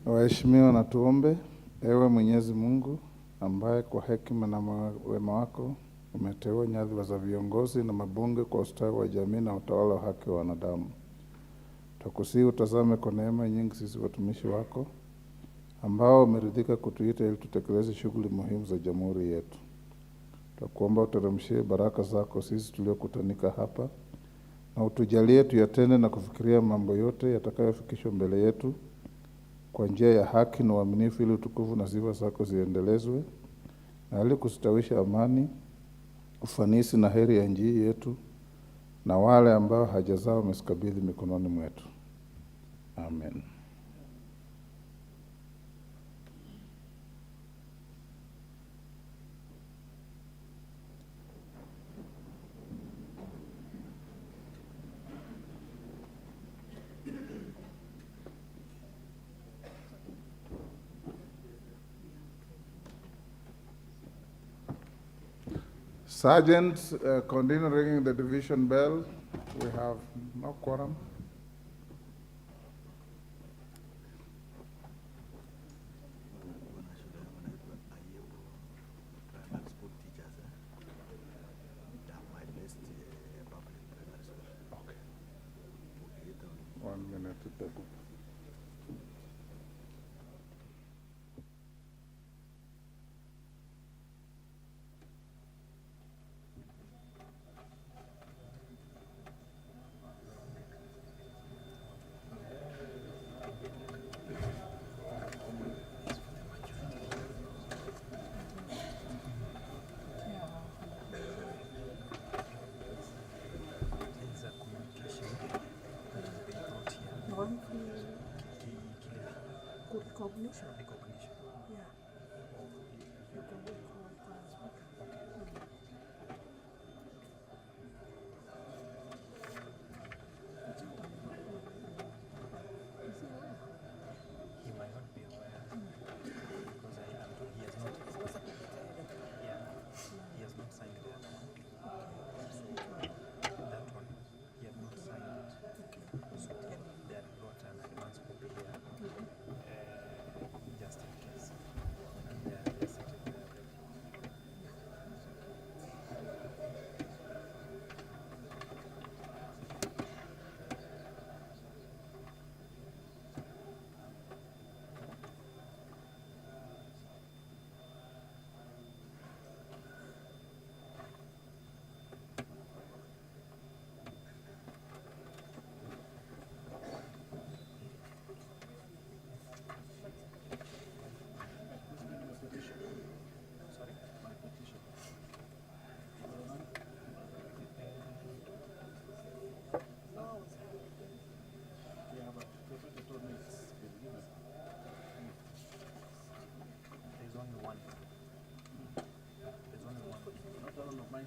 Waheshimiwa, na tuombe. Ewe Mwenyezi Mungu, ambaye kwa hekima na wema wako umeteua nyadhifa za viongozi na mabunge kwa ustawi wa jamii na utawala wa haki wa wanadamu, tukusihi utazame kwa neema nyingi sisi watumishi wako ambao umeridhika kutuita ili tutekeleze shughuli muhimu za jamhuri yetu. Tukuomba uteremshie baraka zako sisi tuliokutanika hapa, na utujalie tuyatende na kufikiria mambo yote yatakayofikishwa mbele yetu kwa njia ya haki na uaminifu, ili utukufu na sifa zako ziendelezwe, na ili kustawisha amani, ufanisi na heri ya nchi yetu na wale ambao haja zao umezikabidhi mikononi mwetu. Amen. Sergeant, continue ringing the division bell. We have no quorum. Okay. 1 minute to take. Recognition. Yeah. He might not be aware because I am told he has not. Yeah, he has not signed that one. That one, he has not signed it. So they had brought an advance copy here, just in case. And they are sitting there already. There's only one. There's only one. Not all of mine.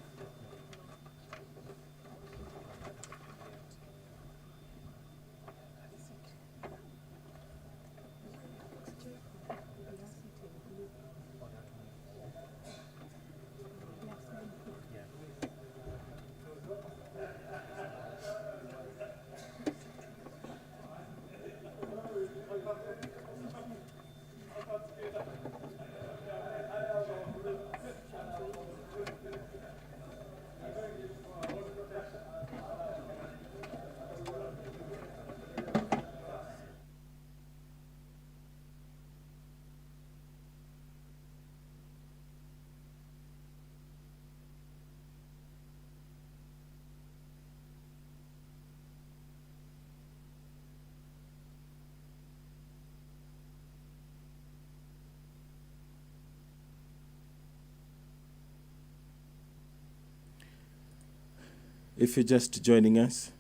If you're just joining us,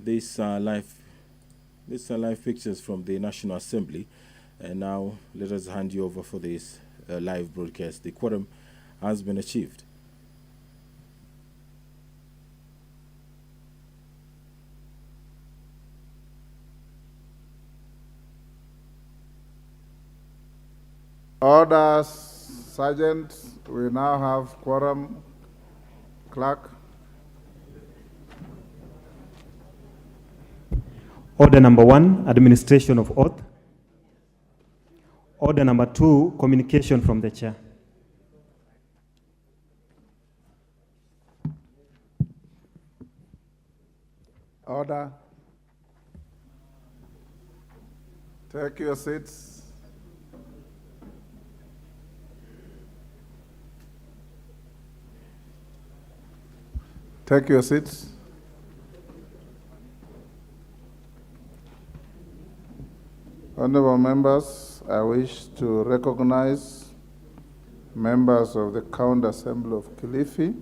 these are live pictures from the National Assembly. And now let us hand you over for this live broadcast. The quorum has been achieved. Orders, Sergeant. We now have quorum. Clerk. Order number 1, administration of oath. Order number 2, communication from the chair. Order. Take your seats. Take your seats. Honorable members, I wish to recognize members of the County Assembly of Kilifi.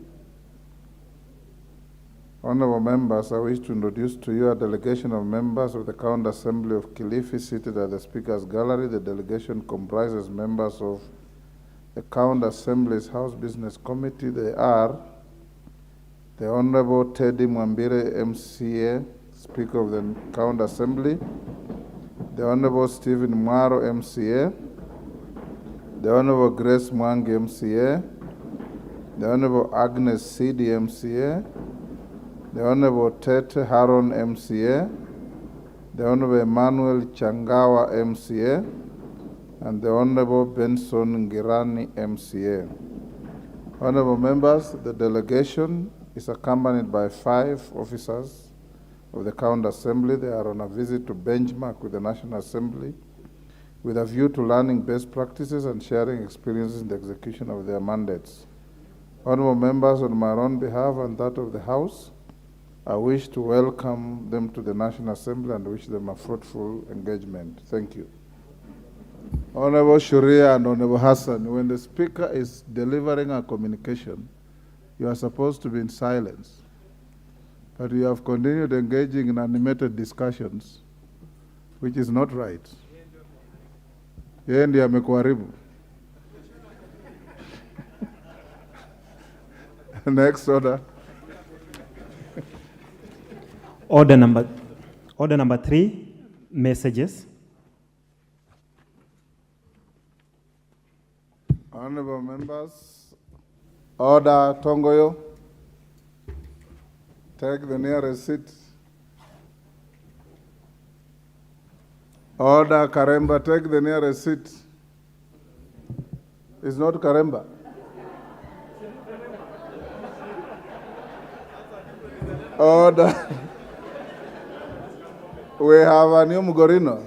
Honorable members, I wish to introduce to you a delegation of members of the County Assembly of Kilifi seated at the Speaker's Gallery. The delegation comprises members of the County Assembly's House Business Committee. They are the Honorable Teddy Mwambire, MCA, Speaker of the County Assembly, the Honorable Stephen Mwaro, MCA, the Honorable Grace Mwangi, MCA, the Honorable Agnes Sidi, MCA, the Honorable Tete Haron, MCA, the Honorable Emmanuel Changawa, MCA, and the Honorable Benson Ngirani, MCA. Honorable members, the delegation is accompanied by 5 officers of the County Assembly. They are on a visit to benchmark with the National Assembly with a view to learning best practices and sharing experiences in the execution of their mandates. Honorable members, on my own behalf and that of the House, I wish to welcome them to the National Assembly and wish them a fruitful engagement. Thank you. Honorable Shuria and Honorable Hassan, when the Speaker is delivering a communication, you are supposed to be in silence. But you have continued engaging in animated discussions, which is not right. Yeye ndiye amekuharibu. Next order. Order number 3, messages. Honorable members, order Tongoyo. Take the nearest seat. Order Karemba, take the nearest seat. It's not Karemba. Order. We have a new Mugorino.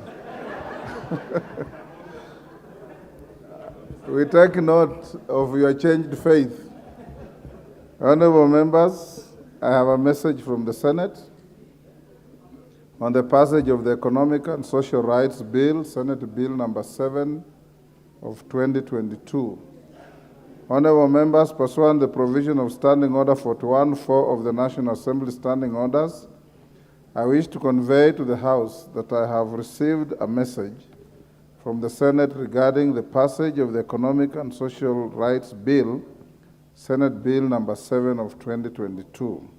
We take note of your changed faith. Honorable members, I have a message from the Senate on the passage of the Economic and Social Rights Bill, Senate Bill number 7 of 2022. Honorable members, pursuant to the provision of Standing Order 41-4 of the National Assembly Standing Orders, I wish to convey to the House that I have received a message from the Senate regarding the passage of the Economic and Social Rights Bill, Senate Bill number 7 of 2022.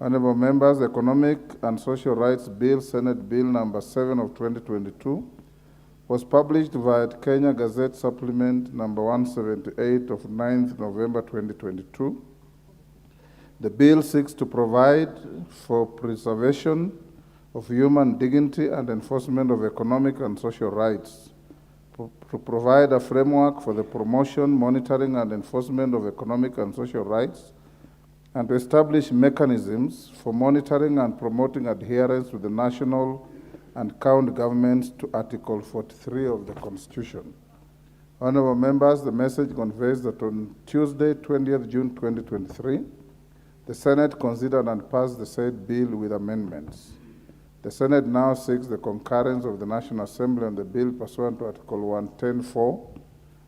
Honorable members, the Economic and Social Rights Bill, Senate Bill number 7 of 2022, was published via Kenya Gazette Supplement number 178 of 9th November 2022. The bill seeks to provide for preservation of human dignity and enforcement of economic and social rights, to provide a framework for the promotion, monitoring, and enforcement of economic and social rights, and to establish mechanisms for monitoring and promoting adherence to the national and county governments to Article 43 of the Constitution. Honorable members, the message conveys that on Tuesday, 20th June 2023, the Senate considered and passed the said bill with amendments. The Senate now seeks the concurrence of the National Assembly on the bill pursuant to Article 110(4)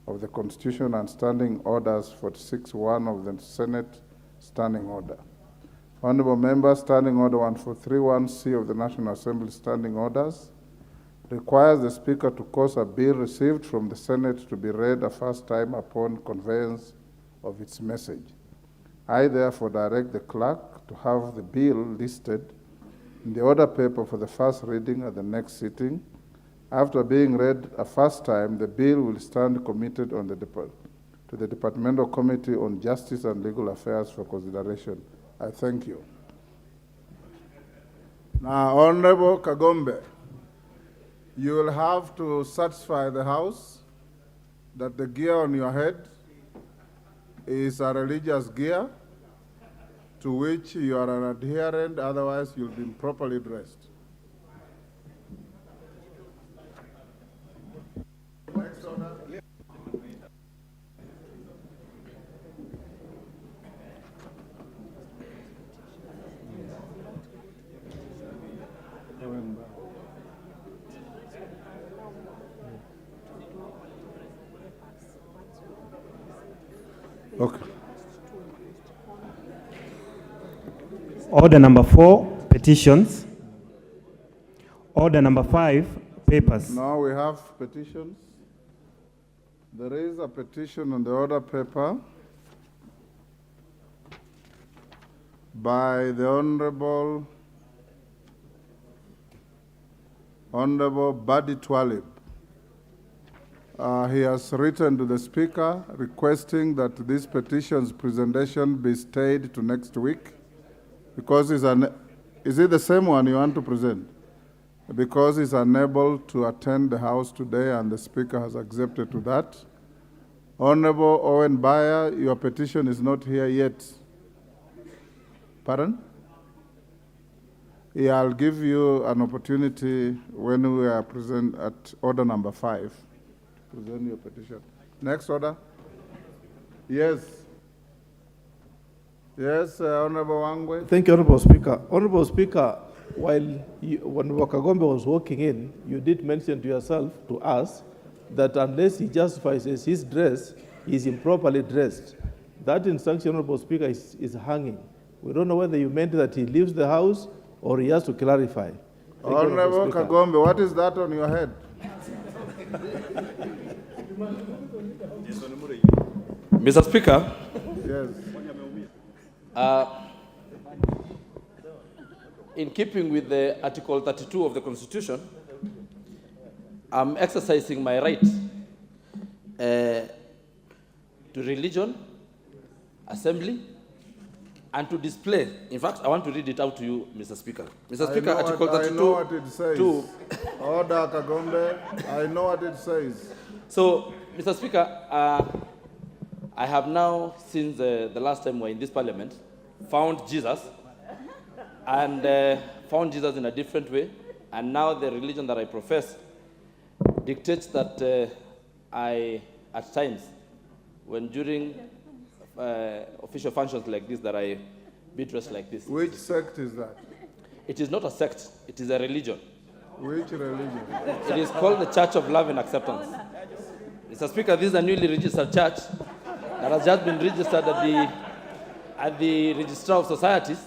of the Constitution and Standing Orders 46(1) of the Senate Standing Order. Honorable members, Standing Order 1431C of the National Assembly Standing Orders requires the Speaker to cause a bill received from the Senate to be read a first time upon conveyance of its message. I therefore direct the clerk to have the bill listed in the order paper for the first reading at the next sitting. After being read a first time, the bill will stand committed on to the Departmental Committee on Justice and Legal Affairs for consideration. I thank you. Now, Honorable Kagombe, You will have to satisfy the House that the gear on your head is a religious gear to which you are an adherent, otherwise you'll be improperly dressed. Next order. Okay. Order number 4, petitions. Order number 5, papers. Now we have petitions. There is a petition on the order paper by the Honorable Badi Twalib. He has written to the Speaker requesting that this petition's presentation be stayed to next week because is it the same one you want to present? Because he's unable to attend the House today and the Speaker has accepted to that. Honorable Owen Bayer, your petition is not here yet. Pardon? Yeah, I'll give you an opportunity when we are present at order number 5 to present your petition. Next order. Yes. Yes, Honorable Wangwe. Thank you, Honorable Speaker. Honorable Speaker, when Wakagombe was walking in, you did mention to yourself, to us, that unless he justifies his dress, he is improperly dressed. That instruction, Honorable Speaker, is hanging. We don't know whether you meant that he leaves the House or he has to clarify. Honorable Kagombe, what is that on your head? Mr. Speaker, Yes. in keeping with the Article 32 of the Constitution, I'm exercising my right to religion, assembly, and to display. In fact, I want to read it out to you, Mr. Speaker. Mr. Speaker, Article 32. I know what it says. 2. Order, Kagombe. I know what it says. So, Mr. Speaker, I have now, since the last time we were in this parliament, found Jesus, and found Jesus in a different way. And now the religion that I profess dictates that I, at times, when during official functions like this, that I be dressed like this. Which sect is that? It is not a sect, it is a religion. Which religion? It is called the Church of Love and Acceptance. Mr. Speaker, this is a newly registered church that has just been registered at the Registrar of Societies.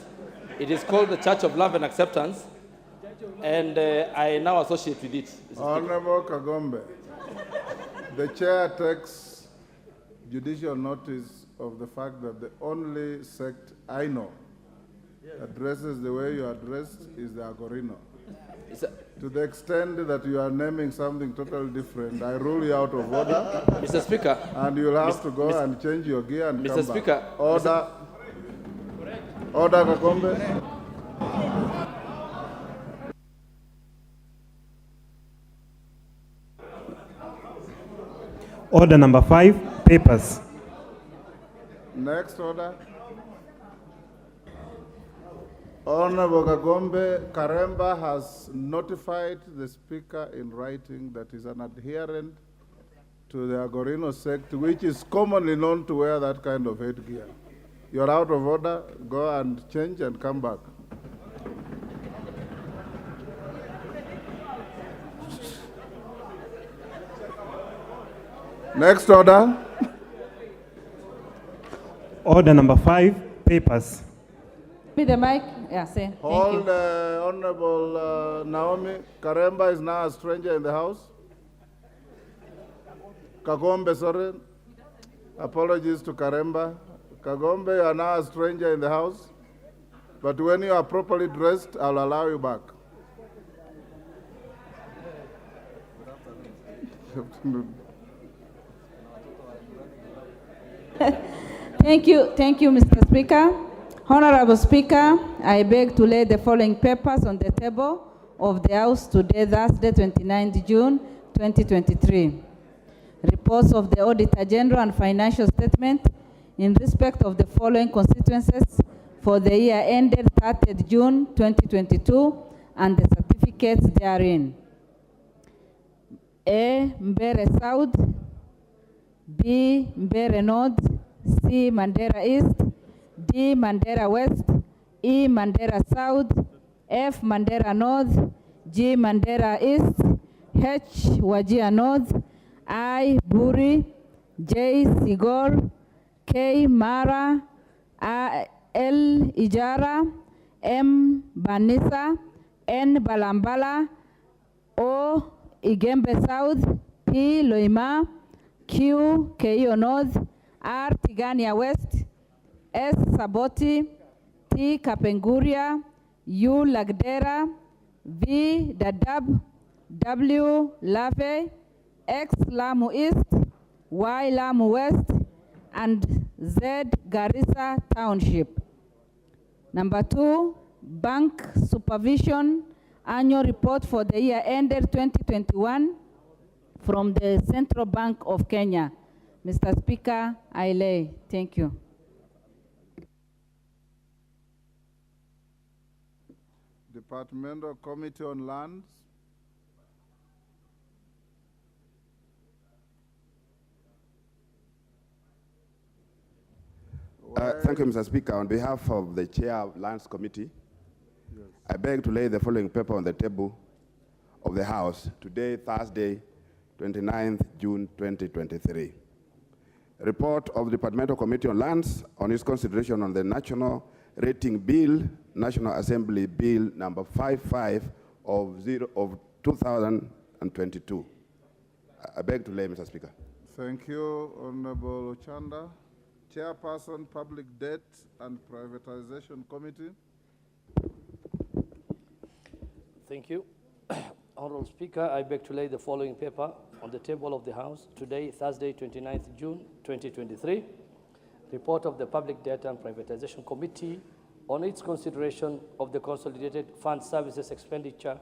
It is called the Church of Love and Acceptance, and I now associate with it. Honorable Kagombe, the chair takes judicial notice of the fact that the only sect I know that dresses the way you are dressed is the Agorino. To the extent that you are naming something totally different, I rule you out of order. Mr. Speaker. And you'll have to go and change your gear and come Mr. Speaker. back. Order. Order, Kagombe. Order number 5, papers. Next order. Honorable Kagombe, Karemba has notified the Speaker in writing that is an adherent to the Agorino sect, which is commonly known to wear that kind of headgear. You're out of order. Go and change and come back. Next order. Order number 5, papers. With the mic, yeah, say. Thank Hold, you. Honorable Naomi. Karemba is now a stranger in the house. Kagombe, sorry. Apologies to Karemba. Kagombe, you are now a stranger in the house. But when you are properly dressed, I'll allow you back. Thank you, Mr. Speaker. Honorable Speaker, I beg to lay the following papers on the table of the House today, Thursday, 29th June 2023. Reports of the Auditor General and financial statement in respect of the following constituencies for the year ended 30th June 2022 and the certificates therein. A. Mbere South, B. Mbere North, C. Mandera East, D. Mandera West, E. Mandera South, F. Mandera North, G. Mandera East, H. Wajir North, I. Buri, J. Sigor, K. Mara, L. Ijara, M. Banisa, N. Balambala, O. Igembe South, P. Loima, Q. Keio North, R. Tigania West, S. Saboti, T. Kapenguria, U. Lagdera, V. Dadab, W. Lave, X. Lamu East, Y. Lamu West, and Z. Garissa Township. Number 2, Bank Supervision Annual Report for the year ended 2021 from the Central Bank of Kenya. Mr. Speaker, I lay. Thank you. Departmental Committee on Lands. Thank you, Mr. Speaker. On behalf of the Chair of Lands Committee, I beg to lay the following paper on the table of the House today, Thursday, 29th June 2023. Report of the Departmental Committee on Lands on its consideration on the National Rating Bill, National Assembly Bill number 55 of 2022. I beg to lay, Mr. Speaker. Thank you, Honorable Ochanda. Chairperson, Public Debt and Privatization Committee. Thank you. Honorable Speaker, I beg to lay the following paper on the table of the House today, Thursday, 29th June 2023. Report of the Public Debt and Privatization Committee on its consideration of the Consolidated Fund Services Expenditure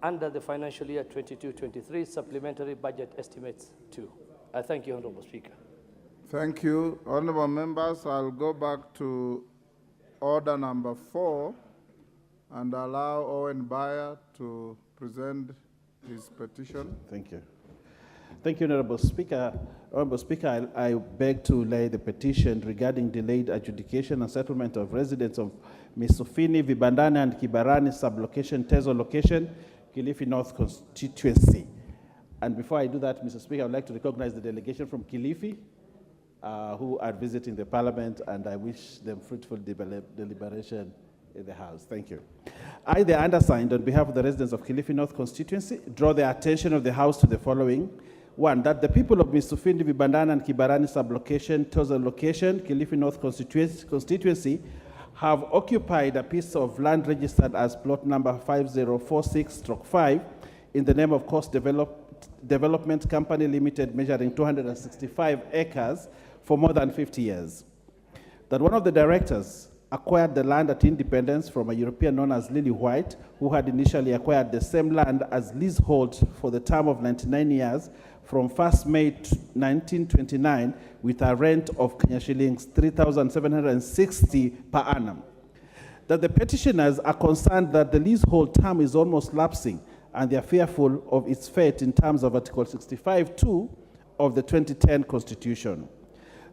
under the financial year 22-23 Supplementary Budget Estimates 2. I thank you, Honorable Speaker. Thank you. Honorable members, I'll go back to order number 4 and allow Owen Bayer to present his petition. Thank you. Thank you, Honorable Speaker. Honorable Speaker, I beg to lay the petition regarding delayed adjudication and settlement of residents of Misufini, Vibandani, and Kibarani sublocation, Tezo location, Kilifi North constituency. And before I do that, Mr. Speaker, I would like to recognize the delegation from Kilifi who are visiting the Parliament, and I wish them fruitful deliberation in the House. Thank you. I, the undersigned, on behalf of the residents of Kilifi North constituency, draw the attention of the House to the following. 1, that the people of Misufini, Vibandana, and Kibarani sublocation, Toza location, Kilifi North constituency, have occupied a piece of land registered as plot number 5046/5 in the name of Coast Development Company Limited, measuring 265 acres for more than 50 years. That one of the directors acquired the land at independence from a European known as Lily White, who had initially acquired the same land as leasehold for the term of 99 years from 1st May 1929 with a rent of Kenya shillings 3,760 per annum. That the petitioners are concerned that the leasehold term is almost lapsing and they are fearful of its fate in terms of Article 65(2) of the 2010 Constitution.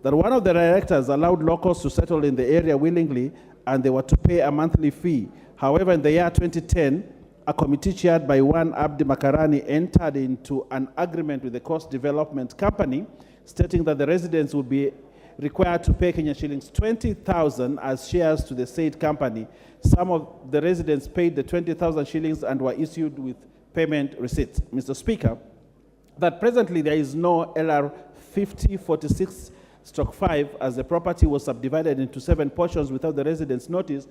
That one of the directors allowed locals to settle in the area willingly and they were to pay a monthly fee. However, in the year 2010, a committee chaired by one Abdi Makarani entered into an agreement with the Coast Development Company stating that the residents would be required to pay Kenya shillings 20,000 as shares to the said company. Some of the residents paid the 20,000 shillings and were issued with payment receipts. Mr. Speaker, that presently there is no LR 5046/5 as the property was subdivided into 7 portions without the residents' notice,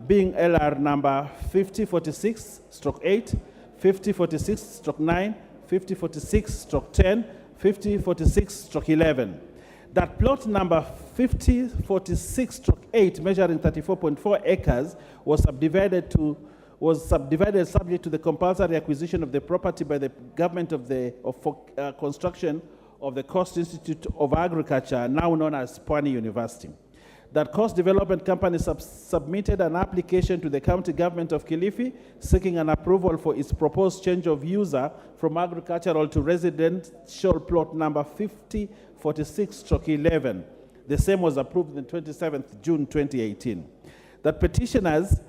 being LR number 5046/8, 5046/9, 5046/10, 5046/11. That plot number 5046/8, measuring 34.4 acres, was subdivided to was subdivided subject to the compulsory acquisition of the property by the government for construction of the Coast Institute of Agriculture, now known as Pwani University. That Coast Development Company submitted an application to the county government of Kilifi seeking an approval for its proposed change of user from agricultural to residential plot number 5046/11. The same was approved on 27th June 2018. That petitioners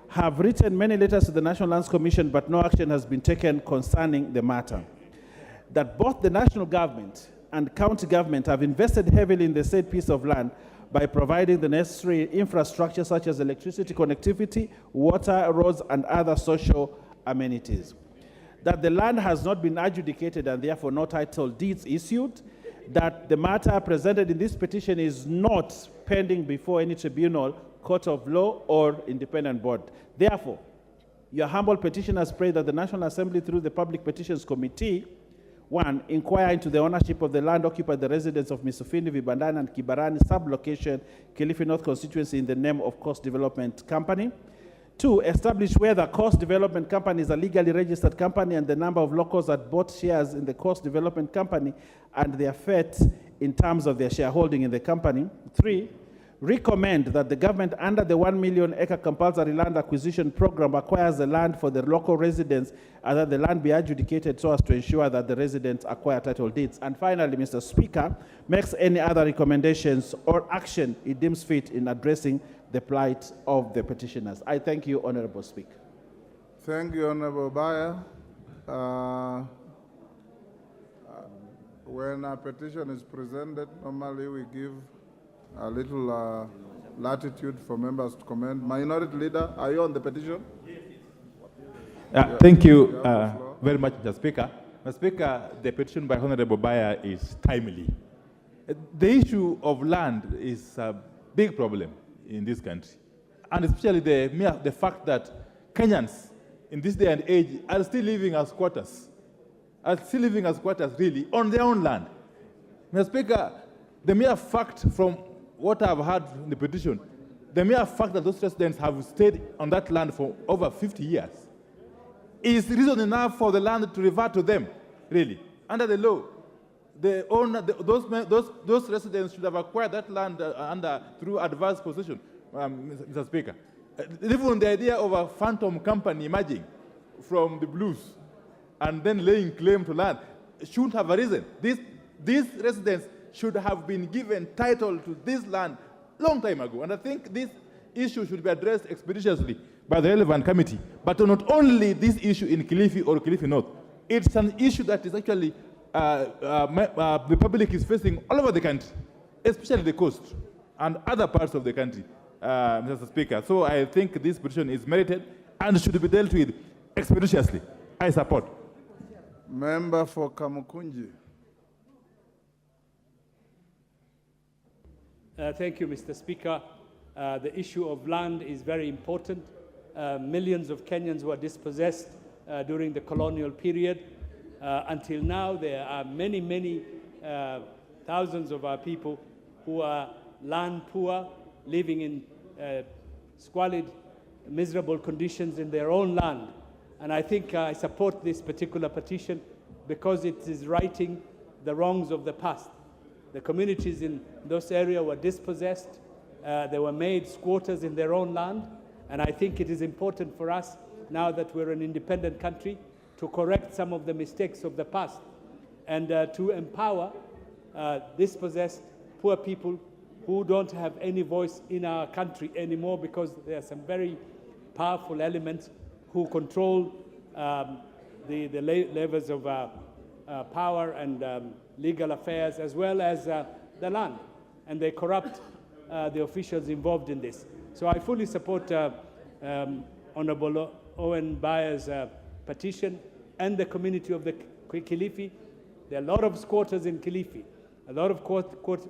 have written many letters to the National Lands Commission, but no action has been taken concerning the matter. That both the national government and county government have invested heavily in the said piece of land by providing the necessary infrastructure such as electricity connectivity, water, roads, and other social amenities. That the land has not been adjudicated and therefore no title deeds issued. That the matter presented in this petition is not pending before any tribunal, court of law, or independent board. Therefore, your humble petitioners pray that the National Assembly, through the Public Petitions Committee, 1, inquire into the ownership of the land occupied by the residents of Misufini, Vibandani, and Kibarani sublocation, Kilifi North constituency, in the name of Coast Development Company. 2, establish whether Coast Development Company is a legally registered company and the number of locals that bought shares in the Coast Development Company and their fate in terms of their shareholding in the company. 3, recommend that the government, under the 1 million acre compulsory land acquisition program, acquires the land for the local residents and that the land be adjudicated so as to ensure that the residents acquire title deeds. And finally, Mr. Speaker, makes any other recommendations or action it deems fit in addressing the plight of the petitioners. I thank you, Honorable Speaker. Thank you, Honorable Baya. When a petition is presented, normally we give a little latitude for members to comment. Minority Leader, are you on the petition? Thank you very much, Mr. Speaker. Mr. Speaker, the petition by Honorable Baya is timely. The issue of land is a big problem in this country, and especially the fact that Kenyans in this day and age are still living as squatters, really, on their own land. Mr. Speaker, the mere fact from what I've heard in the petition, the mere fact that those residents have stayed on that land for over 50 years is reason enough for the land to revert to them, really. Under the law, the owner, those residents should have acquired that land through advanced possession, Mr. Speaker. Even the idea of a phantom company emerging from the blues and then laying claim to land shouldn't have arisen. These residents should have been given title to this land long time ago. And I think this issue should be addressed expeditiously by the relevant committee. But not only this issue in Kilifi or Kilifi North, it's an issue that is actually the public is facing all over the country, especially the coast and other parts of the country, Mr. Speaker. So I think this petition is merited and should be dealt with expeditiously. I support. Member for Kamukunji. Thank you, Mr. Speaker. The issue of land is very important. Millions of Kenyans were dispossessed during the colonial period. Until now, there are many thousands of our people who are land poor, living in squalid, miserable conditions in their own land. And I think I support this particular petition because it is righting the wrongs of the past. The communities in those areas were dispossessed. They were made squatters in their own land. And I think it is important for us, now that we're an independent country, to correct some of the mistakes of the past and to empower dispossessed poor people who don't have any voice in our country anymore, because there are some very powerful elements who control the levels of power and legal affairs, as well as the land, and they corrupt the officials involved in this. So I fully support Honorable Owen Baya's petition and the community of the Kilifi. There are a lot of squatters in Kilifi, a lot of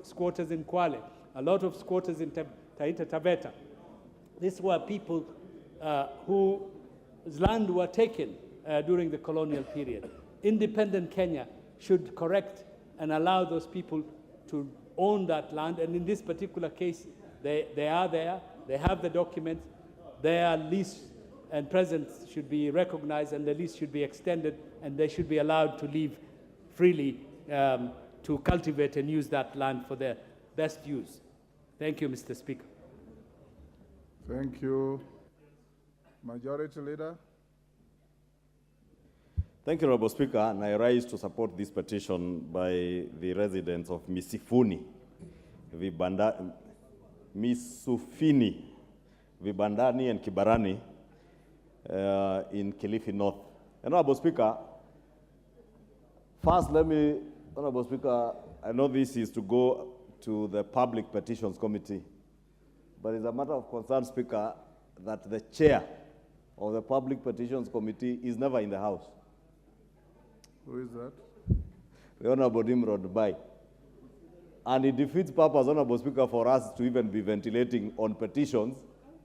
squatters in Kwale, a lot of squatters in Taita Taveta. These were people whose land were taken during the colonial period. Independent Kenya should correct and allow those people to own that land. And in this particular case, they are there, they have the documents, they are lease and presence should be recognized, and the lease should be extended, and they should be allowed to live freely to cultivate and use that land for their best use. Thank you, Mr. Speaker. Thank you. Majority Leader. Thank you, Honorable Speaker, and I rise to support this petition by the residents of Misifuni, Misufini, Vibandani, and Kibarani in Kilifi North. Honorable Speaker, first Honorable Speaker, I know this is to go to the Public Petitions Committee, but it's a matter of concern, Speaker, that the chair of the Public Petitions Committee is never in the House. Who is that? The Honorable Nimrod Bai. And it defeats purpose, Honorable Speaker, for us to even be ventilating on petitions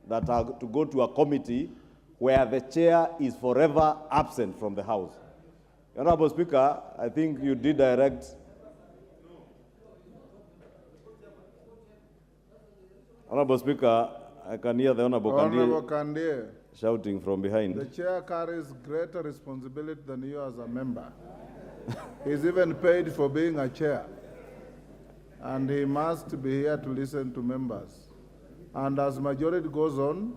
that are to go to a committee where the chair is forever absent from the House. Honorable Speaker, I think you did direct. Honorable Speaker, I can hear the Honorable Kandie shouting from behind. The chair carries greater responsibility than you as a member. He's even paid for being a chair. And he must be here to listen to members. And as majority goes on,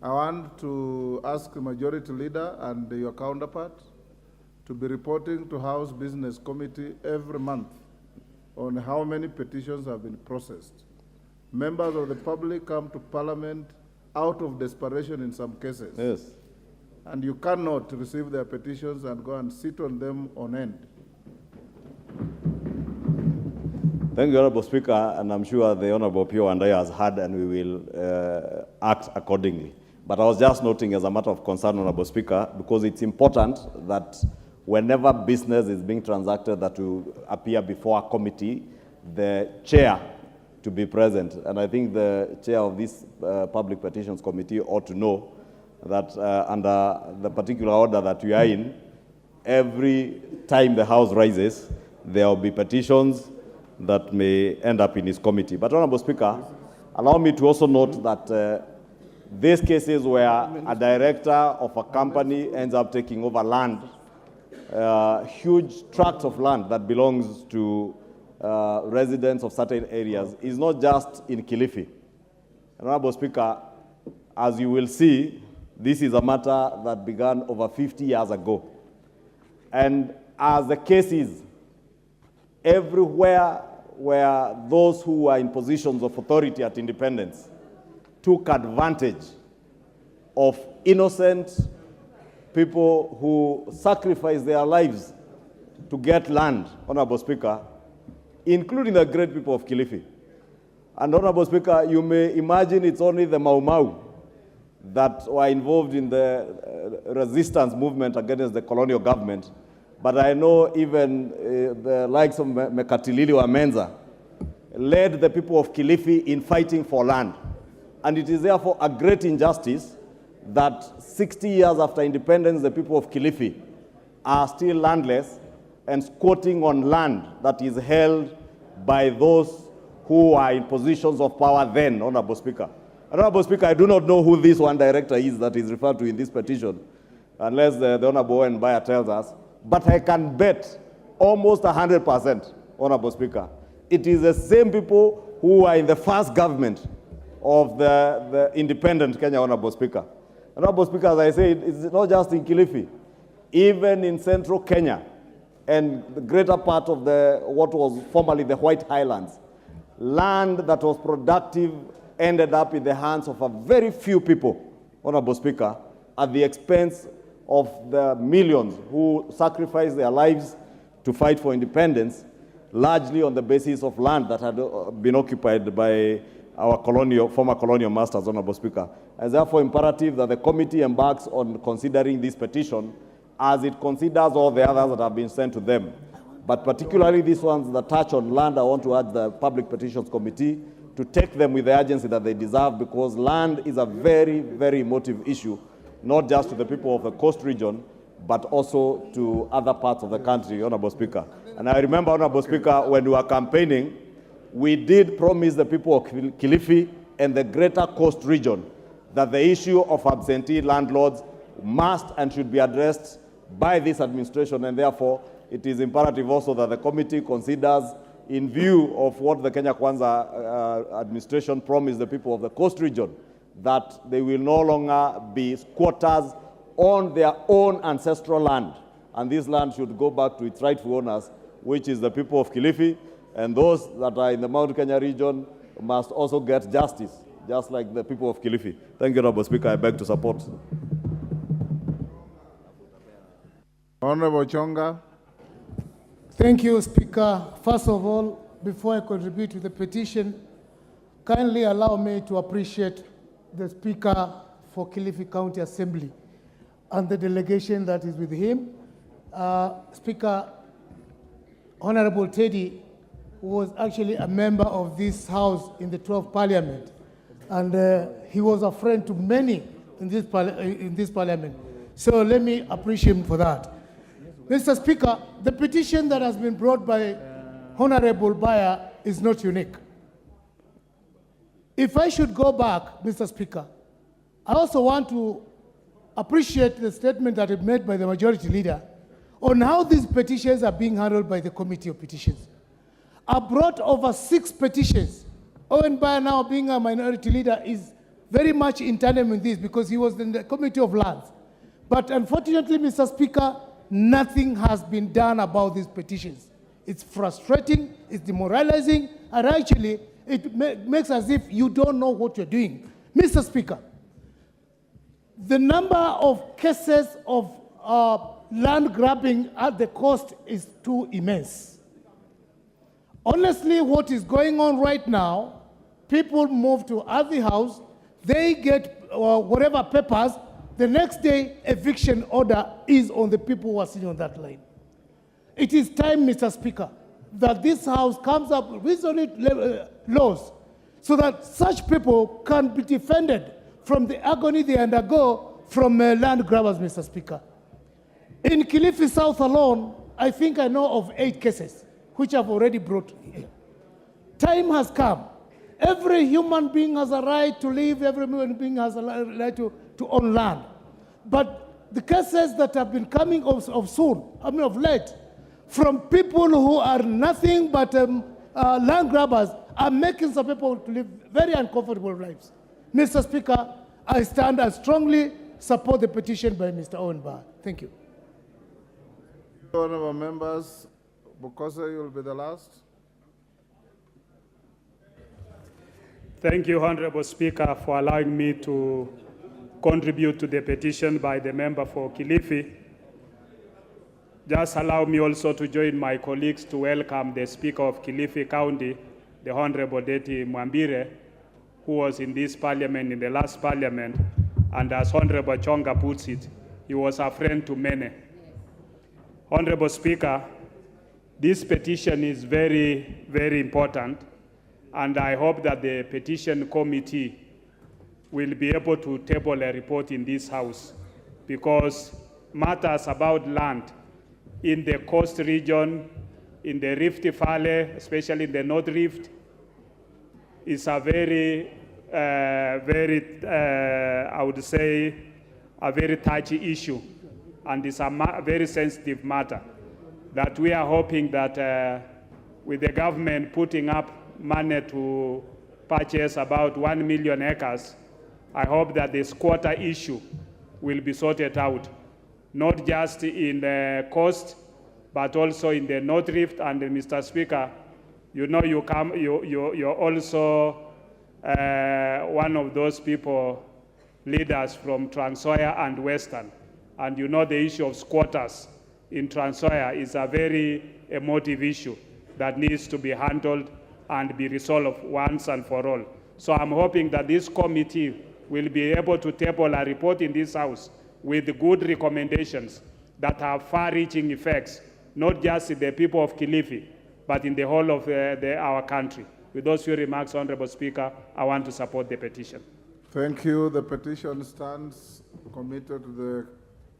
I want to ask the Majority Leader and your counterpart to be reporting to House Business Committee every month on how many petitions have been processed. Members of the public come to Parliament out of desperation in some cases. Yes. And you cannot receive their petitions and go and sit on them on end. Thank you, Honorable Speaker, and I'm sure the Honorable Pio and I has heard, and we will act accordingly. But I was just noting as a matter of concern, Honorable Speaker, because it's important that whenever business is being transacted that will appear before a committee, the chair to be present. And I think the chair of this Public Petitions Committee ought to know that under the particular order that we are in, every time the House rises, there will be petitions that may end up in his committee. But Honorable Speaker, allow me to also note that these cases where a director of a company ends up taking over land, huge tracts of land that belongs to residents of certain areas, is not just in Kilifi. Honorable Speaker, as you will see, this is a matter that began over 50 years ago. And as the case is, everywhere where those who are in positions of authority at independence took advantage of innocent people who sacrificed their lives to get land, Honorable Speaker, including the great people of Kilifi. And Honorable Speaker, you may imagine it's only the Mau Mau that were involved in the resistance movement against the colonial government. But I know even the likes of Mekatilili wa Menza led the people of Kilifi in fighting for land. And it is therefore a great injustice that 60 years after independence, the people of Kilifi are still landless and squatting on land that is held by those who are in positions of power then, Honorable Speaker. Honorable Speaker, I do not know who this one director is that is referred to in this petition, unless the Honorable Owen Bayer tells us. But I can bet almost 100%, Honorable Speaker, it is the same people who are in the first government of the independent Kenya, Honorable Speaker. Honorable Speaker, as I said, it's not just in Kilifi. Even in central Kenya and the greater part of what was formerly the White Highlands, land that was productive ended up in the hands of a very few people, Honorable Speaker, at the expense of the millions who sacrificed their lives to fight for independence, largely on the basis of land that had been occupied by our former colonial masters, Honorable Speaker. It's therefore imperative that the committee embarks on considering this petition as it considers all the others that have been sent to them. But particularly these ones that touch on land, I want to urge the Public Petitions Committee to take them with the urgency that they deserve, because land is a very, very emotive issue, not just to the people of the coast region, but also to other parts of the country, Honorable Speaker. And I remember, Honorable Speaker, when we were campaigning, we did promise the people of Kilifi and the greater coast region that the issue of absentee landlords must and should be addressed by this administration, and therefore it is imperative also that the committee considers, in view of what the Kenya Kwanza administration promised the people of the coast region, that they will no longer be squatters on their own ancestral land, and this land should go back to its rightful owners, which is the people of Kilifi, and those that are in the Mount Kenya region must also get justice, just like the people of Kilifi. Thank you, Honorable Speaker. I beg to support. Honorable Chonga. Thank you, Speaker. First of all, before I contribute to the petition, kindly allow me to appreciate the Speaker for Kilifi County Assembly and the delegation that is with him. Speaker, Honorable Teddy was actually a member of this House in the 12th Parliament, and he was a friend to many in this Parliament. So let me appreciate him for that. Mr. Speaker, the petition that has been brought by Honorable Bayer is not unique. If I should go back, Mr. Speaker, I also want to appreciate the statement that is made by the Majority Leader on how these petitions are being handled by the Committee of Petitions. I brought over 6 petitions. Owen Bayer, now being a Minority Leader, is very much in tandem with this because he was in the Committee of Lands. But unfortunately, Mr. Speaker, nothing has been done about these petitions. It's frustrating, it's demoralizing, and actually it makes as if you don't know what you're doing. Mr. Speaker, the number of cases of land grabbing at the coast is too immense. Honestly, what is going on right now, people move to Athi House, they get whatever papers, the next day, eviction order is on the people who are sitting on that line. It is time, Mr. Speaker, that this House comes up with reasonable laws so that such people can be defended from the agony they undergo from land grabbers, Mr. Speaker. In Kilifi South alone, I think I know of 8 cases which I've already brought here. Time has come. Every human being has a right to live, every human being has a right to own land. But the cases that have been coming of late, from people who are nothing but land grabbers, are making some people to live very uncomfortable lives. Mr. Speaker, I stand and strongly support the petition by Mr. Owen Bayer. Thank you. Honorable members, Bukosa, you will be the last. Thank you, Honorable Speaker, for allowing me to contribute to the petition by the member for Kilifi. Just allow me also to join my colleagues to welcome the Speaker of Kilifi County, the Honorable Deti Mwambire, who was in this parliament, in the last parliament, and as Honorable Chonga puts it, he was a friend to many. Honorable Speaker, this petition is very, very important, and I hope that the petition committee will be able to table a report in this House, because matters about land in the coast region, in the Rift Valley, especially in the North Rift, is a very, I would say, a very touchy issue, and it's a very sensitive matter that we are hoping that with the government putting up money to purchase about 1 million acres, I hope that the squatter issue will be sorted out, not just in the coast, but also in the North Rift. And Mr. Speaker, you know you're also one of those people, leaders from Trans Nzoia and Western. And you know the issue of squatters in Trans Nzoia is a very emotive issue that needs to be handled and be resolved once and for all. So I'm hoping that this committee will be able to table a report in this House with good recommendations that have far-reaching effects, not just in the people of Kilifi, but in the whole of our country. With those few remarks, Honorable Speaker, I want to support the petition. Thank you. The petition stands committed to the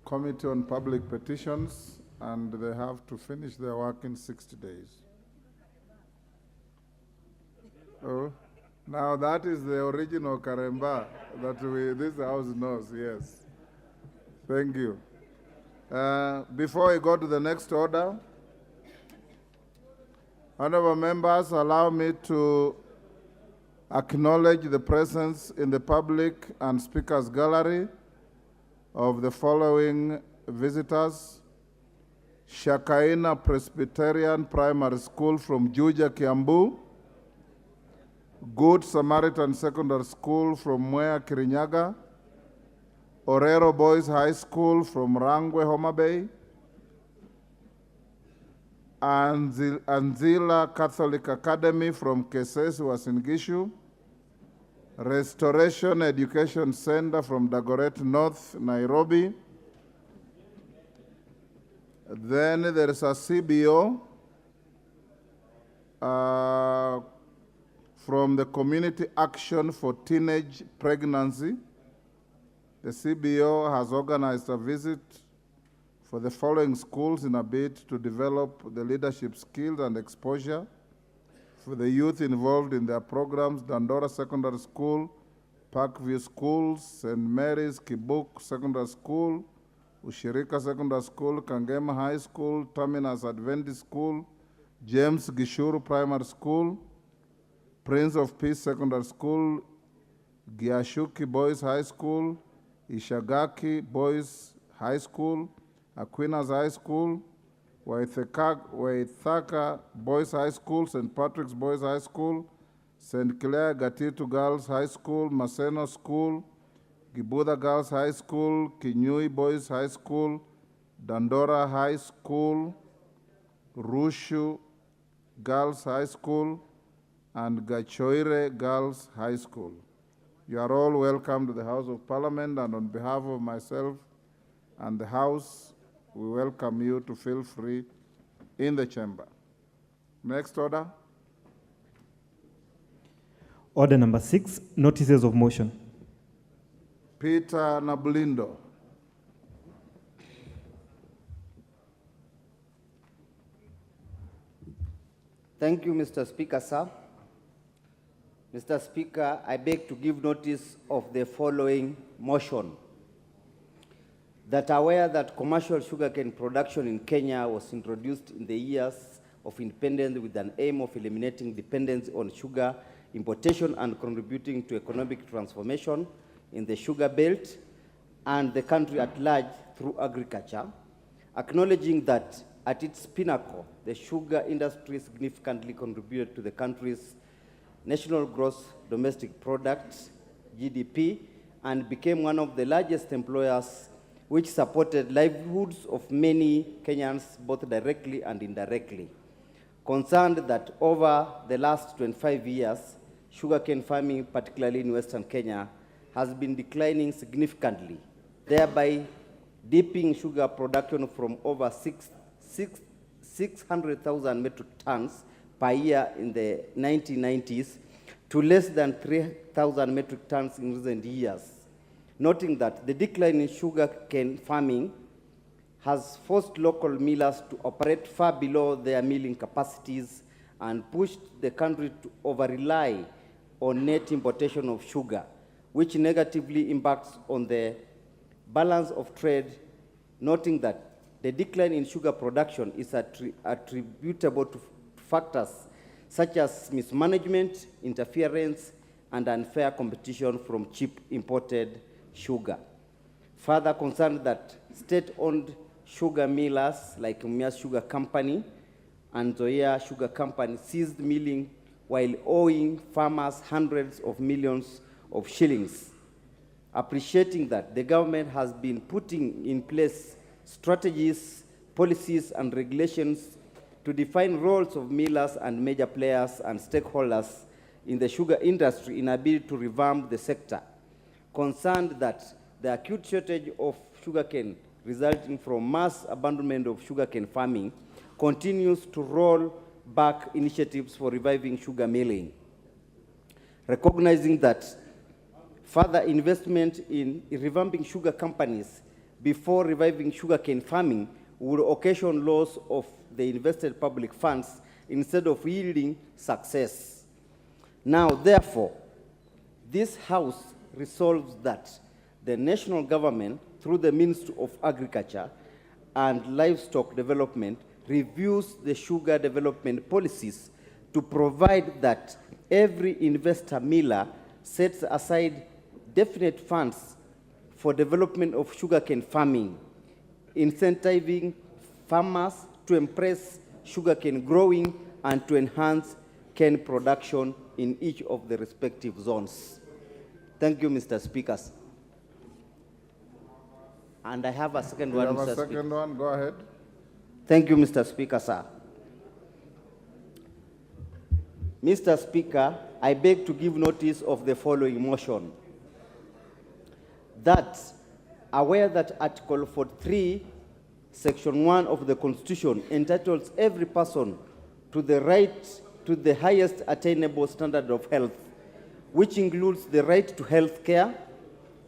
Committee on Public Petitions, and they have to finish their work in 60 days. Oh, Now that is the original Karemba that this house knows, yes. Thank you. Before I go to the next order, honorable members, allow me to acknowledge the presence in the public and speakers gallery of the following visitors: Shakaina Presbyterian Primary School from Juja, Kiambu; Good Samaritan Secondary School from Mwea, Kirinyaga; Orero Boys High School from Rangwe, Homa Bay; Anzila Catholic Academy from Kesesi, Uasin Gishu; Restoration Education Center from Dagoret North, Nairobi. Then there is a CBO from the Community Action for Teenage Pregnancy. The CBO has organized a visit for the following schools in a bid to develop the leadership skills and exposure for the youth involved in their programs: Dandora Secondary School, Parkview Schools, St. Mary's Kibuk Secondary School, Ushirika Secondary School, Kangema High School, Terminus Adventist School, James Gishuru Primary School, Prince of Peace Secondary School, Giashuki Boys High School, Ishagaki Boys High School, Aquinas High School, Waithaka Boys High School, St. Patrick's Boys High School, St. Clair Gatitu Girls High School, Maseno School, Gibuda Girls High School, Kinyui Boys High School, Dandora High School, Rushu Girls High School, and Gachoire Girls High School. You are all welcome to the House of Parliament, and on behalf of myself and the House, we welcome you to feel free in the chamber. Next order. Order number 6, notices of motion. Peter Nabulindo. Thank you, Mr. Speaker, sir. Mr. Speaker, I beg to give notice of the following motion. That aware that commercial sugarcane production in Kenya was introduced in the years of independence with an aim of eliminating dependence on sugar importation and contributing to economic transformation in the sugar belt and the country at large through agriculture, acknowledging that at its pinnacle, the sugar industry significantly contributed to the country's national gross domestic product, GDP, and became one of the largest employers which supported livelihoods of many Kenyans, both directly and indirectly. Concerned that over the last 25 years, sugarcane farming, particularly in Western Kenya, has been declining significantly, thereby dipping sugar production from over 600,000 metric tons per year in the 1990s to less than 3,000 metric tons in recent years. Noting that the decline in sugarcane farming has forced local millers to operate far below their milling capacities and pushed the country to over-rely on net importation of sugar, which negatively impacts on the balance of trade, noting that the decline in sugar production is attributable to factors such as mismanagement, interference, and unfair competition from cheap imported sugar. Further concerned that state-owned sugar millers like Umia Sugar Company and Zoya Sugar Company ceased milling while owing farmers hundreds of millions of shillings. Appreciating that the government has been putting in place strategies, policies, and regulations to define roles of millers and major players and stakeholders in the sugar industry in a bid to revamp the sector. Concerned that the acute shortage of sugarcane resulting from mass abandonment of sugarcane farming continues to roll back initiatives for reviving sugar milling. Recognizing that further investment in revamping sugar companies before reviving sugarcane farming would occasion loss of the invested public funds instead of yielding success. Now, therefore, this House resolves that the national government, through the Ministry of Agriculture and Livestock Development, reviews the sugar development policies to provide that every investor miller sets aside definite funds for development of sugarcane farming, incentivizing farmers to embrace sugarcane growing and to enhance cane production in each of the respective zones. Thank you, Mr. Speaker. And I have a second one, You have Mr. a second Speaker. one, go ahead. Thank you, Mr. Speaker, sir. Mr. Speaker, I beg to give notice of the following motion. That, aware that Article 43, Section 1 of the Constitution entitles every person to the right to the highest attainable standard of health, which includes the right to health care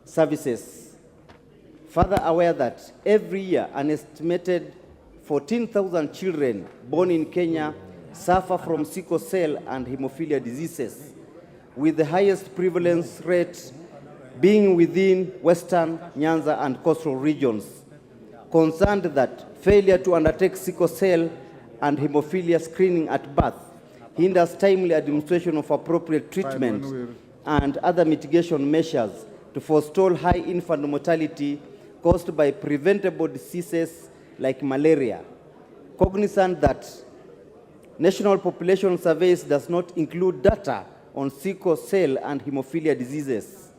services. Further aware that every year an estimated 14,000 children born in Kenya suffer from sickle cell and hemophilia diseases, with the highest prevalence rate being within Western, Nyanza, and coastal regions. Concerned that failure to undertake sickle cell and hemophilia screening at birth hinders timely administration of appropriate treatment and other mitigation measures to forestall high infant mortality caused by preventable diseases like malaria. Cognizant that national population surveys does not include data on sickle cell and hemophilia diseases.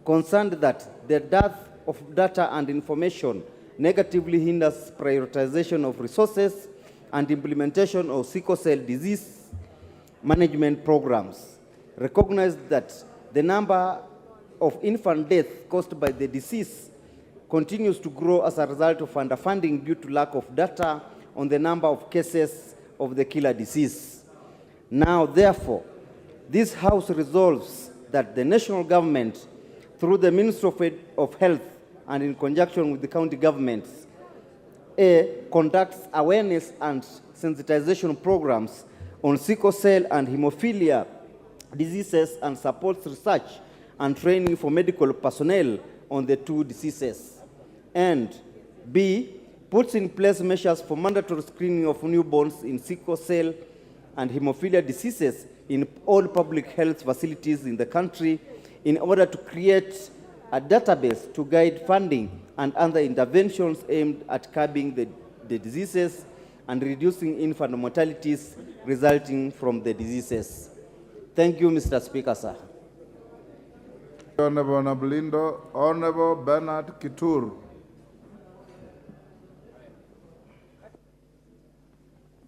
Concerned that the dearth of data and information negatively hinders prioritization of resources and implementation of sickle cell disease management programs. Recognize that the number of infant deaths caused by the disease continues to grow as a result of underfunding due to lack of data on the number of cases of the killer disease. Now, therefore, this House resolves that the national government, through the Ministry of Health and in conjunction with the county governments, conducts awareness and sensitization programs on sickle cell and hemophilia diseases and supports research and training for medical personnel on the two diseases. And B, puts in place measures for mandatory screening of newborns in sickle cell and hemophilia diseases in all public health facilities in the country in order to create a database to guide funding and other interventions aimed at curbing the diseases and reducing infant mortalities resulting from the diseases. Thank you, Mr. Speaker, sir. Honorable Nablindo, Honorable Bernard Kitur.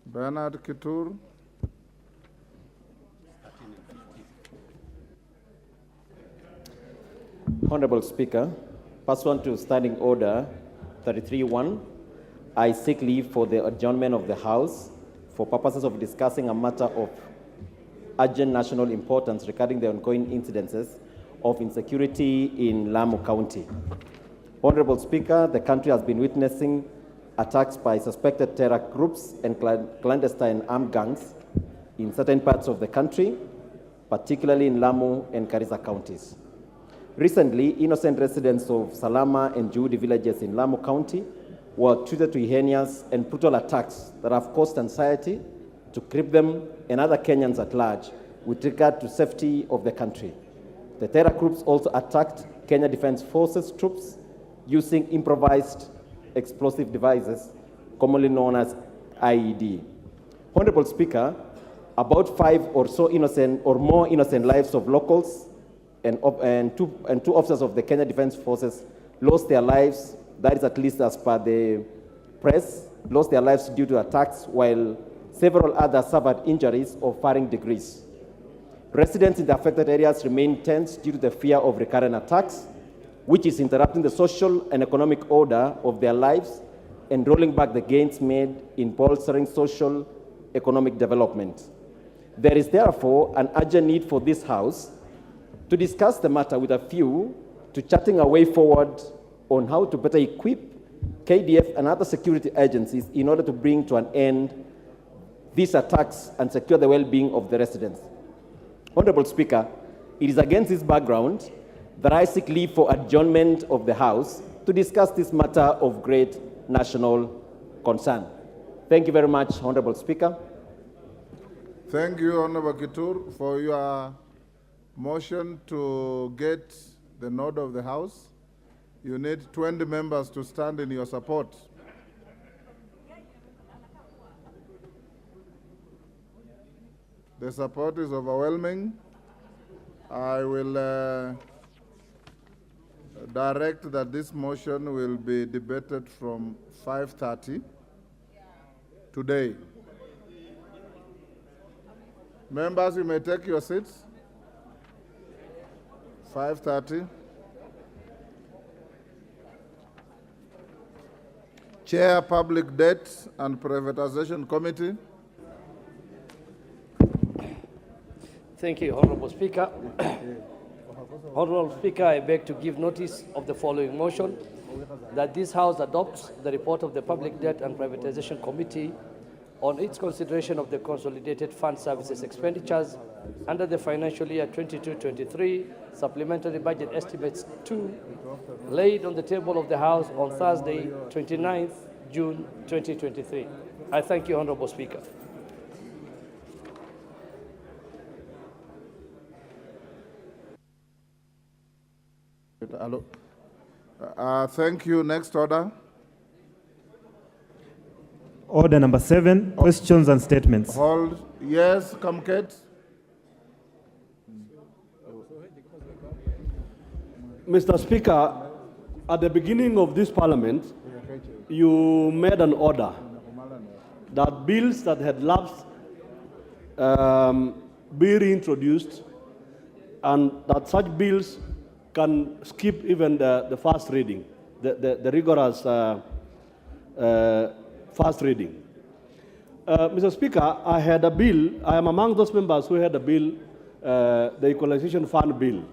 Bernard Kitur. Honorable Speaker, pursuant to Standing Order 33-1, I seek leave for the adjournment of the House for purposes of discussing a matter of urgent national importance regarding the ongoing incidences of insecurity in Lamu County. Honorable Speaker, the country has been witnessing attacks by suspected terror groups and clandestine armed gangs in certain parts of the country, particularly in Lamu and Garissa counties. Recently, innocent residents of Salama and Juhudi villages in Lamu County were treated to heinous and brutal attacks that have caused anxiety to grip them and other Kenyans at large with regard to safety of the country. The terror groups also attacked Kenya Defense Forces troops using improvised explosive devices, commonly known as IED. Honorable Speaker, about 5 or so innocent or more innocent lives of locals and two officers of the Kenya Defense Forces lost their lives, that is at least as per the press, lost their lives due to attacks, while several others suffered injuries of varying degrees. Residents in the affected areas remain tense due to the fear of recurrent attacks, which is interrupting the social and economic order of their lives and rolling back the gains made in bolstering social economic development. There is therefore an urgent need for this House to discuss the matter with a view to charting a way forward on how to better equip KDF and other security agencies in order to bring to an end these attacks and secure the well-being of the residents. Honorable Speaker, it is against this background that I seek leave for adjournment of the House to discuss this matter of great national concern. Thank you very much, Honorable Speaker. Thank you, Honorable Kitur, for your motion to get the nod of the House. You need 20 members to stand in your support. The support is overwhelming. I will direct that this motion will be debated from 5:30 today. Members, you may take your seats. 5:30. Chair, Public Debt and Privatization Committee. Thank you, Honorable Speaker. Honorable Speaker, I beg to give notice of the following motion, that this House adopts the report of the Public Debt and Privatization Committee on its consideration of the Consolidated Fund Services expenditures under the financial year 22-23, supplementary budget estimates 2, laid on the table of the House on Thursday, 29th June 2023. I thank you, Honorable Speaker. Thank you. Next order. Order number 7, questions and statements. Hold. Yes, Kamket. Mr. Speaker, at the beginning of this parliament, you made an order that bills that had lapsed be reintroduced, and that such bills can skip even the first reading, the rigorous first reading. Mr. Speaker, I had a bill, I am among those members who had a bill, the Equalization Fund bill.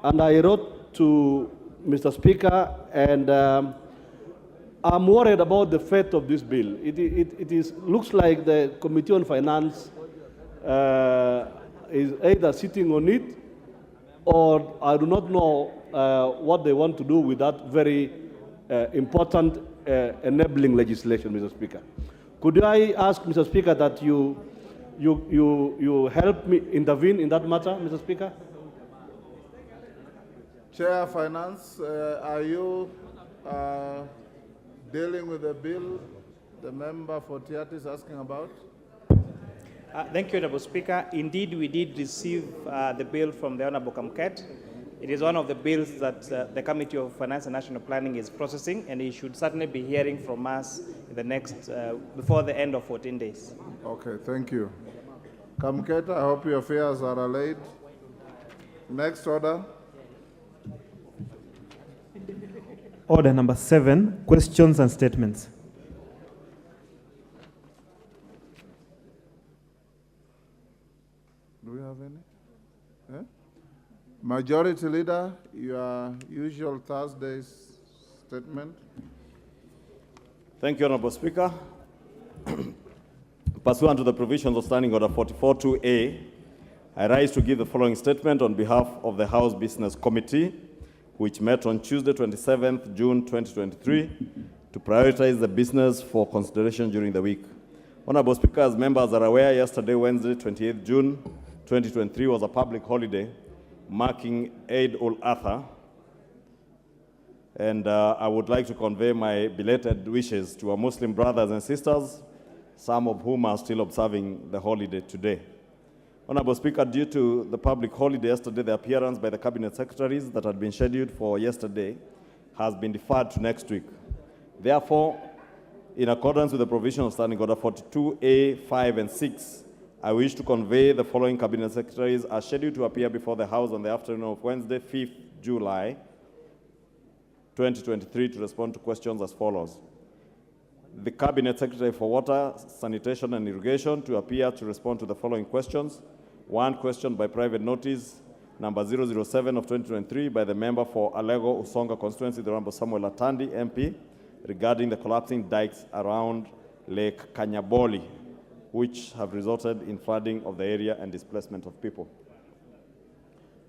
And I wrote to Mr. Speaker, and I'm worried about the fate of this bill. It looks like the Committee on Finance is either sitting on it, or I do not know what they want to do with that very important enabling legislation, Mr. Speaker. Could I ask, Mr. Speaker, that you help me intervene in that matter, Mr. Speaker? Chair Finance, are you dealing with the bill the member for Tiati is asking about? Thank you, Honorable Speaker. Indeed, we did receive the bill from the Honorable Kamket. It is one of the bills that the Committee of Finance and National Planning is processing, and he should certainly be hearing from us in the next, before the end of 14 days. Okay, thank you. Kamket, I hope your affairs are allayed. Next order. Order number 7, questions and statements. Do we have any? Eh? Majority Leader, your usual Thursday's statement. Thank you, Honorable Speaker. Pursuant to the provisions of Standing Order 44.2a, I rise to give the following statement on behalf of the House Business Committee, which met on Tuesday, 27th June 2023, to prioritize the business for consideration during the week. Honorable Speaker, as members are aware, yesterday, Wednesday, 28th June 2023, was a public holiday marking Eid ul-Adha, and I would like to convey my belated wishes to our Muslim brothers and sisters, some of whom are still observing the holiday today. Honorable Speaker, due to the public holiday yesterday, the appearance by the Cabinet Secretaries that had been scheduled for yesterday has been deferred to next week. Therefore, in accordance with the provision of Standing Order 42A, 5, and 6, I wish to convey the following Cabinet Secretaries are scheduled to appear before the House on the afternoon of Wednesday, 5th July 2023, to respond to questions as follows. The Cabinet Secretary for Water, Sanitation and Irrigation to appear to respond to the following questions. One question by private notice, number 007 of 2023, by the member for Alego Usonga constituency, the Honorable Samuel Atandi, MP, regarding the collapsing dikes around Lake Kanyaboli, which have resulted in flooding of the area and displacement of people.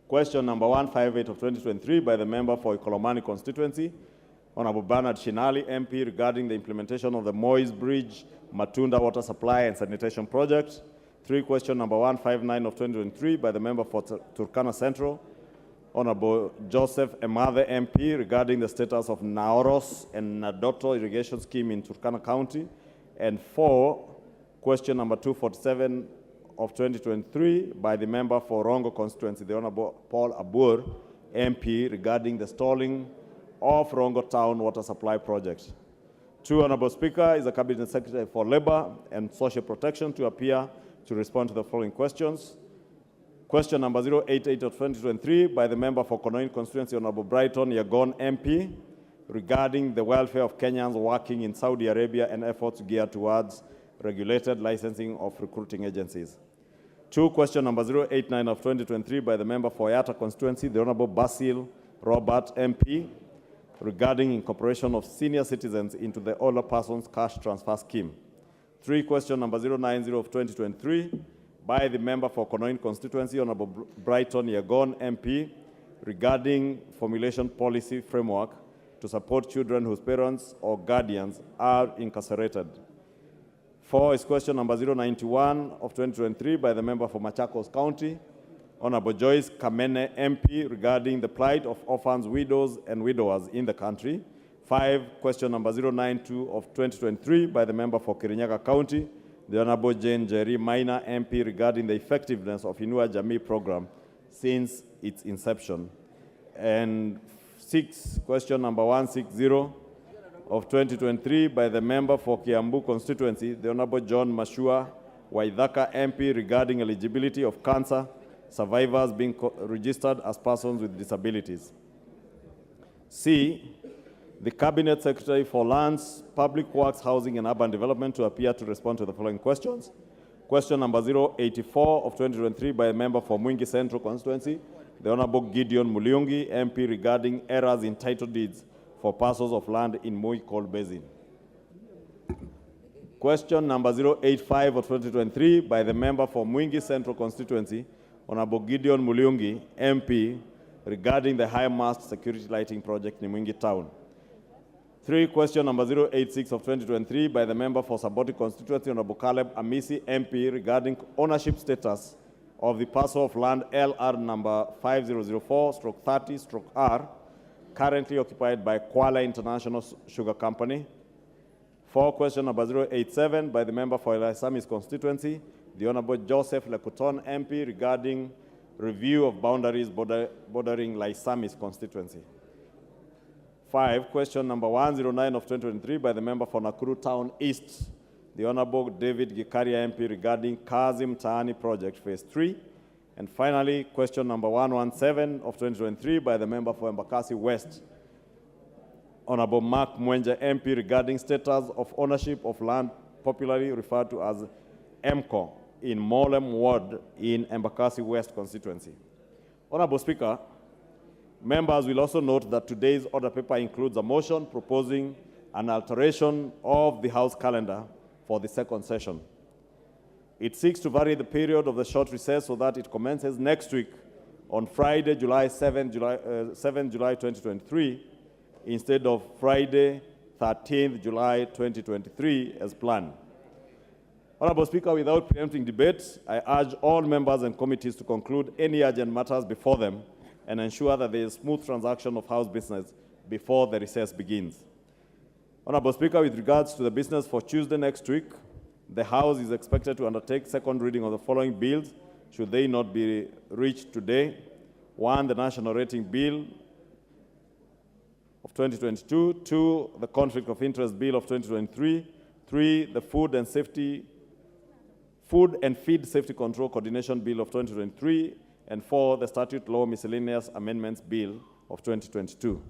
Question number 158 of 2023 by the member for Ikolomani constituency, Honorable Bernard Shinali, MP, regarding the implementation of the Moyes Bridge, Matunda Water Supply and Sanitation Project. 3, question number 159 of 2023 by the member for Turkana Central, Honorable Joseph Emathe, MP, regarding the status of Naoros and Nadoto irrigation scheme in Turkana County. And 4, question number 247 of 2023 by the member for Rongo constituency, the Honorable Paul Abur, MP, regarding the stalling of Rongo Town Water Supply Project. 2, Honorable Speaker, is the Cabinet Secretary for Labor and Social Protection to appear to respond to the following questions. Question number 088 of 2023 by the member for Konoin constituency, Honorable Brighton Yagon, MP, regarding the welfare of Kenyans working in Saudi Arabia and efforts geared towards regulated licensing of recruiting agencies. 2, question number 089 of 2023 by the member for Yata constituency, the Honorable Basil Robert, MP, regarding incorporation of senior citizens into the older persons cash transfer scheme. 3, question number 090 of 2023 by the member for Konoin constituency, Honorable Brighton Yagon, MP, regarding formulation policy framework to support children whose parents or guardians are incarcerated. 4 is question number 091 of 2023 by the member for Machakos County, Honorable Joyce Kamene, MP, regarding the plight of orphans, widows, and widowers in the country. 5, question number 092 of 2023 by the member for Kirinyaga County, the Honorable Jane Jerry Maina, MP, regarding the effectiveness of Inua Jamii program since its inception. And 6, question number 160 of 2023 by the member for Kiambu constituency, the Honorable John Mashua Waithaka, MP, regarding eligibility of cancer survivors being registered as persons with disabilities. C, the Cabinet Secretary for Lands, Public Works, Housing and Urban Development to appear to respond to the following questions. Question number 084 of 2023 by a member for Mwingi Central constituency, the Honorable Gideon Muliungi, MP, regarding errors in title deeds for parcels of land in Mui Coal Basin. Question number 085 of 2023 by the member for Mwingi Central constituency, Honorable Gideon Muliungi, MP, regarding the high mast security lighting project in Mwingi Town. 3, question number 086 of 2023 by the member for Saboti constituency, Honorable Caleb Amisi, MP, regarding ownership status of the parcel of land LR number 5004/30/R, currently occupied by Kuala International Sugar Company. 4, question number 087 by the member for Laisamis constituency, the Honorable Joseph Lekuton, MP, regarding review of boundaries bordering Laisamis constituency. 5, question number 109 of 2023 by the member for Nakuru Town East, the Honorable David Gikaria, MP, regarding Kazim Taani Project Phase 3. And finally, question number 117 of 2023 by the member for Embakasi West, Honorable Mark Mwenje, MP, regarding status of ownership of land popularly referred to as MCO in Molem Ward in Embakasi West constituency. Honorable Speaker, members will also note that today's order paper includes a motion proposing an alteration of the House calendar for the second session. It seeks to vary the period of the short recess so that it commences next week on Friday, July 7, July 2023, instead of Friday, 13th July 2023 as planned. Honorable Speaker, without preempting debate, I urge all members and committees to conclude any urgent matters before them and ensure that there is smooth transaction of House business before the recess begins. Honorable Speaker, with regards to the business for Tuesday next week, the House is expected to undertake second reading of the following bills, should they not be reached today. 1, the National Rating Bill of 2022. 2, the Conflict of Interest Bill of 2023. 3, the Food and Feed Safety Control Coordination Bill of 2023. And 4, the Statute Law Miscellaneous Amendments Bill of 2022.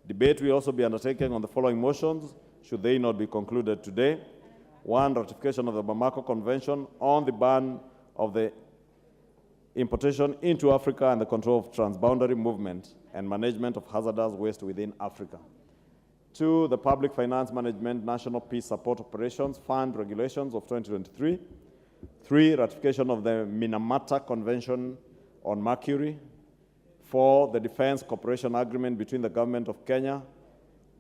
Debate will also be undertaken on the following motions, should they not be concluded today. 1, ratification of the Bamako Convention on the ban of the importation into Africa and the control of transboundary movement and management of hazardous waste within Africa. 2, the Public Finance Management National Peace Support Operations Fund Regulations of 2023. 3, ratification of the Minamata Convention on Mercury. 4, the Defense Cooperation Agreement between the Government of Kenya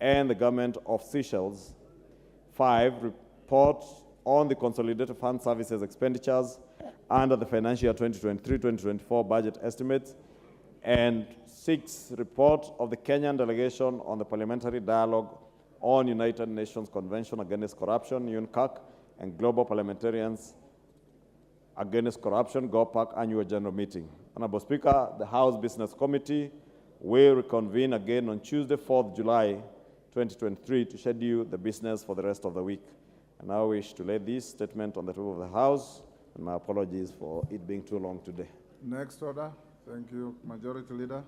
and the Government of Seychelles. 5, report on the Consolidated Fund Services expenditures under the financial year 2023-2024 budget estimates. And 6, report of the Kenyan delegation on the Parliamentary Dialogue on United Nations Convention Against Corruption, UNCAC, and Global Parliamentarians Against Corruption, GOPAC, Annual General Meeting. Honorable Speaker, the House Business Committee will reconvene again on Tuesday, 4th July 2023 to schedule the business for the rest of the week. And I wish to lay this statement on the table of the House, and my apologies for it being too long today. Next order. Thank you, Majority Leader.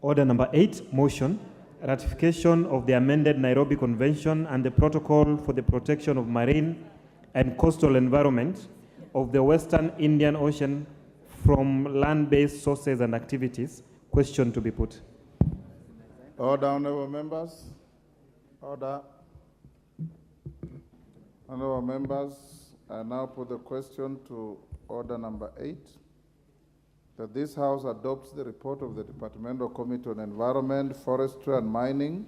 Order number 8, motion, ratification of the amended Nairobi Convention and the Protocol for the Protection of Marine and Coastal Environment of the Western Indian Ocean from land-based sources and activities. Question to be put. Order, honorable members. Order. Honorable members, I now put the question to order number 8, that this House adopts the report of the Departmental Committee on Environment, Forestry and Mining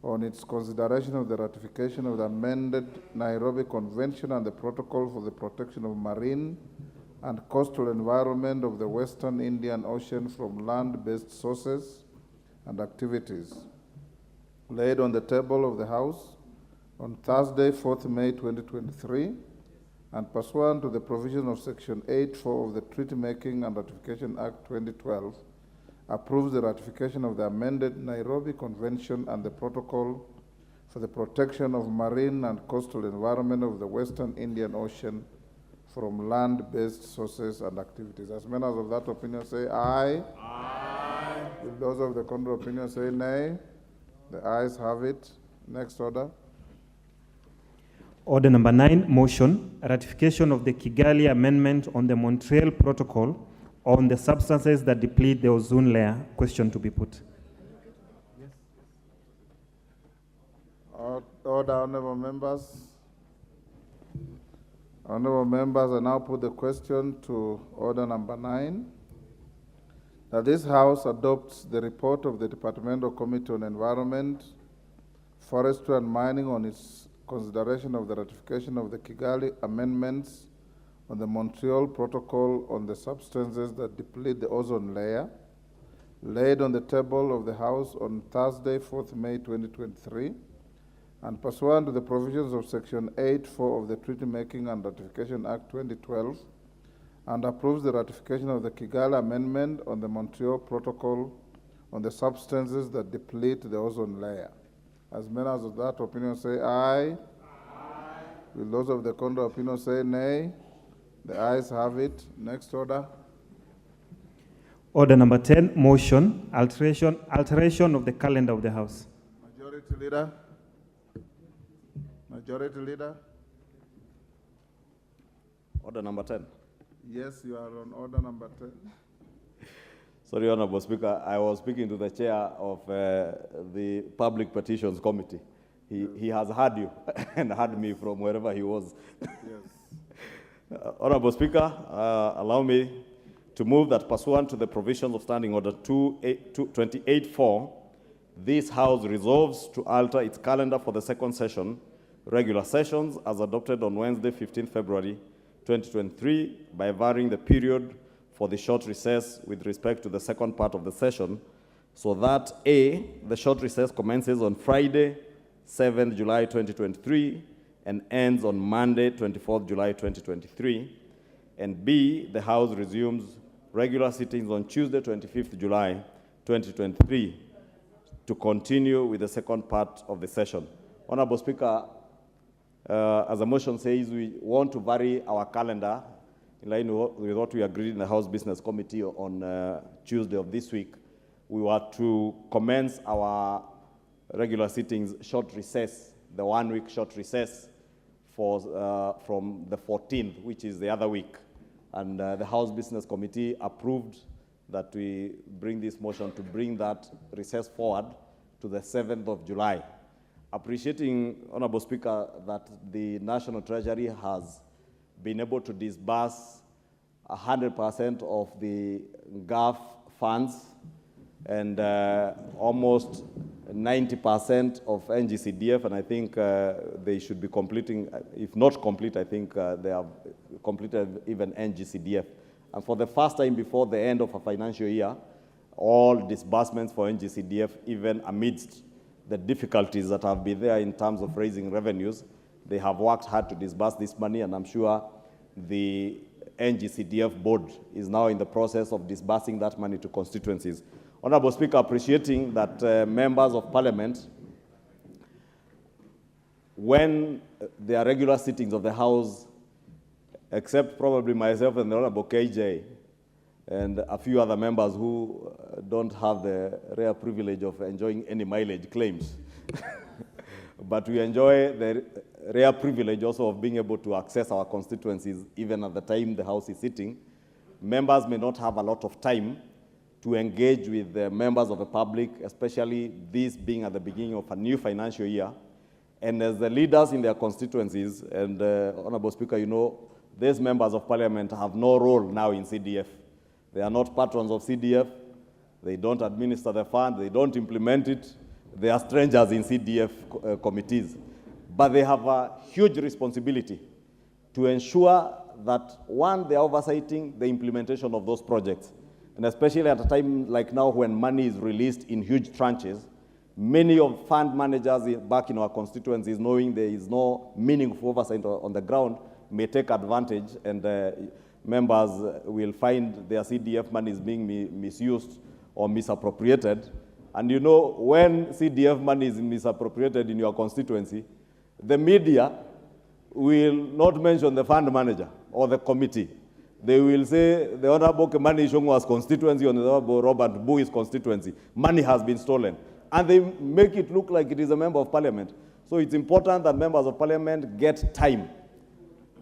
on its consideration of the ratification of the amended Nairobi Convention and the Protocol for the Protection of Marine and Coastal Environment of the Western Indian Ocean from land-based sources and activities, laid on the table of the House on Thursday, 4th May 2023, and pursuant to the provision of Section 8(4) of the Treaty Making and Ratification Act 2012, approves the ratification of the amended Nairobi Convention and the Protocol for the Protection of Marine and Coastal Environment of the Western Indian Ocean from land-based sources and activities. As members of that opinion say aye. Aye. Will those of the contrary opinion say nay? The ayes have it. Next order. Order number 9, motion, ratification of the Kigali Amendment on the Montreal Protocol on the substances that deplete the ozone layer. Question to be put. Order, honorable members. Honorable members, I now put the question to order number 9, that this House adopts the report of the Departmental Committee on Environment, Forestry and Mining on its consideration of the ratification of the Kigali Amendments on the Montreal Protocol on the substances that deplete the ozone layer, laid on the table of the House on Thursday, 4th May 2023, and pursuant to the provisions of Section 8(4) of the Treaty Making and Ratification Act 2012, and approves the ratification of the Kigali Amendment on the Montreal Protocol on the substances that deplete the ozone layer. As members of that opinion say aye. Aye. Will those of the contrary opinion say nay? The ayes have it. Next order. Order number 10, motion, alteration of the calendar of the House. Majority Leader. Majority Leader. Order number 10. Yes, you are on order number 10. Sorry, Honorable Speaker, I was speaking to the chair of the Public Petitions Committee. He has heard you and heard me from wherever he was. Yes. Honorable Speaker, allow me to move that pursuant to the provisions of Standing Order 28(4), this House resolves to alter its calendar for the second session, regular sessions, as adopted on Wednesday, 15 February 2023, by varying the period for the short recess with respect to the second part of the session, so that A, the short recess commences on Friday, 7th July 2023, and ends on Monday, 24th July 2023, and B, the House resumes regular sittings on Tuesday, 25th July 2023, to continue with the second part of the session. Honorable Speaker, as the motion says, we want to vary our calendar in line with what we agreed in the House Business Committee on Tuesday of this week. We were to commence our regular sittings short recess, the 1-week short recess from the 14th, which is the other week. And the House Business Committee approved that we bring this motion to bring that recess forward to the 7th of July. Appreciating, Honorable Speaker, that the National Treasury has been able to disburse 100% of the GAF funds and almost 90% of NGCDF, and I think they should be completing, if not complete, I think they have completed even NGCDF. And for the first time before the end of a financial year, all disbursements for NGCDF, even amidst the difficulties that have been there in terms of raising revenues, they have worked hard to disburse this money, and I'm sure the NGCDF board is now in the process of disbursing that money to constituencies. Honorable Speaker, appreciating that members of Parliament, when there are regular sittings of the House, except probably myself and the Honorable KJ, and a few other members who don't have the rare privilege of enjoying any mileage claims. But we enjoy the rare privilege also of being able to access our constituencies even at the time the House is sitting. Members may not have a lot of time to engage with the members of the public, especially this being at the beginning of a new financial year. And as the leaders in their constituencies, and Honorable Speaker, you know, these members of Parliament have no role now in CDF. They are not patrons of CDF. They don't administer the fund. They don't implement it. They are strangers in CDF committees. But they have a huge responsibility to ensure that, one, they are oversighting the implementation of those projects. And especially at a time like now when money is released in huge tranches, many of fund managers back in our constituencies, knowing there is no meaningful oversight on the ground, may take advantage, and members will find their CDF money is being misused or misappropriated. And you know, when CDF money is misappropriated in your constituency, the media will not mention the fund manager or the committee. They will say the Honorable Kimani Ichung'wa's constituency or the Honorable Robert Bui's constituency, money has been stolen. And they make it look like it is a member of Parliament. So it's important that members of Parliament get time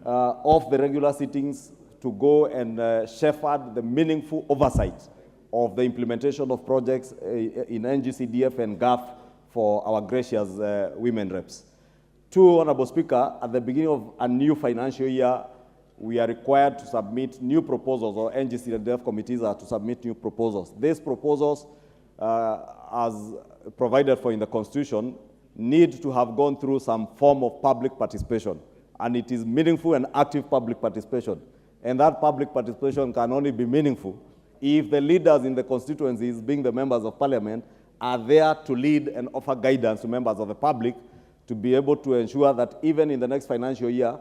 off the regular sittings to go and shepherd the meaningful oversight of the implementation of projects in NGCDF and GAF for our gracious women reps. Two, Honorable Speaker, at the beginning of a new financial year, we are required to submit new proposals, or NGCDF committees are to submit new proposals. These proposals, as provided for in the Constitution, need to have gone through some form of public participation. And it is meaningful and active public participation. And that public participation can only be meaningful if the leaders in the constituencies, being the members of Parliament, are there to lead and offer guidance to members of the public to be able to ensure that even in the next financial year,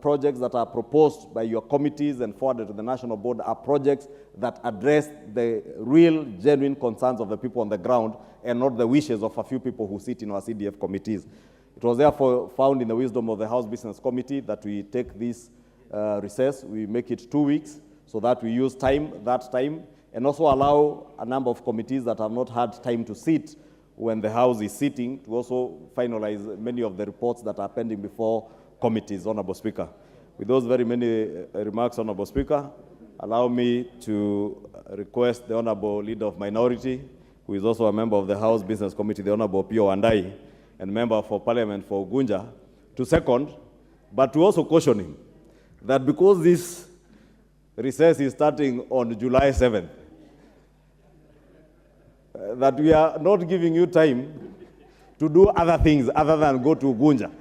projects that are proposed by your committees and forwarded to the National Board are projects that address the real, genuine concerns of the people on the ground and not the wishes of a few people who sit in our CDF committees. It was therefore found in the wisdom of the House Business Committee that we take this recess, we make it 2 weeks, so that we use that time, and also allow a number of committees that have not had time to sit when the House is sitting to also finalize many of the reports that are pending before committees, Honorable Speaker. With those very many remarks, Honorable Speaker, allow me to request the Honorable Leader of Minority, who is also a member of the House Business Committee, the Honorable Pio Wandai, and member for Parliament for Gunja, to second, but to also caution him that because this recess is starting on July 7th, that we are not giving you time to do other things other than go to Gunja.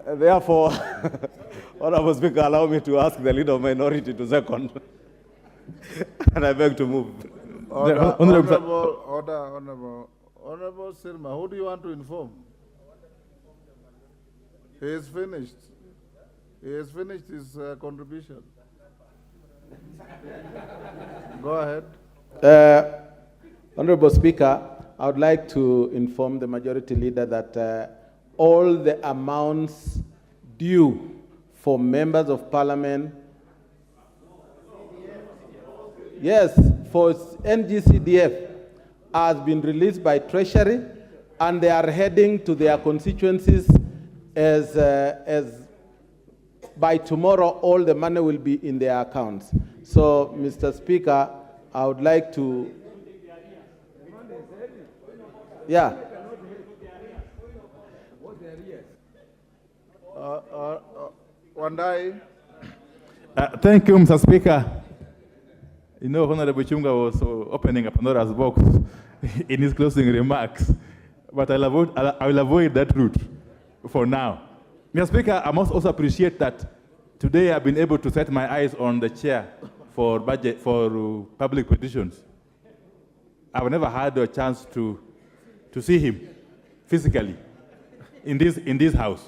Therefore, Honorable Speaker, allow me to ask the Leader of Minority to second. And I beg to move. Honorable Sirma, who do you want to inform? He is finished. He has finished his contribution. Go ahead. Honorable Speaker, I would like to inform the Majority Leader that all the amounts due for members of Parliament, yes, for NGCDF, has been released by Treasury, and they are heading to their constituencies as by tomorrow, all the money will be in their accounts. So, Mr. Speaker, I would like to... Yeah. Wandai. Thank you, Mr. Speaker. You know, Honorable Chunga was opening a Pandora's box in his closing remarks, but I will avoid that route for now. Mr. Speaker, I must also appreciate that today I've been able to set my eyes on the chair for public petitions. I've never had a chance to see him physically in this house.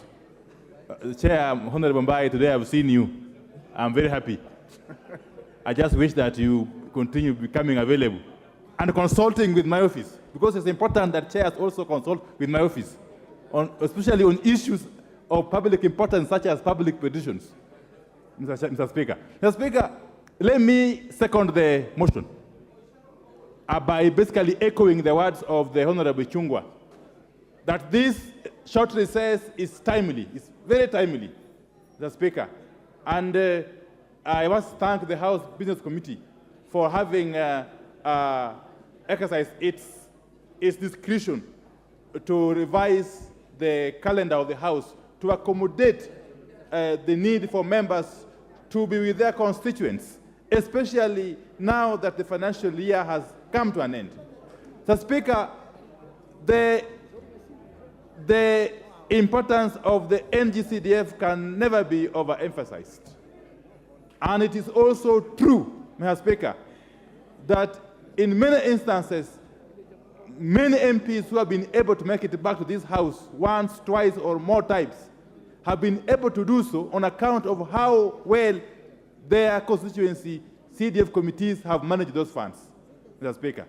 Chair, Honorable Mbai, today I've seen you. I'm very happy. I just wish that you continue becoming available and consulting with my office, because it's important that chairs also consult with my office, especially on issues of public importance such as public petitions. Mr. Speaker. Mr. Speaker, let me second the motion by basically echoing the words of the Honorable Chungwa, that this short recess is timely, it's very timely, Mr. Speaker. And I must thank the House Business Committee for having exercised its discretion to revise the calendar of the House to accommodate the need for members to be with their constituents, especially now that the financial year has come to an end. Mr. Speaker, the importance of the NGCDF can never be overemphasized. And it is also true, Mr. Speaker, that in many instances, many MPs who have been able to make it back to this House once, twice, or more times have been able to do so on account of how well their constituency CDF committees have managed those funds, Mr. Speaker.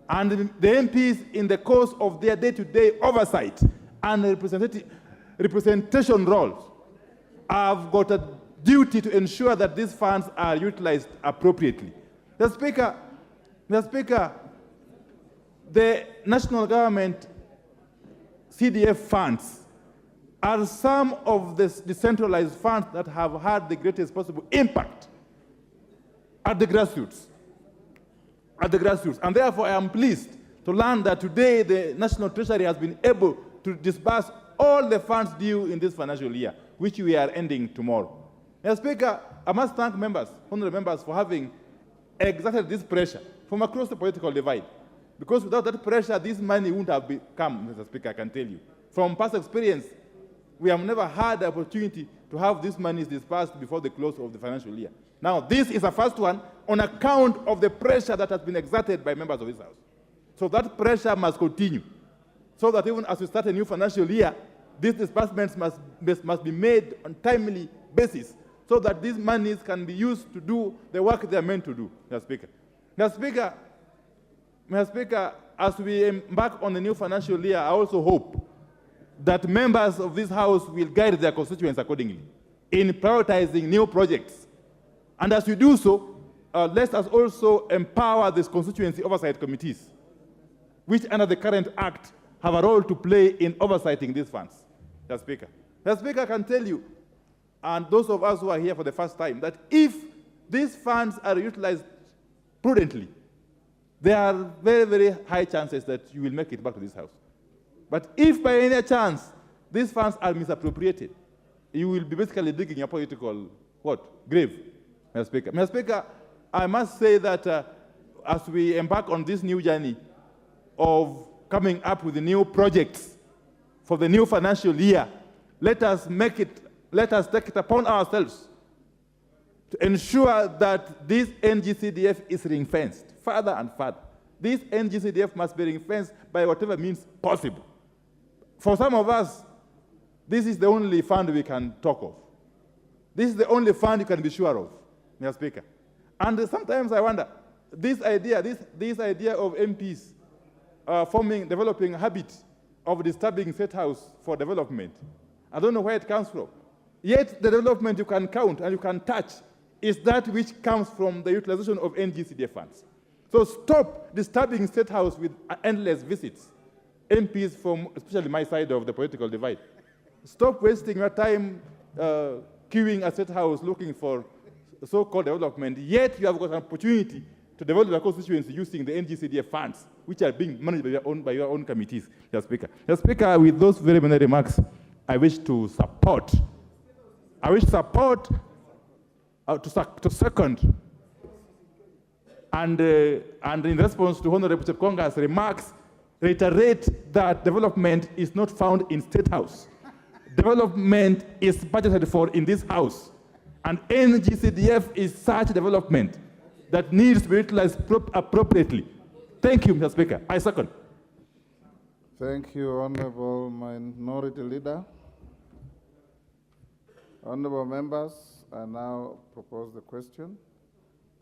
And the MPs, in the course of their day-to-day oversight and representation roles, have got a duty to ensure that these funds are utilized appropriately. Mr. Speaker, the national government CDF funds are some of the decentralized funds that have had the greatest possible impact at the grassroots. And therefore, I am pleased to learn that today the National Treasury has been able to disburse all the funds due in this financial year, which we are ending tomorrow. Mr. Speaker, I must thank members, honorable members, for having exerted this pressure from across the political divide. Because without that pressure, this money wouldn't have come, Mr. Speaker, I can tell you. From past experience, we have never had the opportunity to have these monies disbursed before the close of the financial year. Now, this is a first one on account of the pressure that has been exerted by members of this House. So that pressure must continue, so that even as we start a new financial year, these disbursements must be made on timely basis, so that these monies can be used to do the work they are meant to do, Mr. Speaker. Mr. Speaker, as we embark on the new financial year, I also hope that members of this House will guide their constituents accordingly in prioritizing new projects. And as we do so, let us also empower these constituency oversight committees, which under the current Act have a role to play in oversighting these funds. Mr. Speaker. Mr. Speaker, I can tell you, and those of us who are here for the first time, that if these funds are utilized prudently, there are very, very high chances that you will make it back to this House. But if by any chance these funds are misappropriated, you will be basically digging a political, grave, Mr. Speaker. Mr. Speaker, I must say that as we embark on this new journey of coming up with the new projects for the new financial year, let us take it upon ourselves to ensure that this NGCDF is ring-fenced further and further. This NGCDF must be ring-fenced by whatever means possible. For some of us, this is the only fund we can talk of. This is the only fund you can be sure of, Mr. Speaker. And sometimes I wonder, this idea of MPs developing a habit of disturbing State House for development, I don't know where it comes from. Yet the development you can count and you can touch is that which comes from the utilization of NGCDF funds. So stop disturbing State House with endless visits. MPs from especially my side of the political divide. Stop wasting your time queuing at State House looking for so-called development, yet you have got an opportunity to develop your constituency using the NGCDF funds. which are being managed by your own committees, Mr. Speaker. Mr. Speaker, with those very many remarks, I wish to support. To second. And in response to Honorable Chepkonga's remarks, reiterate that development is not found in State House. Development is budgeted for in this House. And NGCDF is such development that needs to be utilized appropriately. Thank you, Mr. Speaker. I second. Thank you, Honorable Minority Leader. Honorable members, I now propose the question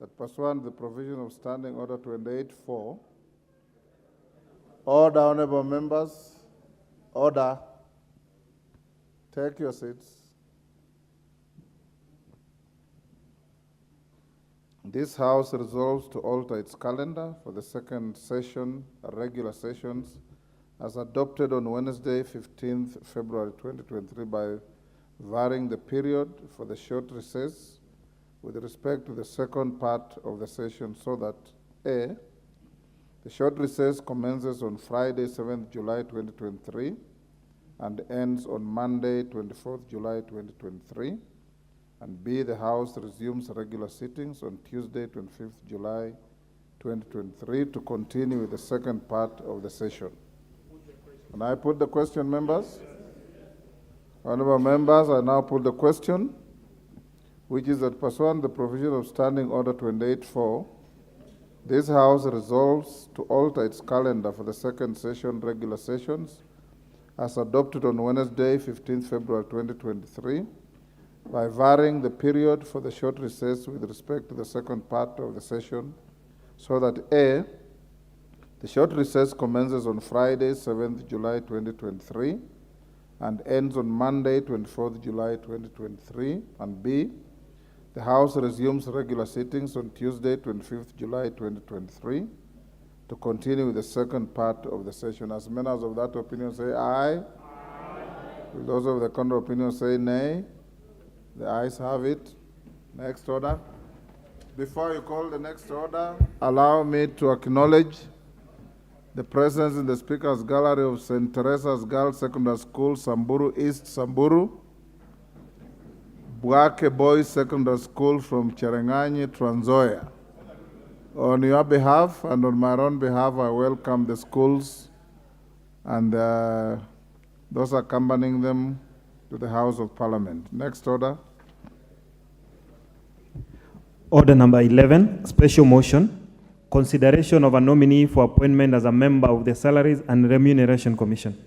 that pursuant to the provision of Standing Order 28.4, order, honorable members, order. Take your seats. This House resolves to alter its calendar for the second session, regular sessions, as adopted on Wednesday, 15th February 2023 by varying the period for the short recess with respect to the second part of the session so that A, the short recess commences on Friday, 7th July 2023 and ends on Monday, 24th July 2023, and B, the House resumes regular sittings on Tuesday, 25th July 2023 to continue with the second part of the session. Can I put the question, members? Honorable members, I now put the question, which is that pursuant to the provision of Standing Order 28.4, this House resolves to alter its calendar for the second session, regular sessions, as adopted on Wednesday, 15th February 2023, by varying the period for the short recess with respect to the second part of the session, so that A, the short recess commences on Friday, 7th July 2023, and ends on Monday, 24th July 2023, and B, the House resumes regular sittings on Tuesday, 25th July 2023, to continue with the second part of the session. As members of that opinion say aye. Will those of the contrary opinion say nay? The ayes have it. Next order. Before you call the next order, allow me to acknowledge the presence in the Speaker's Gallery of St. Teresa's Girls Secondary School, Samburu East, Samburu, Bwake Boys Secondary School from Cherangani, Trans Nzoia. On your behalf and on my own behalf, I welcome the schools and those accompanying them to the House of Parliament. Next order. Order number 11, special motion. Consideration of a nominee for appointment as a member of the Salaries and Remuneration Commission.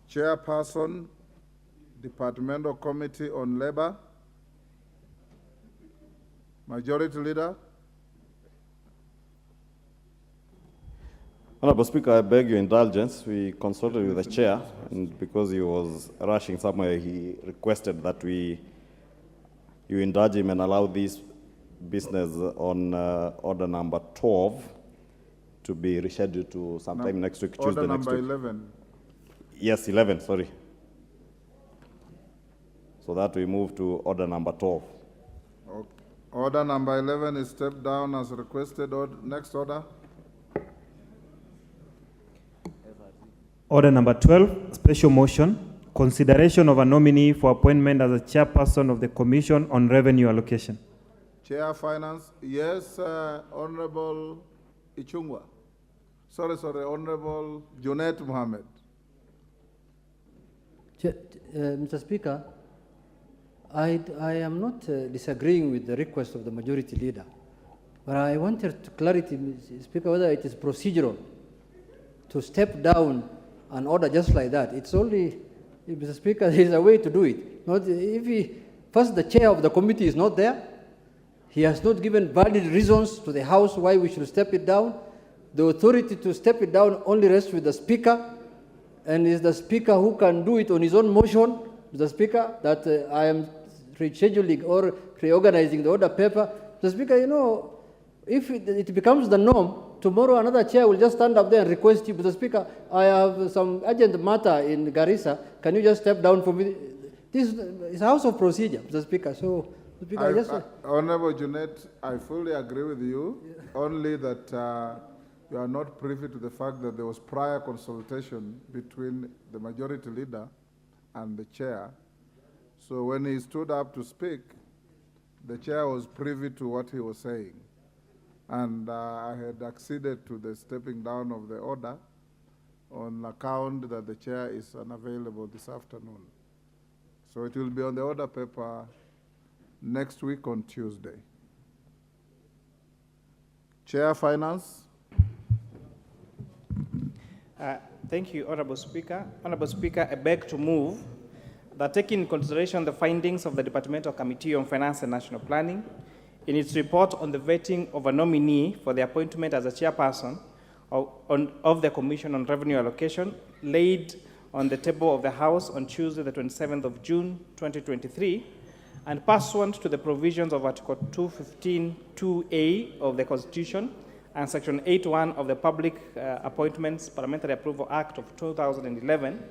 Chairperson, Departmental Committee on Labor. Majority Leader. Honorable Speaker, I beg your indulgence. We consulted with the chair, and because he was rushing somewhere, he requested that you indulge him and allow this business on order number 12 to be rescheduled to sometime next week, Tuesday Order next number week. 11. Yes, 11, sorry. So that we move to order number 12. Okay. Order number 11 is stepped down as requested. Next order. Order number 12, special motion. Consideration of a nominee for appointment as a chairperson of the Commission on Revenue Allocation. Chair Finance. Yes, Honorable Ichungwa. Sorry, Honorable Junet Mohammed. Mr. Speaker, I am not disagreeing with the request of the majority leader, but I wanted clarity, Mr. Speaker, whether it is procedural to step down an order just like that. It's only, Mr. Speaker, there is a way to do it. Not if first the chair of the committee is not there, he has not given valid reasons to the House why we should step it down. The authority to step it down only rests with the Speaker, and it's the Speaker who can do it on his own motion, Mr. Speaker, that I am rescheduling or reorganizing the order paper. Mr. Speaker, you know, if it becomes the norm, tomorrow another chair will just stand up there and request you, Mr. Speaker, I have some urgent matter in Garissa, can you just step down for me? This is a house of procedure, Mr. Speaker, so, Mr. Speaker, Honorable Junet, I fully agree with you, only that you are not privy to the fact that there was prior consultation between the majority leader and the chair. So when he stood up to speak, the chair was privy to what he was saying. And I had acceded to the stepping down of the order on account that the chair is unavailable this afternoon. So it will be on the order paper next week on Tuesday. Chair, Finance. Thank you, Honorable Speaker. Honorable Speaker, I beg to move that taking into consideration the findings of the Departmental Committee on Finance and National Planning in its report on the vetting of a nominee for the appointment as a chairperson of the Commission on Revenue Allocation laid on the table of the House on Tuesday, the 27th of June, 2023, and pursuant to the provisions of Article 215(2)(a) of the Constitution and Section 8(1) of the Public Appointments Parliamentary Approval Act of 2011,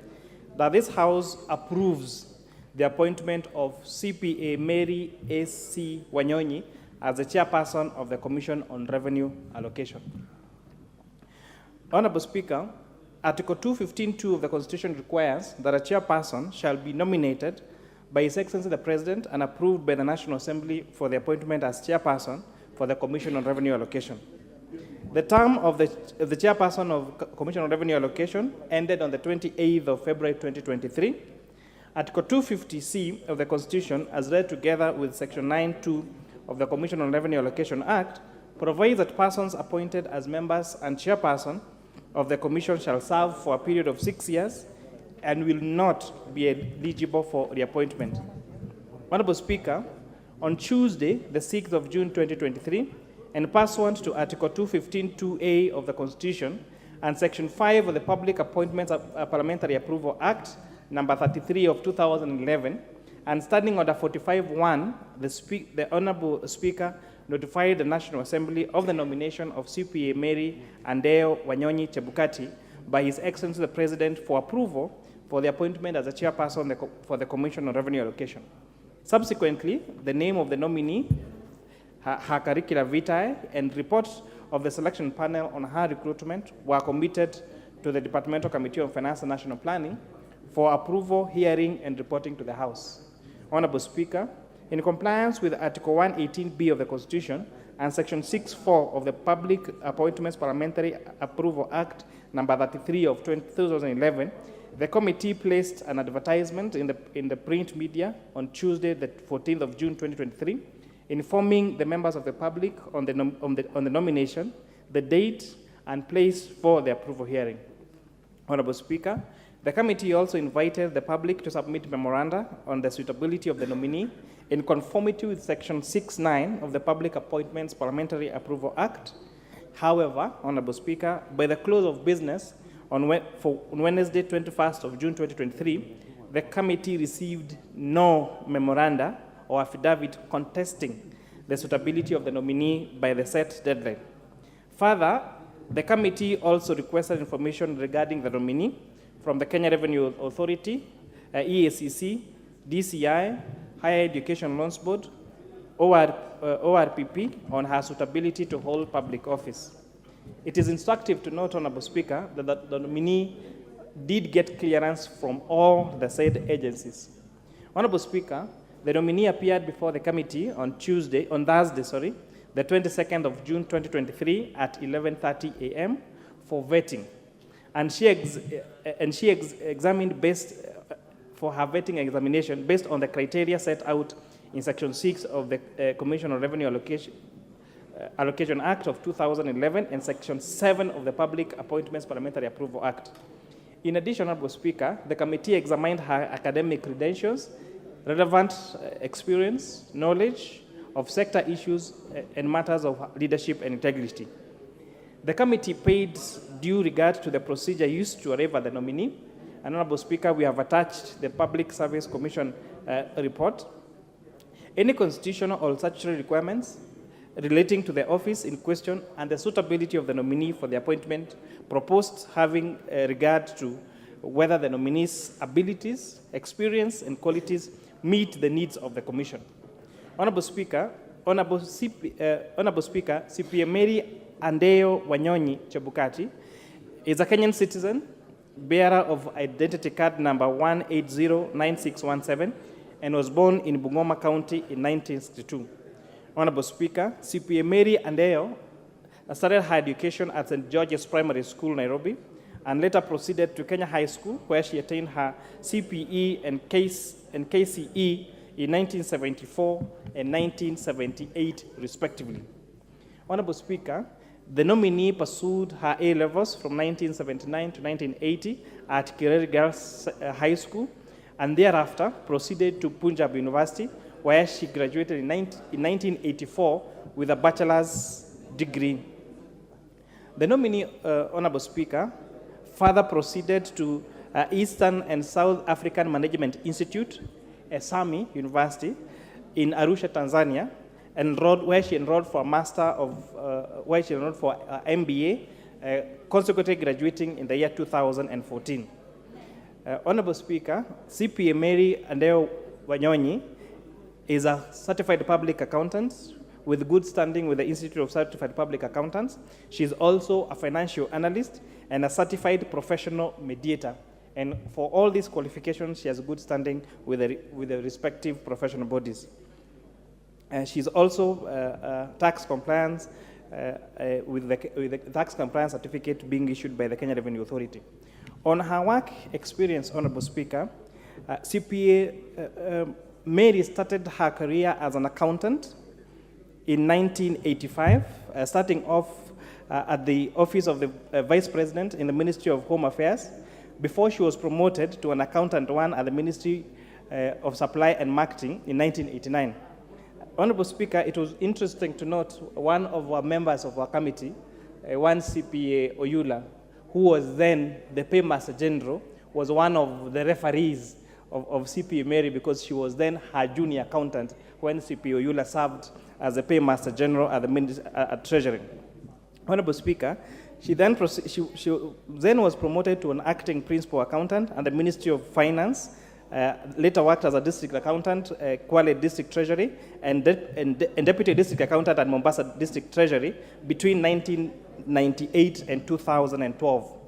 that this House approves the appointment of CPA Mary A.C. Wanyonyi as the chairperson of the Commission on Revenue Allocation. Honorable Speaker, Article 215(2) of the Constitution requires that a chairperson shall be nominated by His Excellency the President and approved by the National Assembly for the appointment as chairperson for the Commission on Revenue Allocation. The term of the chairperson of Commission on Revenue Allocation ended on the 28th of February 2023. Article 250C of the Constitution, as read together with Section 9(2) of the Commission on Revenue Allocation Act, provides that persons appointed as members and chairperson of the Commission shall serve for a period of 6 years and will not be eligible for reappointment. Honorable Speaker, on Tuesday, the 6th of June 2023, and pursuant to Article 215(2)(a) of the Constitution and Section 5 of the Public Appointments Parliamentary Approval Act, number 33 of 2011, and standing under 45(1), the Honorable Speaker notified the National Assembly of the nomination of CPA Mary Andeo Wanyonyi Chebukati by His Excellency the President for approval for the appointment as a chairperson for the Commission on Revenue Allocation. Subsequently, the name of the nominee, her curricula vitae, and reports of the selection panel on her recruitment were committed to the Departmental Committee on Finance and National Planning for approval, hearing, and reporting to the House. Honorable Speaker, in compliance with Article 118(b) of the Constitution and Section 6(4) of the Public Appointments Parliamentary Approval Act, number 33 of 2011, the committee placed an advertisement in the print media on Tuesday, the 14th of June 2023, informing the members of the public on the nomination, the date, and place for the approval hearing. Honorable Speaker, the committee also invited the public to submit memoranda on the suitability of the nominee in conformity with Section 6(9) of the Public Appointments Parliamentary Approval Act. However, Honorable Speaker, by the close of business on Wednesday, 21st of June 2023, the committee received no memoranda or affidavit contesting the suitability of the nominee by the set deadline. Further, the committee also requested information regarding the nominee from the Kenya Revenue Authority, EACC, DCI, Higher Education Loans Board, ORPP, on her suitability to hold public office. It is instructive to note, Honorable Speaker, that the nominee did get clearance from all the said agencies. Honorable Speaker, the nominee appeared before the committee on Thursday, the 22nd of June 2023 at 11:30 a.m. for vetting, and she examined for her vetting examination based on the criteria set out in Section 6 of the Commission on Revenue Allocation Act of 2011 and Section 7 of the Public Appointments Parliamentary Approval Act. In addition, Honorable Speaker, the committee examined her academic credentials, relevant experience, knowledge of sector issues, and matters of leadership and integrity. The committee paid due regard to the procedure used to arrive at the nominee. And Honorable Speaker, we have attached the Public Service Commission report. Any constitutional or statutory requirements relating to the office in question and the suitability of the nominee for the appointment proposed having regard to whether the nominee's abilities, experience, and qualities meet the needs of the Commission. Honorable Speaker, CPA Mary Andeo Wanyonyi Chebukati is a Kenyan citizen, bearer of identity card number 1809617, and was born in Bungoma County in 1962. Honorable Speaker, CPA Mary Andeo started her education at St. George's Primary School, Nairobi, and later proceeded to Kenya High School, where she attained her CPE and KCE in 1974 and 1978, respectively. Honorable Speaker, the nominee pursued her A-levels from 1979 to 1980 at Kireri Girls High School, and thereafter proceeded to Punjab University, where she graduated in 1984 with a bachelor's degree. The nominee, Honorable Speaker, further proceeded to Eastern and South African Management Institute, Sami University, in Arusha, Tanzania, where she enrolled for a MBA, consequently graduating in the year 2014. Honorable Speaker, CPA Mary Andeo Wanyonyi is a certified public accountant with good standing with the Institute of Certified Public Accountants. She is also a financial analyst and a certified professional mediator. And for all these qualifications, she has good standing with the respective professional bodies. She's also tax compliance with the tax compliance certificate being issued by the Kenya Revenue Authority. On her work experience, Honorable Speaker, CPA Mary started her career as an accountant in 1985, starting off at the office of the Vice President in the Ministry of Home Affairs, before she was promoted to an accountant one at the Ministry of Supply and Marketing in 1989. Honorable Speaker, it was interesting to note one of our members of our committee, one CPA Oyula, who was then the Paymaster General, was one of the referees of CPA Mary because she was then her junior accountant when CPA Oyula served as the Paymaster General at Treasury. Honorable Speaker, she then was promoted to an acting principal accountant at the Ministry of Finance, later worked as a district accountant, Kwale District Treasury, and deputy district accountant at Mombasa District Treasury between 1998 and 2012.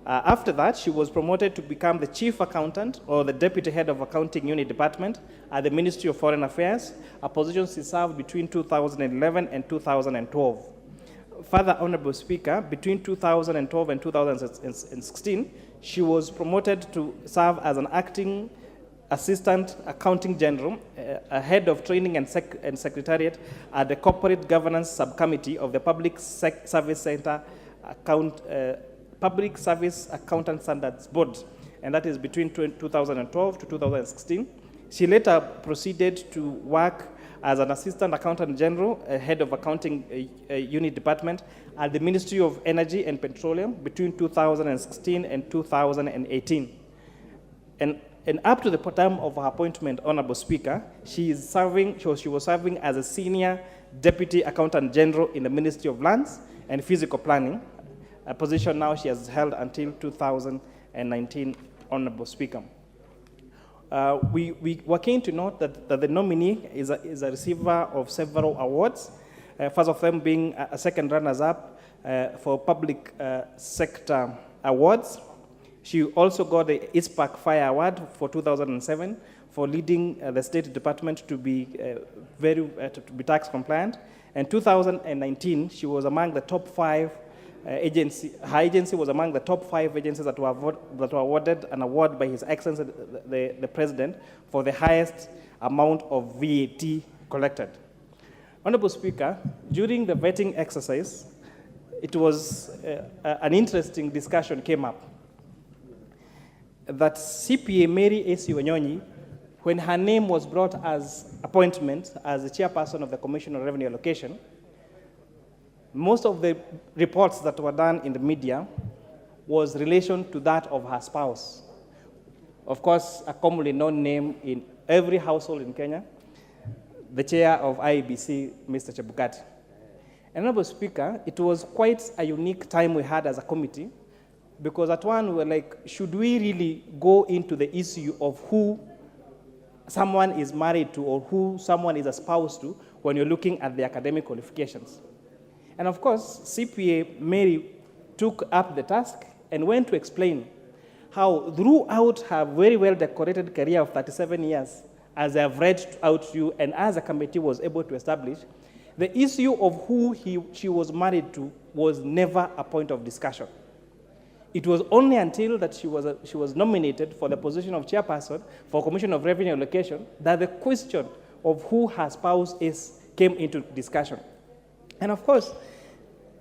After that, she was promoted to become the chief accountant or the deputy head of accounting unit department at the Ministry of Foreign Affairs, a position she served between 2011 and 2012. Further, Honorable Speaker, between 2012 and 2016, she was promoted to serve as an acting assistant accounting general, a head of training and secretariat at the corporate governance subcommittee of the Public Service Center Public Service Accountant Standards Board, and that is between 2012 to 2016. She later proceeded to work as an assistant accountant general, head of accounting unit department at the Ministry of Energy and Petroleum between 2016 and 2018. And up to the time of her appointment, Honorable Speaker, she was serving as a senior deputy accountant general in the Ministry of Lands and Physical Planning, a position now she has held until 2019, Honorable Speaker. We were keen to note that the nominee is a receiver of several awards, first of them being a second runners-up for public sector awards. She also got the ISPAC Fire Award for 2007 for leading the State Department to be tax compliant. And 2019, she was among the top 5 her agency was among the top 5 agencies that were awarded an award by His Excellency the President for the highest amount of VAT collected. Honorable Speaker, during the vetting exercise, it was an interesting discussion came up that CPA Mary A.C. Wanyonyi, when her name was brought as appointment as the chairperson of the Commission on Revenue Allocation, most of the reports that were done in the media was relation to that of her spouse. Of course, a commonly known name in every household in Kenya, the chair of IEBC, Mr. Chebukati. Honorable Speaker, it was quite a unique time we had as a committee, because at one we were like, should we really go into the issue of who someone is married to or who someone is a spouse to when you're looking at the academic qualifications? And of course, CPA Mary took up the task and went to explain how throughout her very well decorated career of 37 years, as I have read out to you and as a committee was able to establish, the issue of who she was married to was never a point of discussion. It was only until that she was nominated for the position of chairperson for Commission of Revenue Allocation that the question of who her spouse is came into discussion. And of course,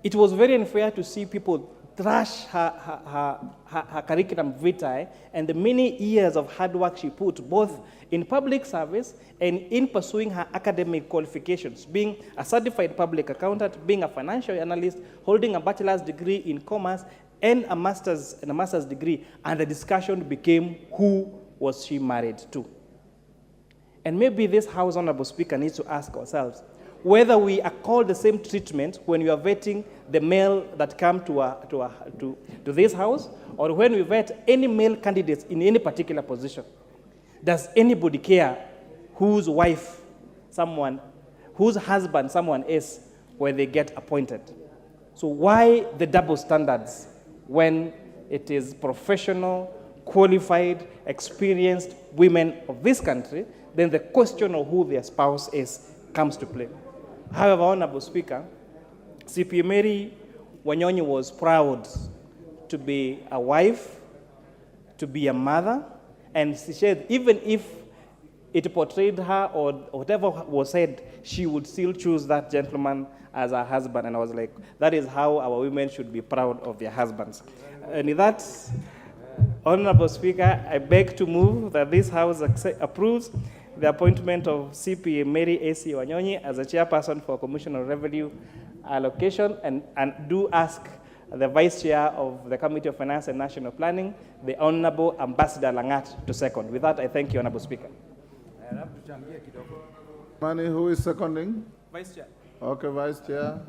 it was very unfair to see people trash her curriculum vitae and the many years of hard work she put both in public service and in pursuing her academic qualifications, being a certified public accountant, being a financial analyst, holding a bachelor's degree in commerce and a master's degree, and the discussion became who was she married to. And maybe this House, Honorable Speaker, needs to ask ourselves whether we accord the same treatment when we are vetting the male that come to this House, or when we vet any male candidates in any particular position. Does anybody care whose wife someone, whose husband someone is when they get appointed? So why the double standards when it is professional, qualified, experienced women of this country? Then the question of who their spouse is comes to play. However, Honorable Speaker, CPA Mary Wanyonyi was proud to be a wife, to be a mother, and she said even if it portrayed her or whatever was said, she would still choose that gentleman as her husband. And I was like, that is how our women should be proud of their husbands. And with that, Honorable Speaker, I beg to move that this House approves the appointment of CPA Mary A.C. Wanyonyi as a chairperson for Commission on Revenue Allocation, and do ask the Vice Chair of the Committee of Finance and National Planning, the Honorable Ambassador Langat, to second. With that, I thank you, Honorable Speaker. Mani, who is seconding? Vice Chair. Okay, Vice Chair.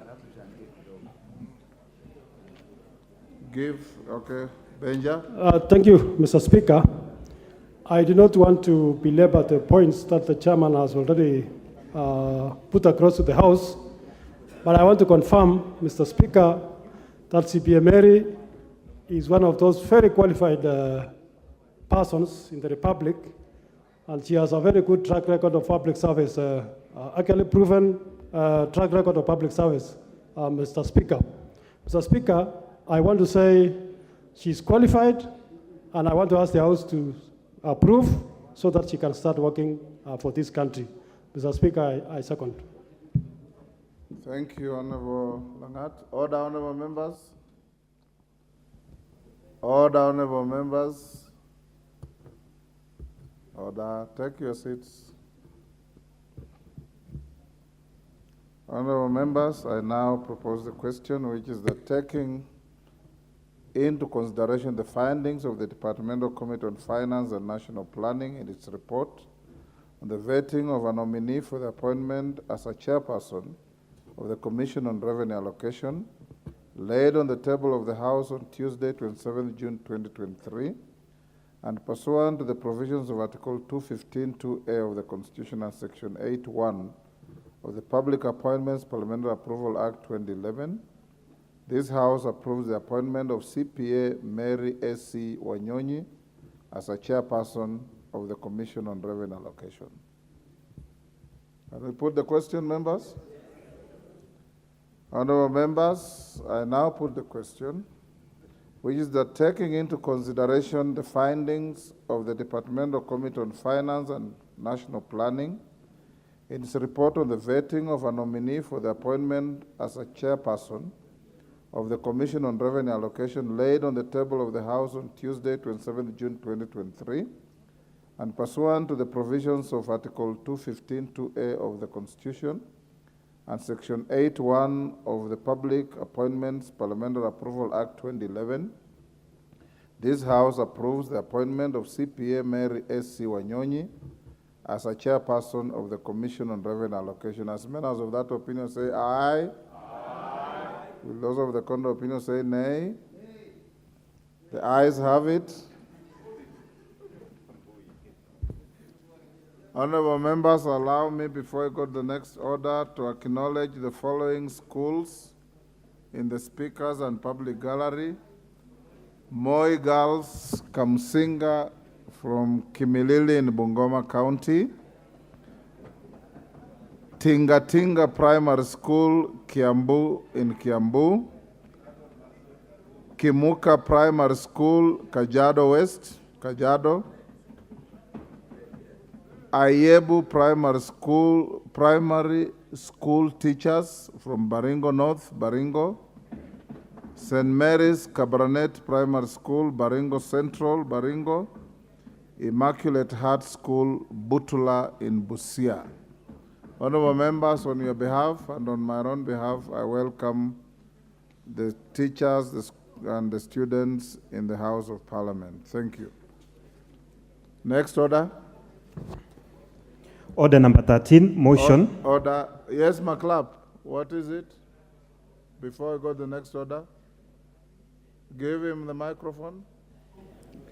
Give, okay. Benja? Thank you, Mr. Speaker. I do not want to belabor the points that the chairman has already put across to the House, but I want to confirm, Mr. Speaker, that CPA Mary is one of those very qualified persons in the Republic, and she has a very good track record of public service, actually proven track record of public service, Mr. Speaker. Mr. Speaker, I want to say she's qualified, and I want to ask the House to approve so that she can start working for this country. Mr. Speaker, I second. Thank you, Honorable Langat. Order, Honorable members. Order, Honorable members. Order, take your seats. Honorable members, I now propose the question, which is that taking into consideration the findings of the Departmental Committee on Finance and National Planning in its report on the vetting of a nominee for the appointment as a chairperson of the Commission on Revenue Allocation, laid on the table of the House on Tuesday, 27 June 2023, and pursuant to the provisions of Article 215(2)(a) of the Constitution and Section 8(1) of the Public Appointments Parliamentary Approval Act 2011, this House approves the appointment of CPA Mary A.C. Wanyonyi as a chairperson of the Commission on Revenue Allocation. Can we put the question, members? Honorable members, I now put the question, which is that taking into consideration the findings of the Departmental Committee on Finance and National Planning in its report on the vetting of a nominee for the appointment as a chairperson of the Commission on Revenue Allocation laid on the table of the House on Tuesday, 27 June 2023, and pursuant to the provisions of Article 215(2)(a) of the Constitution and Section 8(1) of the Public Appointments Parliamentary Approval Act 2011, this House approves the appointment of CPA Mary A.C. Wanyonyi as a chairperson of the Commission on Revenue Allocation. As members of that opinion say aye. Will those of the contrary opinion say nay? The ayes have it. Honorable members, allow me, before I go to the next order, to acknowledge the following schools in the speakers and public gallery, Moi Girls Kamsinga from Kimilili in Bungoma County, Tinga Tinga Primary School, Kiambu in Kiambu, Kimuka Primary School, Kajiado West, Kajiado, Ayebu Primary School teachers from Baringo North, Baringo, St. Mary's Cabernet Primary School, Baringo Central, Baringo, Immaculate Heart School, Butula in Busia. Honorable members, on your behalf and on my own behalf, I welcome the teachers and the students in the House of Parliament. Thank you. Next order. Order number 13, motion. Order. Yes, McClap, what is it? Before I go to the next order, give him the microphone.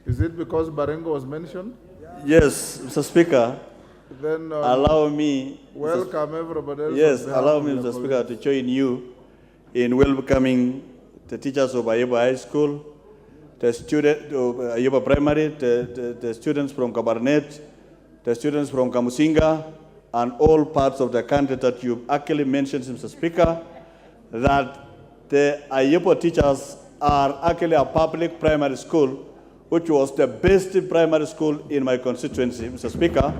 Is it because Baringo was mentioned? Yes, Mr. Speaker. Then allow me. Welcome everybody else. Yes, allow me, Mr. Speaker, to join you in welcoming the teachers of Ayuba High School, the students of Ayuba Primary, the students from Cabernet, the students from Kamusinga, and all parts of the country that you actually mentioned, Mr. Speaker, that the Ayuba teachers are actually a public primary school, which was the best primary school in my constituency, Mr. Speaker.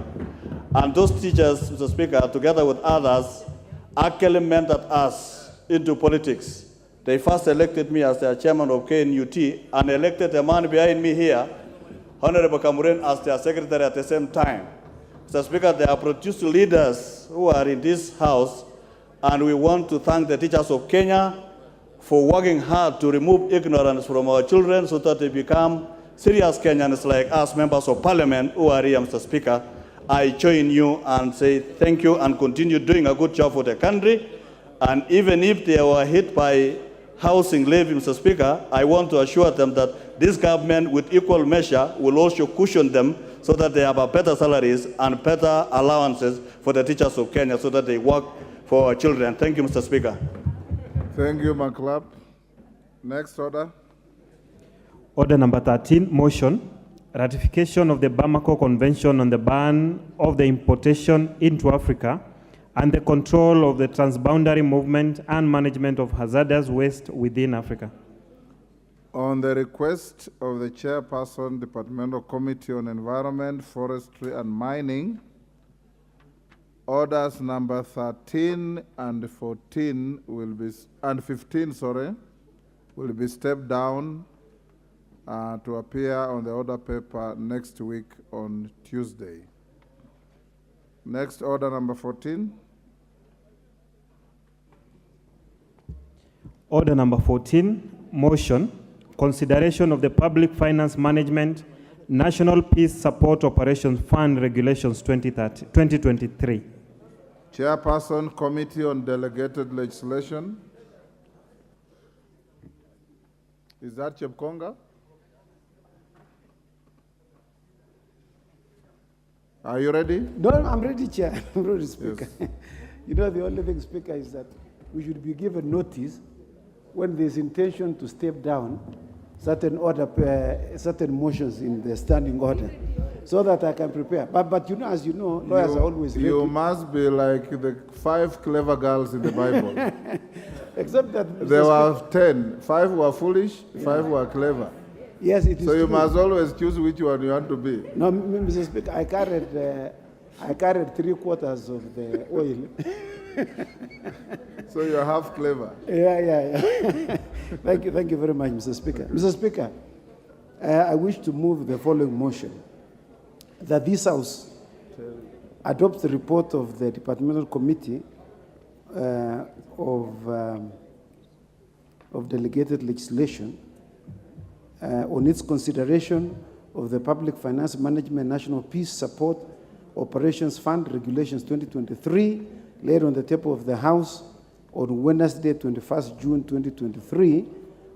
And those teachers, Mr. Speaker, together with others, actually mentored us into politics. They first elected me as their chairman of KNUT and elected a man behind me here, Honorable Kamuren, as their secretary at the same time. Mr. Speaker, they have produced leaders who are in this house, and we want to thank the teachers of Kenya for working hard to remove ignorance from our children so that they become serious Kenyans like us, members of parliament who are here, Mr. Speaker. I join you and say thank you and continue doing a good job for the country. And even if they were hit by housing levy, Mr. Speaker, I want to assure them that this government, with equal measure, will also cushion them so that they have a better salaries and better allowances for the teachers of Kenya so that they work for our children. Thank you, Mr. Speaker. Thank you, McClap. Next order. Order number 13, motion. Ratification of the Bamako Convention on the ban of the importation into Africa and the control of the transboundary movement and management of hazardous waste within Africa. On the request of the Chairperson, Departmental Committee on Environment, Forestry and Mining, orders number 13 and 14 will be, and 15, sorry, will be stepped down to appear on the order paper next week on Tuesday. Next, order number 14. Order number 14, motion, consideration of the Public Finance Management National Peace Support Operations Fund Regulations 2023. Chairperson, Committee on Delegated Legislation. Is that Chepkonga? Are you ready? No, I'm ready, Chair. I'm ready, Speaker. Yes. You know, the only thing, Speaker, is that we should be given notice when there's intention to step down certain motions in the standing order, so that I can prepare. But you know, as you know, lawyers are always ready. You must be like the 5 clever girls in the Bible. Except that there were 10. 5 were foolish, 5 were clever. Yes, it is So you true. must always choose which one you want to be. No, Mr. Speaker, I carried 3/4 of the oil. So you're half clever. Yeah. Thank you very much, Mr. Speaker. Mr. Speaker, I wish to move the following motion: that this House adopts the report of the Departmental Committee of Delegated Legislation on its consideration of the Public Finance Management National Peace Support Operations Fund Regulations 2023, laid on the table of the House on Wednesday, 21st June 2023,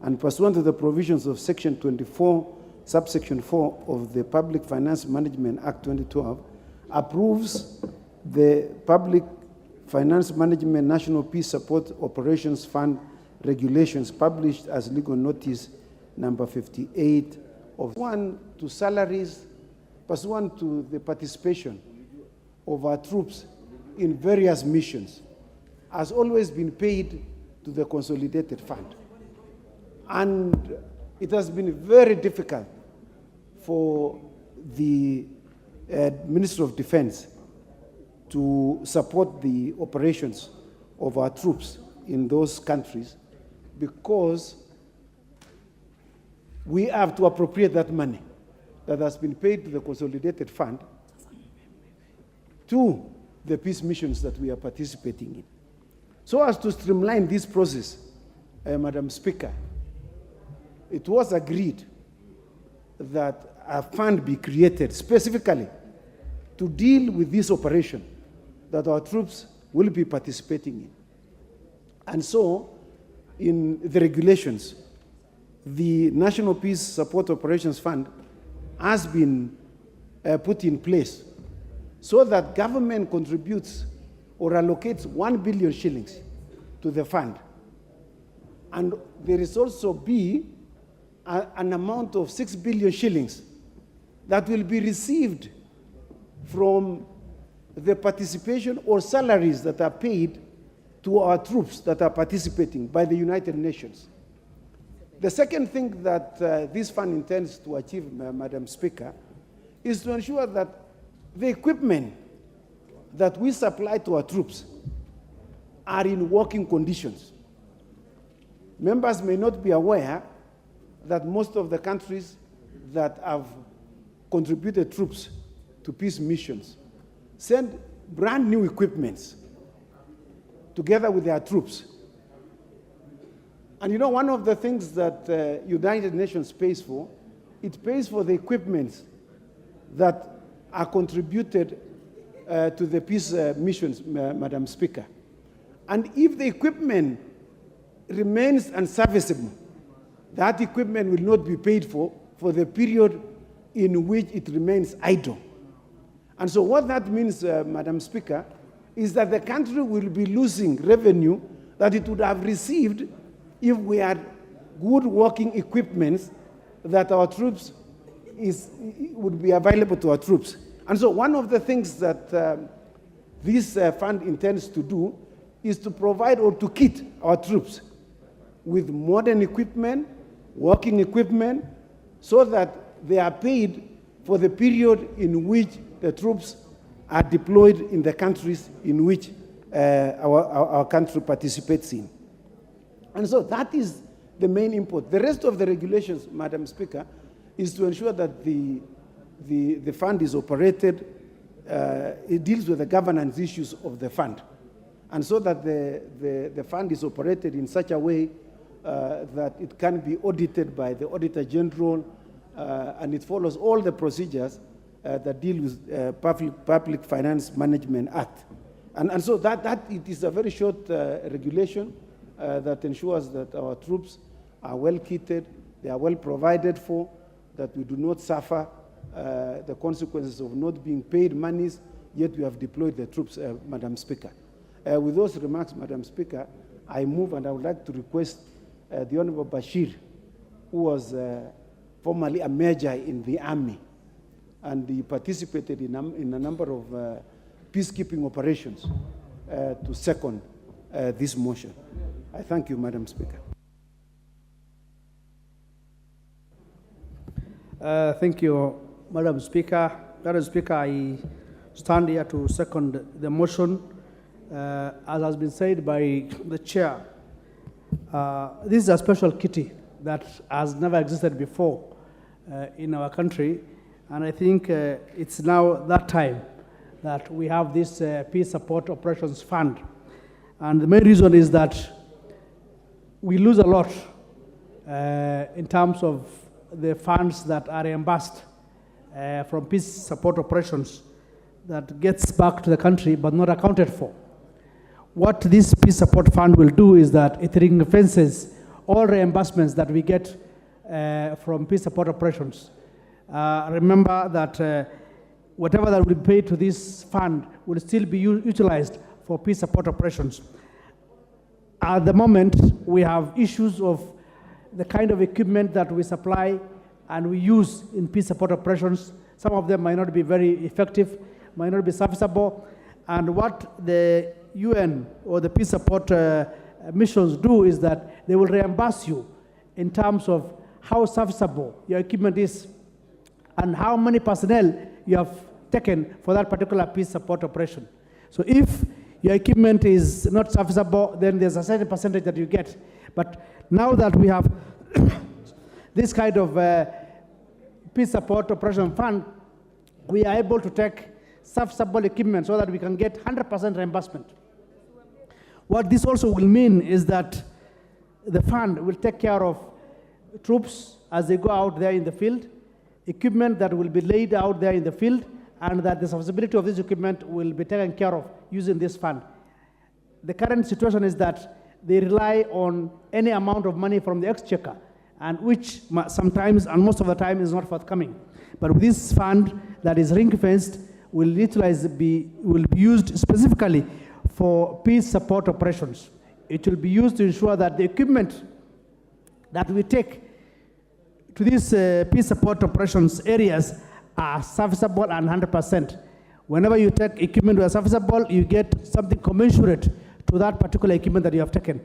and pursuant to the provisions of Section 24, Subsection 4 of the Public Finance Management Act 2012, approves the Public Finance Management National Peace Support Operations Fund regulations published as legal notice number 58 of one to salaries pursuant to the participation of our troops in various missions has always been paid to the consolidated fund. And it has been very difficult for the Ministry of Defense to support the operations of our troops in those countries because we have to appropriate that money that has been paid to the consolidated fund to the peace missions that we are participating in. So as to streamline this process, Madam Speaker, it was agreed that a fund be created specifically to deal with this operation that our troops will be participating in. And so, in the regulations, the National Peace Support Operations Fund has been put in place so that government contributes or allocates 1 billion shillings to the fund. And there is also an amount of 6 billion shillings that will be received from the participation or salaries that are paid to our troops that are participating by the United Nations. The second thing that this fund intends to achieve, Madam Speaker, is to ensure that the equipment that we supply to our troops are in working conditions. Members may not be aware that most of the countries that have contributed troops to peace missions send brand new equipments together with their troops. And you know, one of the things that United Nations pays for, it pays for the equipments that are contributed to the peace missions, Madam Speaker. And if the equipment remains unserviceable, that equipment will not be paid for the period in which it remains idle. And so what that means, Madam Speaker, is that the country will be losing revenue that it would have received if we had good working equipments that our troops would be available to our troops. And so one of the things that this fund intends to do is to provide or to kit our troops with modern equipment, working equipment, so that they are paid for the period in which the troops are deployed in the countries in which our country participates in. And so that is the main input. The rest of the regulations, Madam Speaker, is to ensure that the fund is operated, it deals with the governance issues of the fund. And so that the fund is operated in such a way that it can be audited by the Auditor General, and it follows all the procedures that deal with Public Finance Management Act. And so that it is a very short regulation that ensures that our troops are well kitted, they are well provided for, that we do not suffer the consequences of not being paid monies, yet we have deployed the troops, Madam Speaker. With those remarks, Madam Speaker, I move, and I would like to request the Honorable Bashir, who was formerly a major in the army, and he participated in a number of peacekeeping operations, to second this motion. I thank you, Madam Speaker. Thank you, Madam Speaker. Madam Speaker, I stand here to second the motion. As has been said by the chair, this is a special kitty that has never existed before in our country, and I think it's now that time that we have this Peace Support Operations Fund. And the main reason is that we lose a lot in terms of the funds that are reimbursed from peace support operations that gets back to the country but not accounted for. What this peace support fund will do is that it ring-fences all reimbursements that we get from peace support operations. Remember that whatever that will be paid to this fund will still be utilized for peace support operations. At the moment, we have issues of the kind of equipment that we supply and we use in peace support operations. Some of them might not be very effective, might not be serviceable. And what the UN or the peace support missions do is that they will reimburse you in terms of how serviceable your equipment is and how many personnel you have taken for that particular peace support operation. So if your equipment is not serviceable, then there's a certain percentage that you get. But now that we have this kind of peace support operation fund, we are able to take serviceable equipment so that we can get 100% reimbursement. What this also will mean is that the fund will take care of troops as they go out there in the field, equipment that will be laid out there in the field, and that the serviceability of this equipment will be taken care of using this fund. The current situation is that they rely on any amount of money from the exchequer, and which sometimes and most of the time is not forthcoming. But with this fund that is ring-fenced will be used specifically for peace support operations. It will be used to ensure that the equipment that we take to these peace support operations areas are serviceable and 100%. Whenever you take equipment that is serviceable, you get something commensurate to that particular equipment that you have taken.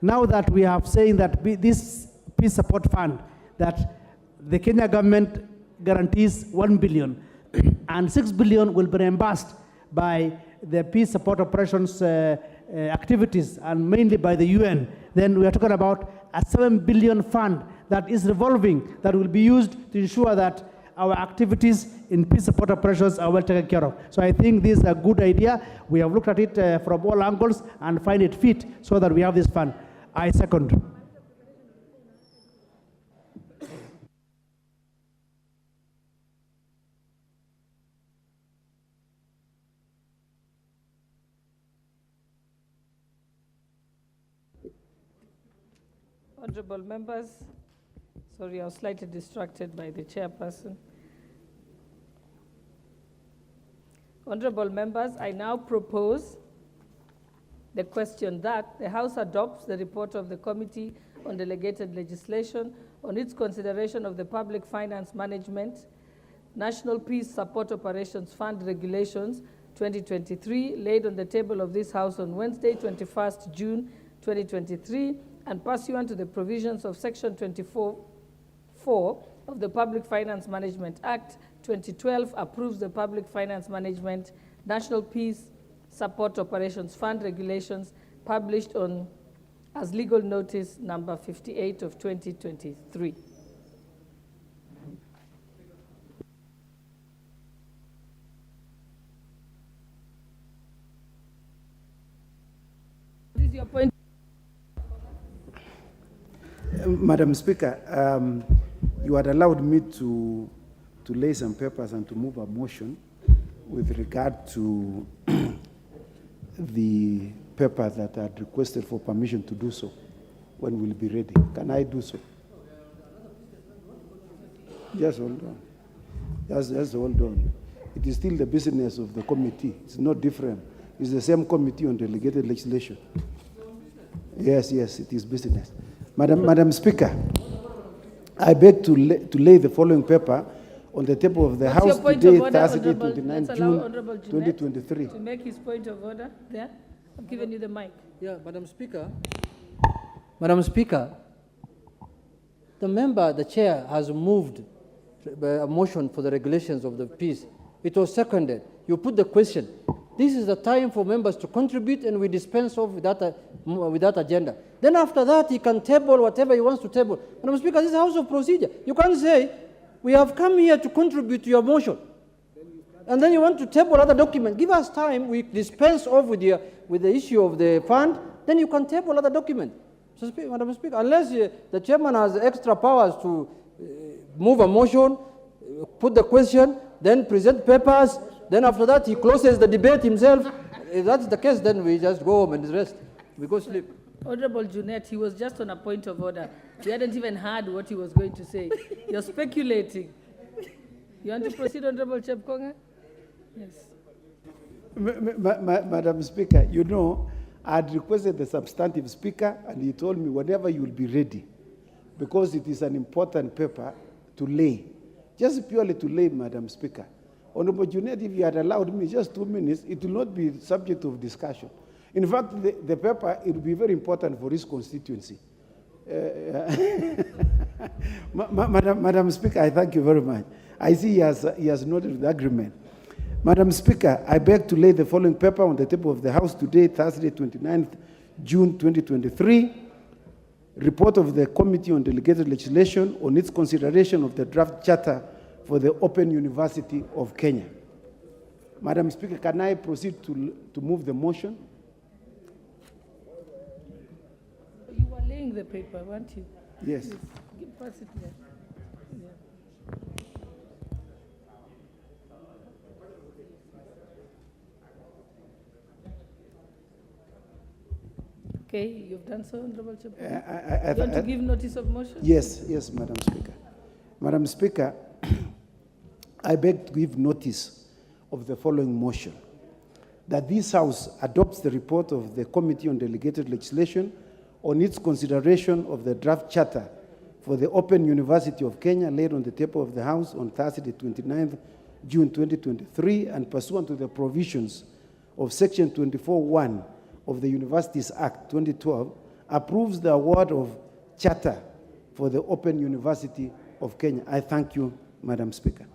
Now that we have saying that this peace support fund, that the Kenya government guarantees 1 billion and 6 billion will be reimbursed by the peace support operations activities and mainly by the UN, then we are talking about a 7 billion fund that is revolving that will be used to ensure that our activities in peace support operations are well taken care of. So I think this is a good idea. We have looked at it from all angles and find it fit so that we have this fund. I second. Honorable members, sorry, I was slightly distracted by the chairperson. Honorable members, I now propose the question that the House adopts the report of the Committee on Delegated Legislation on its consideration of the Public Finance Management National Peace Support Operations Fund Regulations 2023, laid on the table of this House on Wednesday, 21st June 2023, and pursuant to the provisions of Section 24(4) of the Public Finance Management Act 2012, approves the Public Finance Management National Peace Support Operations Fund Regulations published on as legal notice number 58 of 2023. What is your point? Madam Speaker, you had allowed me to lay some papers and to move a motion with regard to the paper that I had requested for permission to do so. When we'll be ready. Can I do so? Just hold on. Just hold on. It is still the business of the committee. It's not different. It's the same committee on delegated legislation. Yes, it is business. Madam Speaker, I beg to lay the following paper on the table of the House today, Thursday, 29 June 2023. To make his point of order there, I've given you the mic. Yeah, Madam Speaker. Madam Speaker, the chair has moved a motion for the regulations of the peace. It was seconded. You put the question. This is the time for members to contribute, and we dispense off with that agenda. Then after that, he can table whatever he wants to table. Madam Speaker, this is House of Procedure. You can't say, we have come here to contribute to your motion, and then you want to table other document. Give us time. We dispense off with the issue of the fund. Then you can table other document. So, Madam Speaker, unless the chairman has extra powers to move a motion, put the question, then present papers, then after that he closes the debate himself. If that's the case, then we just go home and rest. We go sleep. Honorable Junet, he was just on a point of order. We hadn't even heard what he was going to say. You're speculating. You want to proceed, Honorable Chepkonga? Yes. Madam Speaker, you know, I had requested the substantive speaker, and he told me whenever you will be ready, because it is an important paper to lay, just purely to lay, Madam Speaker. Honorable Junet, if you had allowed me just 2 minutes, it will not be subject of discussion. In fact, the paper, it will be very important for his constituency. Madam Speaker, I thank you very much. I see he has noted the agreement. Madam Speaker, I beg to lay the following paper on the table of the House today, Thursday, 29th June 2023. Report of the Committee on Delegated Legislation on its consideration of the draft charter for the Open University of Kenya. Madam Speaker, can I proceed to move the motion? You were laying the paper, weren't you? Yes. Please, pass it there. Yeah. Okay, you've done so, Honorable Chairperson. You want to give notice of motion? Yes, yes, Madam Speaker. Madam Speaker, I beg to give notice of the following motion. That this House adopts the report of the Committee on Delegated Legislation on its consideration of the draft charter for the Open University of Kenya laid on the table of the House on Thursday, 29th June 2023, and pursuant to the provisions of Section 24(1) of the Universities Act 2012, approves the award of charter for the Open University of Kenya. I thank you, Madam Speaker.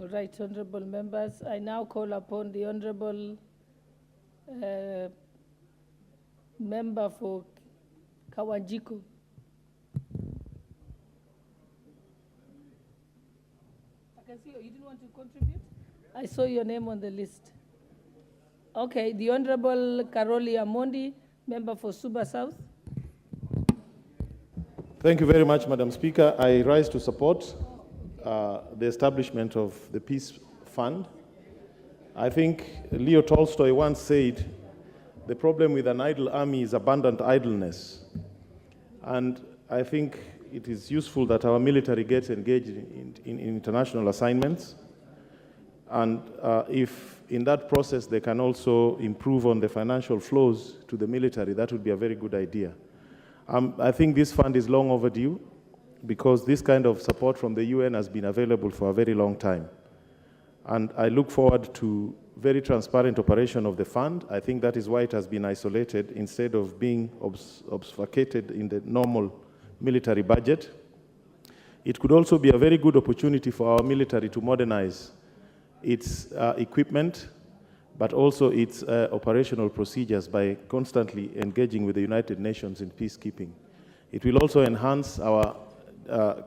All right, honorable members, I now call upon the honorable member for Kawanjiku. I can see you didn't want to contribute? I saw your name on the list. Okay, the Honorable Karoli Amondi, member for Suba South. Thank you very much, Madam Speaker. I rise to support the establishment of the Peace Fund. I think Leo Tolstoy once said, the problem with an idle army is abundant idleness. And I think it is useful that our military gets engaged in international assignments. And if in that process they can also improve on the financial flows to the military, that would be a very good idea. I think this fund is long overdue because this kind of support from the UN has been available for a very long time. And I look forward to very transparent operation of the fund. I think that is why it has been isolated instead of being obfuscated in the normal military budget. It could also be a very good opportunity for our military to modernize its equipment, but also its operational procedures by constantly engaging with the United Nations in peacekeeping. It will also enhance our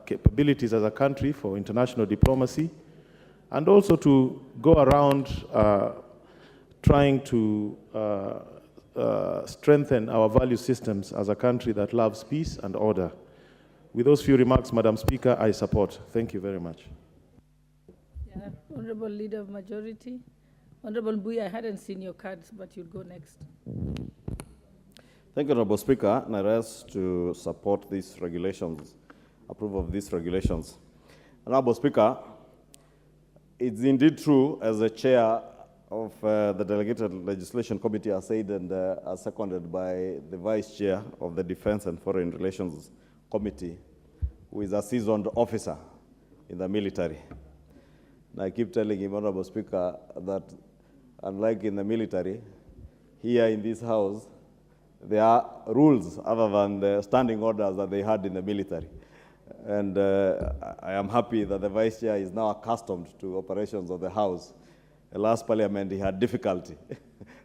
capabilities as a country for international diplomacy, and also to go around trying to strengthen our value systems as a country that loves peace and order. With those few remarks, Madam Speaker, I support. Thank you very much. Yeah. Honorable Leader of Majority. Honorable Mbui, I hadn't seen your cards, but you'll go next. Thank you, Honorable Speaker, and I rise to support these regulations, approve of these regulations. Honorable Speaker, it's indeed true, as the chair of the Delegated Legislation Committee has said and as seconded by the Vice Chair of the Defense and Foreign Relations Committee, who is a seasoned officer in the military. And I keep telling him, Honorable Speaker, that unlike in the military, here in this House, there are rules other than the standing orders that they had in the military. And I am happy that the Vice Chair is now accustomed to operations of the House. The last Parliament, he had difficulty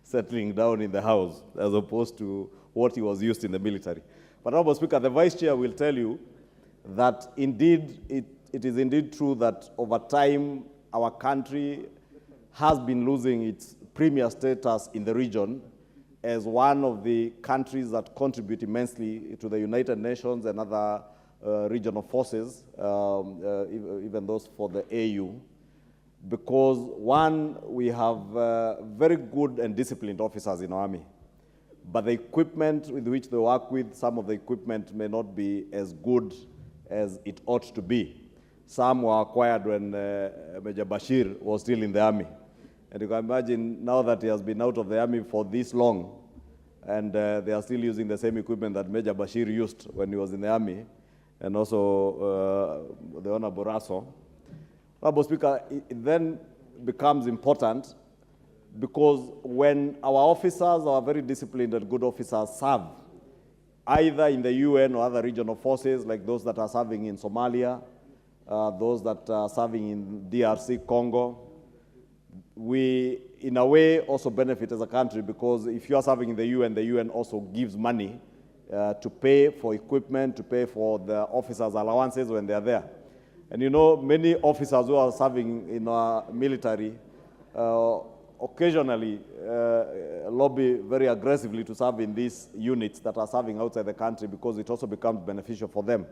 settling down in the House as opposed to what he was used in the military. But, Honorable Speaker, the Vice Chair will tell you that indeed, it is indeed true that over time, our country has been losing its premier status in the region as one of the countries that contribute immensely to the United Nations and other regional forces, even those for the AU, because one, we have very good and disciplined officers in our army, but the equipment with which they work with, some of the equipment may not be as good as it ought to be. Some were acquired when Major Bashir was still in the army, And you can imagine now that he has been out of the army for this long, and they are still using the same equipment that Major Bashir used when he was in the army, and also the Honorable Raso. Honorable Speaker, it then becomes important because when our officers, our very disciplined and good officers serve, either in the UN or other regional forces, like those that are serving in Somalia, those that are serving in DRC, Congo, we, in a way, also benefit as a country because if you are serving in the UN also gives money to pay for equipment, to pay for the officers' allowances when they are there. And you know, many officers who are serving in our military occasionally lobby very aggressively to serve in these units that are serving outside the country because it also becomes beneficial for them.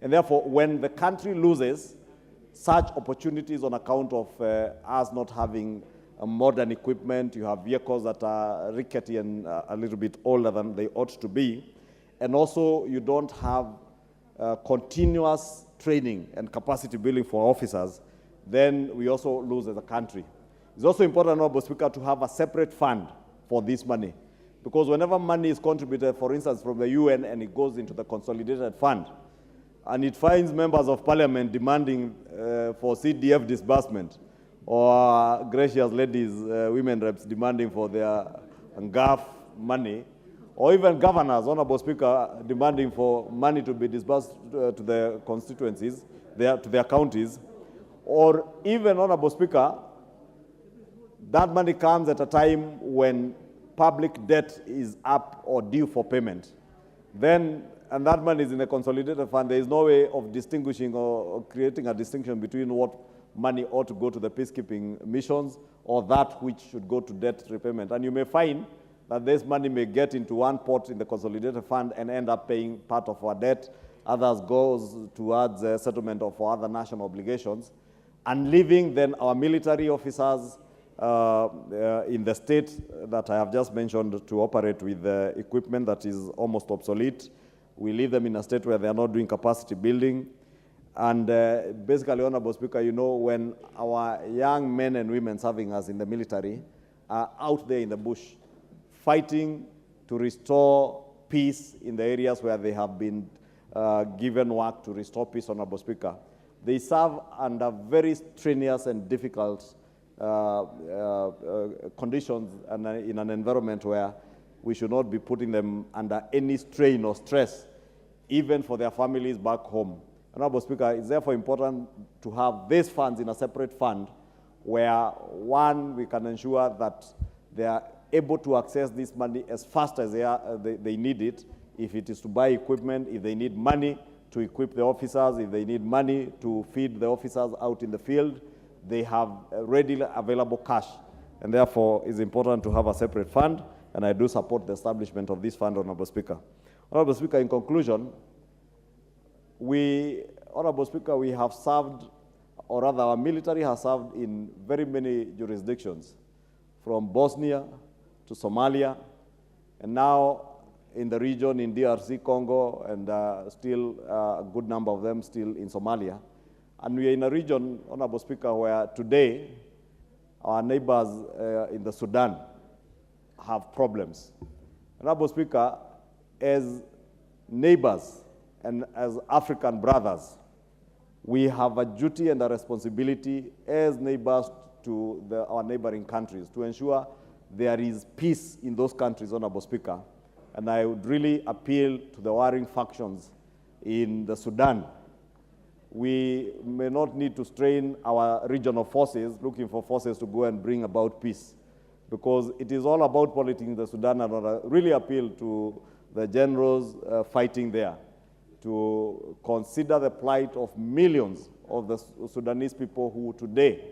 And therefore, when the country loses such opportunities on account of us not having modern equipment, you have vehicles that are rickety and a little bit older than they ought to be, and also you don't have continuous training and capacity building for officers, then we also lose as a country. It's also important, Honorable Speaker, to have a separate fund for this money, because whenever money is contributed, for instance, from the UN and it goes into the consolidated fund, and it finds members of parliament demanding for CDF disbursement, or gracious ladies, women reps demanding for their GAF money, or even governors, Honorable Speaker, demanding for money to be disbursed to the constituencies, to their counties, or even, Honorable Speaker, that money comes at a time when public debt is up or due for payment. Then, and that money is in a consolidated fund, there is no way of distinguishing or creating a distinction between what money ought to go to the peacekeeping missions or that which should go to debt repayment. And you may find that this money may get into one pot in the consolidated fund and end up paying part of our debt. Others goes towards settlement of our other national obligations, and leaving then our military officers in the state that I have just mentioned to operate with equipment that is almost obsolete. We leave them in a state where they are not doing capacity building. And basically, Honorable Speaker, you know, when our young men and women serving us in the military are out there in the bush, fighting to restore peace in the areas where they have been given work to restore peace, Honorable Speaker, they serve under very strenuous and difficult conditions and in an environment where we should not be putting them under any strain or stress, even for their families back home. Honorable Speaker, it's therefore important to have these funds in a separate fund where, one, we can ensure that they are able to access this money as fast as they need it, if it is to buy equipment, if they need money to equip the officers, if they need money to feed the officers out in the field, they have readily available cash. And therefore, it's important to have a separate fund, and I do support the establishment of this fund, Honorable Speaker. Honorable Speaker, in conclusion, Honorable Speaker, we have served, or rather our military has served in very many jurisdictions, from Bosnia to Somalia, and now in the region in DRC, Congo, and still a good number of them still in Somalia. And we are in a region, Honorable Speaker, where today our neighbors in the Sudan have problems. Honorable Speaker, as neighbors and as African brothers, we have a duty and a responsibility as neighbors to our neighboring countries to ensure there is peace in those countries, Honorable Speaker. And I would really appeal to the warring factions in the Sudan. We may not need to strain our regional forces, looking for forces to go and bring about peace, because it is all about politics in the Sudan, and I really appeal to the generals fighting there to consider the plight of millions of the Sudanese people who today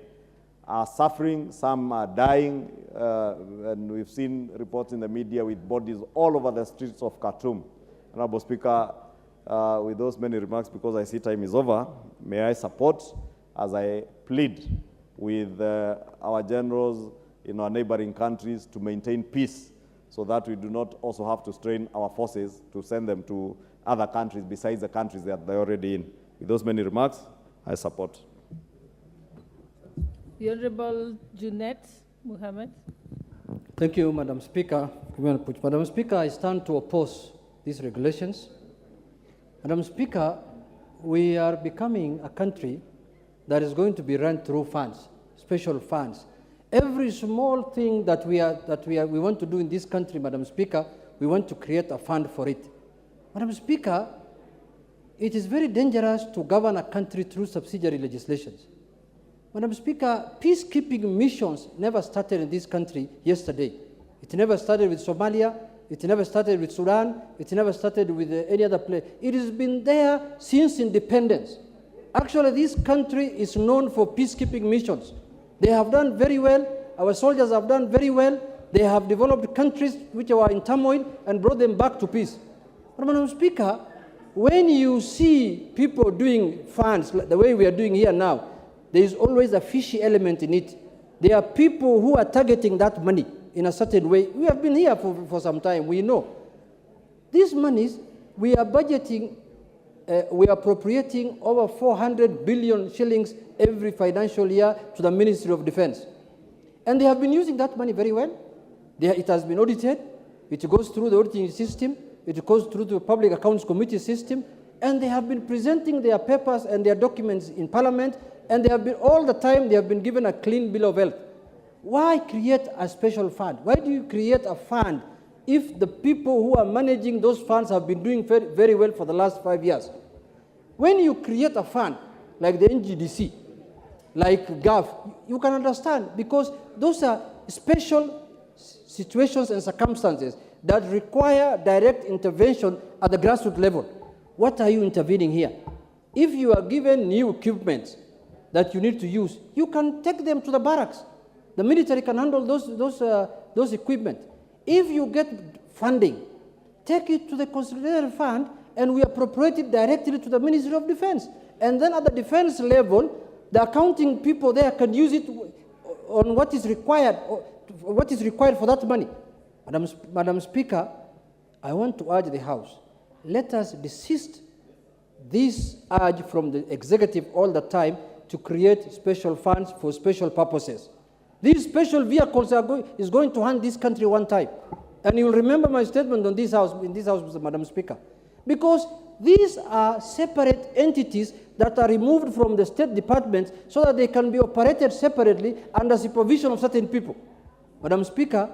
are suffering, some are dying, and we've seen reports in the media with bodies all over the streets of Khartoum. Honorable Speaker, with those many remarks, because I see time is over, may I support as I plead with our generals in our neighboring countries to maintain peace so that we do not also have to strain our forces to send them to other countries besides the countries that they're already in. With those many remarks, I support. The Honorable Junet Mohammed. Thank you, Madam Speaker. Madam Speaker, I stand to oppose these regulations. Madam Speaker, we are becoming a country that is going to be run through funds, special funds. Every small thing that we want to do in this country, Madam Speaker, we want to create a fund for it. Madam Speaker, it is very dangerous to govern a country through subsidiary legislations. Madam Speaker, peacekeeping missions never started in this country yesterday. It never started with Somalia. It never started with Sudan. It never started with any other place. It has been there since independence. Actually, this country is known for peacekeeping missions. They have done very well. Our soldiers have done very well. They have developed countries which were in turmoil and brought them back to peace. But Madam Speaker, when you see people doing funds like the way we are doing here now, there is always a fishy element in it. There are people who are targeting that money in a certain way. We have been here for some time. We know. These monies, we are budgeting, we are appropriating over 400 billion shillings every financial year to the Ministry of Defense. And they have been using that money very well. It has been audited. It goes through the auditing system. It goes through the Public Accounts Committee system. And they have been presenting their papers and their documents in Parliament. And they have been, all the time, they have been given a clean bill of health. Why create a special fund? Why do you create a fund if the people who are managing those funds have been doing very, very well for the last 5 years? When you create a fund, like the NGDC, like GAF, you can understand, because those are special situations and circumstances that require direct intervention at the grassroots level. What are you intervening here? If you are given new equipment that you need to use, you can take them to the barracks. The military can handle those equipment. If you get funding, take it to the consolidated fund and we appropriate it directly to the Ministry of Defense. And then at the defense level, the accounting people there can use it on what is required for that money. Madam Speaker, I want to urge the House, let us desist this urge from the executive all the time to create special funds for special purposes. These special vehicles is going to hand this country one time. And you will remember my statement on this house, Madam Speaker. Because these are separate entities that are removed from the state departments so that they can be operated separately under supervision of certain people. Madam Speaker,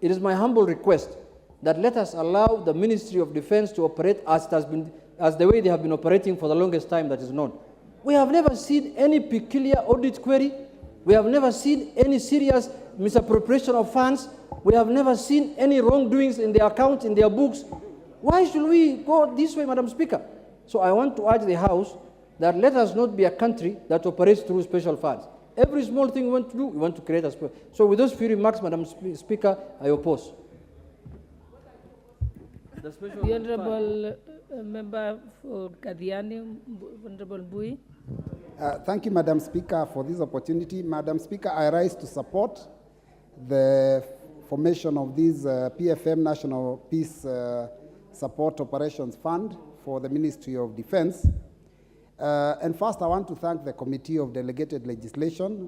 it is my humble request that let us allow the Ministry of Defense to operate as the way they have been operating for the longest time that is known. We have never seen any peculiar audit query. We have never seen any serious misappropriation of funds. We have never seen any wrongdoings in their accounts, in their books. Why should we go this way, Madam Speaker? So I want to urge the House that let us not be a country that operates through special funds. Every small thing we want to do, we want to create a special. So with those few remarks, Madam Speaker, I oppose. The Honourable Member for Kadiani, Honourable Bui. Thank you, Madam Speaker, for this opportunity. Madam Speaker, I rise to support the formation of this PFM National Peace Support Operations Fund for the Ministry of Defense. And first, I want to thank the Committee of Delegated Legislation.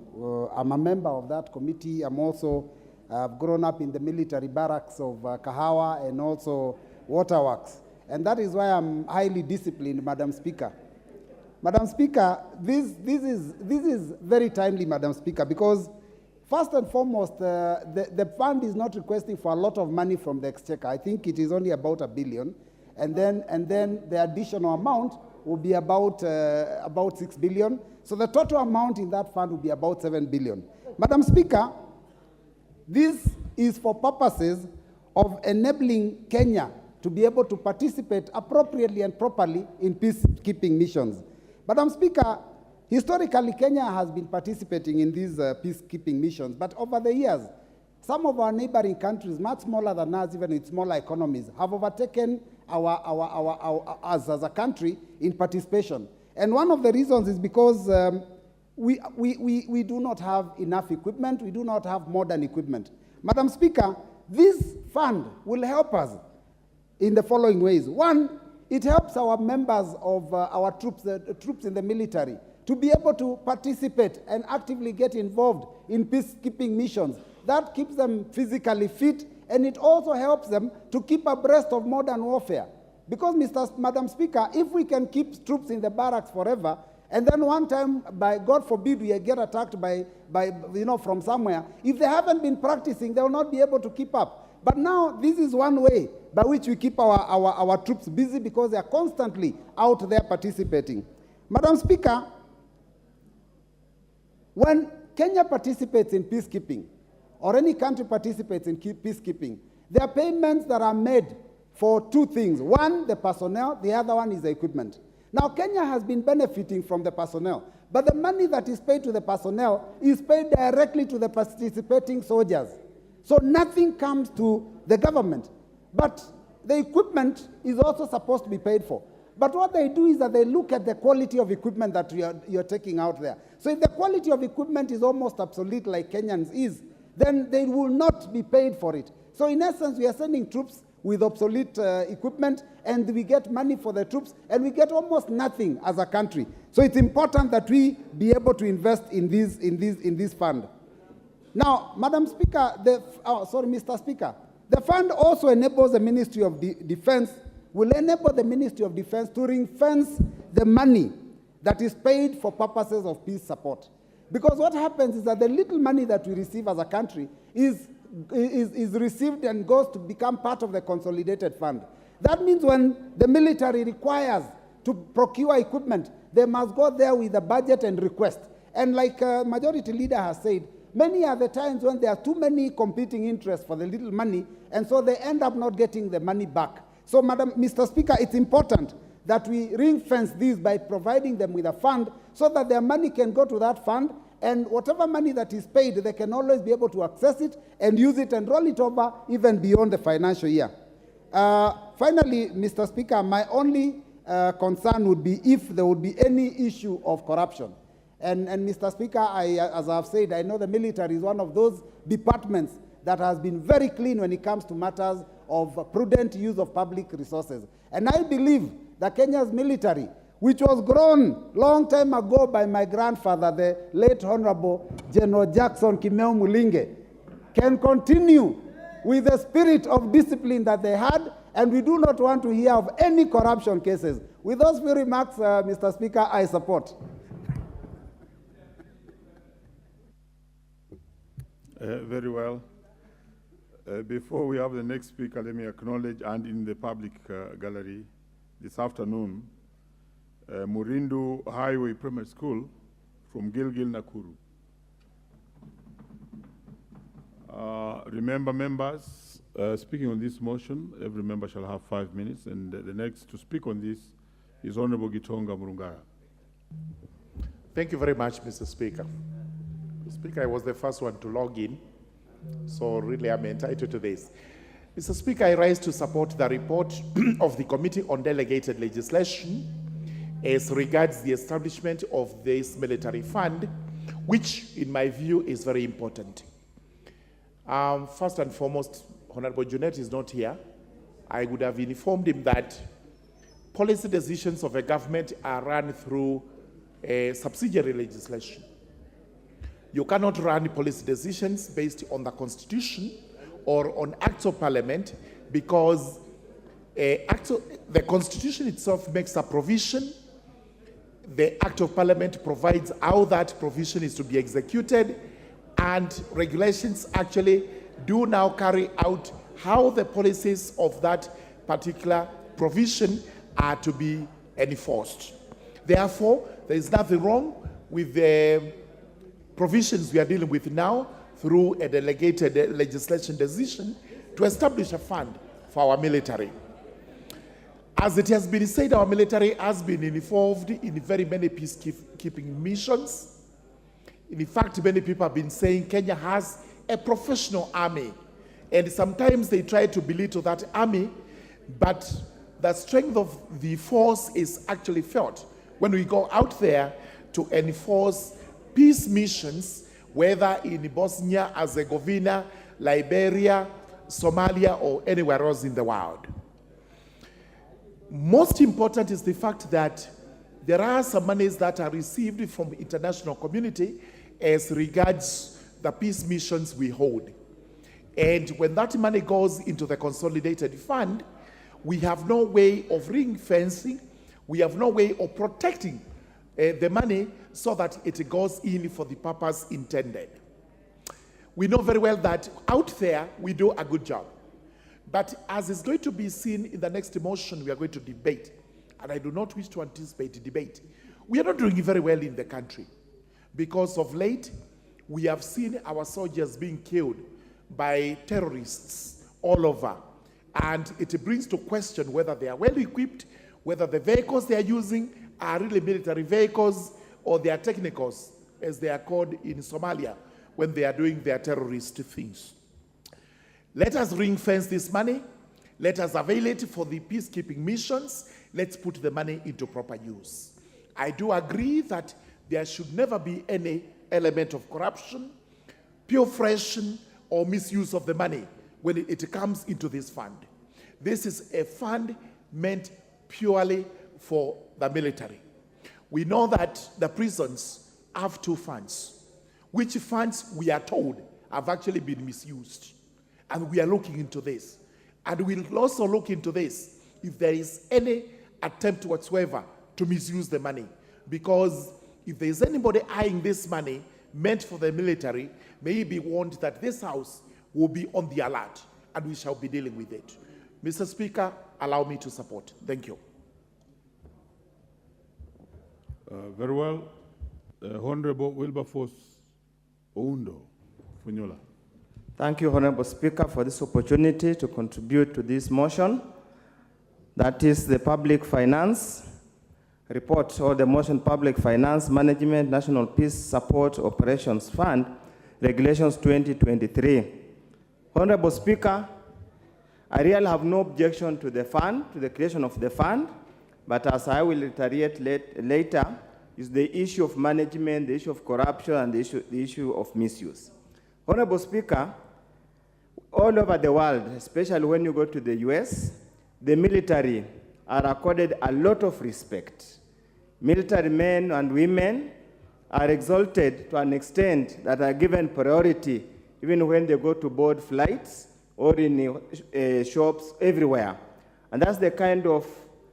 I'm a member of that committee. I've grown up in the military barracks of Kahawa and also Waterworks. And that is why I'm highly disciplined, Madam Speaker. Madam Speaker, this is very timely, Madam Speaker, because first and foremost, the fund is not requesting for a lot of money from the Exchequer. I think it is only about $1 billion. And then the additional amount will be about 6 billion. So the total amount in that fund will be about 7 billion. Madam Speaker, this is for purposes of enabling Kenya to be able to participate appropriately and properly in peacekeeping missions. Madam Speaker, historically, Kenya has been participating in these peacekeeping missions, but over the years, some of our neighboring countries, much smaller than us, even with smaller economies, have overtaken us as a country in participation. And one of the reasons is because we do not have enough equipment, we do not have modern equipment. Madam Speaker, this fund will help us in the following ways. One, it helps our members of our troops in the military to be able to participate and actively get involved in peacekeeping missions That keeps them physically fit, and it also helps them to keep abreast of modern warfare. Because, Madam Speaker, if we can keep troops in the barracks forever, and then one time, by God forbid, we get attacked by from somewhere, if they haven't been practicing, they will not be able to keep up. But now, this is one way by which we keep our troops busy, because they are constantly out there participating. Madam Speaker, when Kenya participates in peacekeeping, or any country participates in peacekeeping, there are payments that are made for two things. One, the personnel, the other one is the equipment. Now, Kenya has been benefiting from the personnel, but the money that is paid to the personnel is paid directly to the participating soldiers. So nothing comes to the government. But the equipment is also supposed to be paid for. But what they do is that they look at the quality of equipment that you're taking out there. So if the quality of equipment is almost obsolete like Kenyans is, then they will not be paid for it. So in essence, we are sending troops with obsolete equipment, and we get money for the troops, and we get almost nothing as a country. So it's important that we be able to invest in this fund. Now, Madam Speaker, Mr. Speaker, the fund also enables the Ministry of Defense, will enable the Ministry of Defense to ring-fence the money that is paid for purposes of peace support. Because what happens is that the little money that we receive as a country is received and goes to become part of the consolidated fund. That means when the military requires to procure equipment, they must go there with a budget and request. And like Majority Leader has said, many are the times when there are too many competing interests for the little money, and so they end up not getting the money back. So, Mr. Speaker, it's important that we ring-fence this by providing them with a fund so that their money can go to that fund, and whatever money that is paid, they can always be able to access it and use it and roll it over even beyond the financial year. Finally, Mr. Speaker, my only concern would be if there would be any issue of corruption. And Mr. Speaker, as I've said, I know the military is one of those departments that has been very clean when it comes to matters of prudent use of public resources. And I believe that Kenya's military, which was grown long time ago by my grandfather, the late Honorable General Jackson Kimeu Mulinge, can continue with the spirit of discipline that they had, and we do not want to hear of any corruption cases. With those few remarks, Mr. Speaker, I support. Very well. Before we have the next speaker, let me acknowledge, and in the public gallery this afternoon, Murindu Highway Primary School from Gilgil, Nakuru. Remember, members, speaking on this motion, every member shall have 5 minutes, and the next to speak on this is Honorable Gitonga Murungara. Thank you very much, Mr. Speaker. Mr. Speaker, I was the first one to log in, so really I'm entitled to this. Mr. Speaker, I rise to support the report of the Committee on Delegated Legislation as regards the establishment of this military fund, which, in my view, is very important. First and foremost, Honorable Junet is not here. I would have informed him that policy decisions of a government are run through subsidiary legislation. You cannot run policy decisions based on the Constitution or on acts of parliament, because the Constitution itself makes a provision. The Act of Parliament provides how that provision is to be executed, and regulations actually do now carry out how the policies of that particular provision are to be enforced. Therefore, there is nothing wrong with the provisions we are dealing with now through a delegated legislation decision to establish a fund for our military. As it has been said, our military has been involved in very many peacekeeping missions. In fact, many people have been saying Kenya has a professional army, and sometimes they try to belittle that army, but the strength of the force is actually felt when we go out there to enforce peace missions, whether in Bosnia, Herzegovina, Liberia, Somalia, or anywhere else in the world. Most important is the fact that there are some monies that are received from the international community as regards the peace missions we hold. And when that money goes into the consolidated fund, we have no way of ring fencing, we have no way of protecting the money so that it goes in for the purpose intended. We know very well that out there we do a good job. But as is going to be seen in the next motion we are going to debate, and I do not wish to anticipate debate, we are not doing very well in the country. Because of late, we have seen our soldiers being killed by terrorists all over. And it brings to question whether they are well equipped, whether the vehicles they are using are really military vehicles or they are technicals, as they are called in Somalia, when they are doing their terrorist things. Let us ring fence this money. Let us avail it for the peacekeeping missions. Let's put the money into proper use. I do agree that there should never be any element of corruption, purification, or misuse of the money when it comes into this fund. This is a fund meant purely for the military. We know that the prisons have two funds, which funds we are told have actually been misused. And we are looking into this. And we'll also look into this if there is any attempt whatsoever to misuse the money. Because if there is anybody eyeing this money meant for the military, may he be warned that this House will be on the alert and we shall be dealing with it. Mr. Speaker, allow me to support. Thank you. Very well. Honorable Wilberforce Oundo Funyola. Thank you, Honorable Speaker, for this opportunity to contribute to this motion. That is the Public Finance Report, or the motion Public Finance Management National Peace Support Operations Fund, Regulations 2023. Honorable Speaker, I really have no objection to the fund, to the creation of the fund, but as I will reiterate later, is the issue of management, the issue of corruption, and the issue of misuse. Honorable Speaker, all over the world, especially when you go to the US, the military are accorded a lot of respect. Military men and women are exalted to an extent that are given priority even when they go to board flights or in shops everywhere. And that's the kind of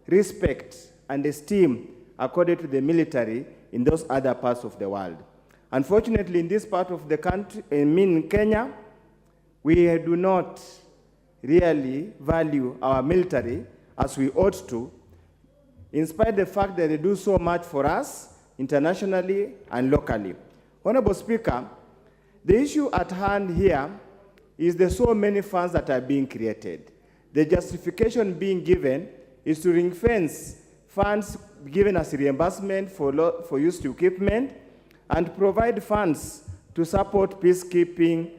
respect and esteem accorded to the military in those other parts of the world. Unfortunately, in this part of the country, in Kenya, we do not really value our military as we ought to, in spite of the fact that they do so much for us internationally and locally. Honorable Speaker, the issue at hand here is the so many funds that are being created. The justification being given is to ring fence funds given as reimbursement for used equipment and provide funds to support peacekeeping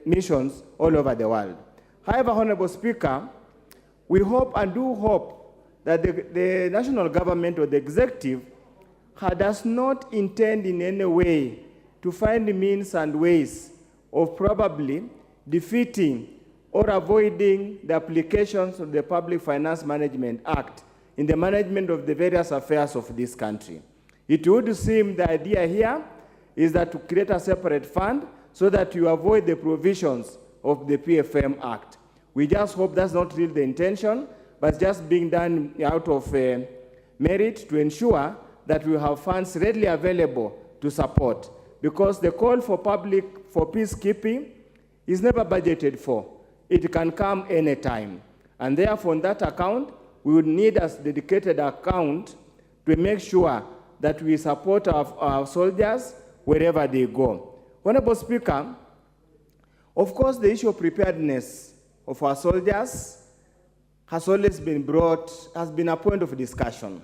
missions all over the world. However, Honorable Speaker, we hope and do hope that the national government or the executive does not intend in any way to find means and ways of probably defeating or avoiding the applications of the Public Finance Management Act in the management of the various affairs of this country. It would seem the idea here is that to create a separate fund so that you avoid the provisions of the PFM Act. We just hope that's not really the intention, but just being done out of merit to ensure that we have funds readily available to support. Because the call for peacekeeping is never budgeted for. It can come anytime. And therefore, on that account, we would need a dedicated account to make sure that we support our soldiers wherever they go. Honorable Speaker, of course, the issue of preparedness of our soldiers has always been has been a point of discussion.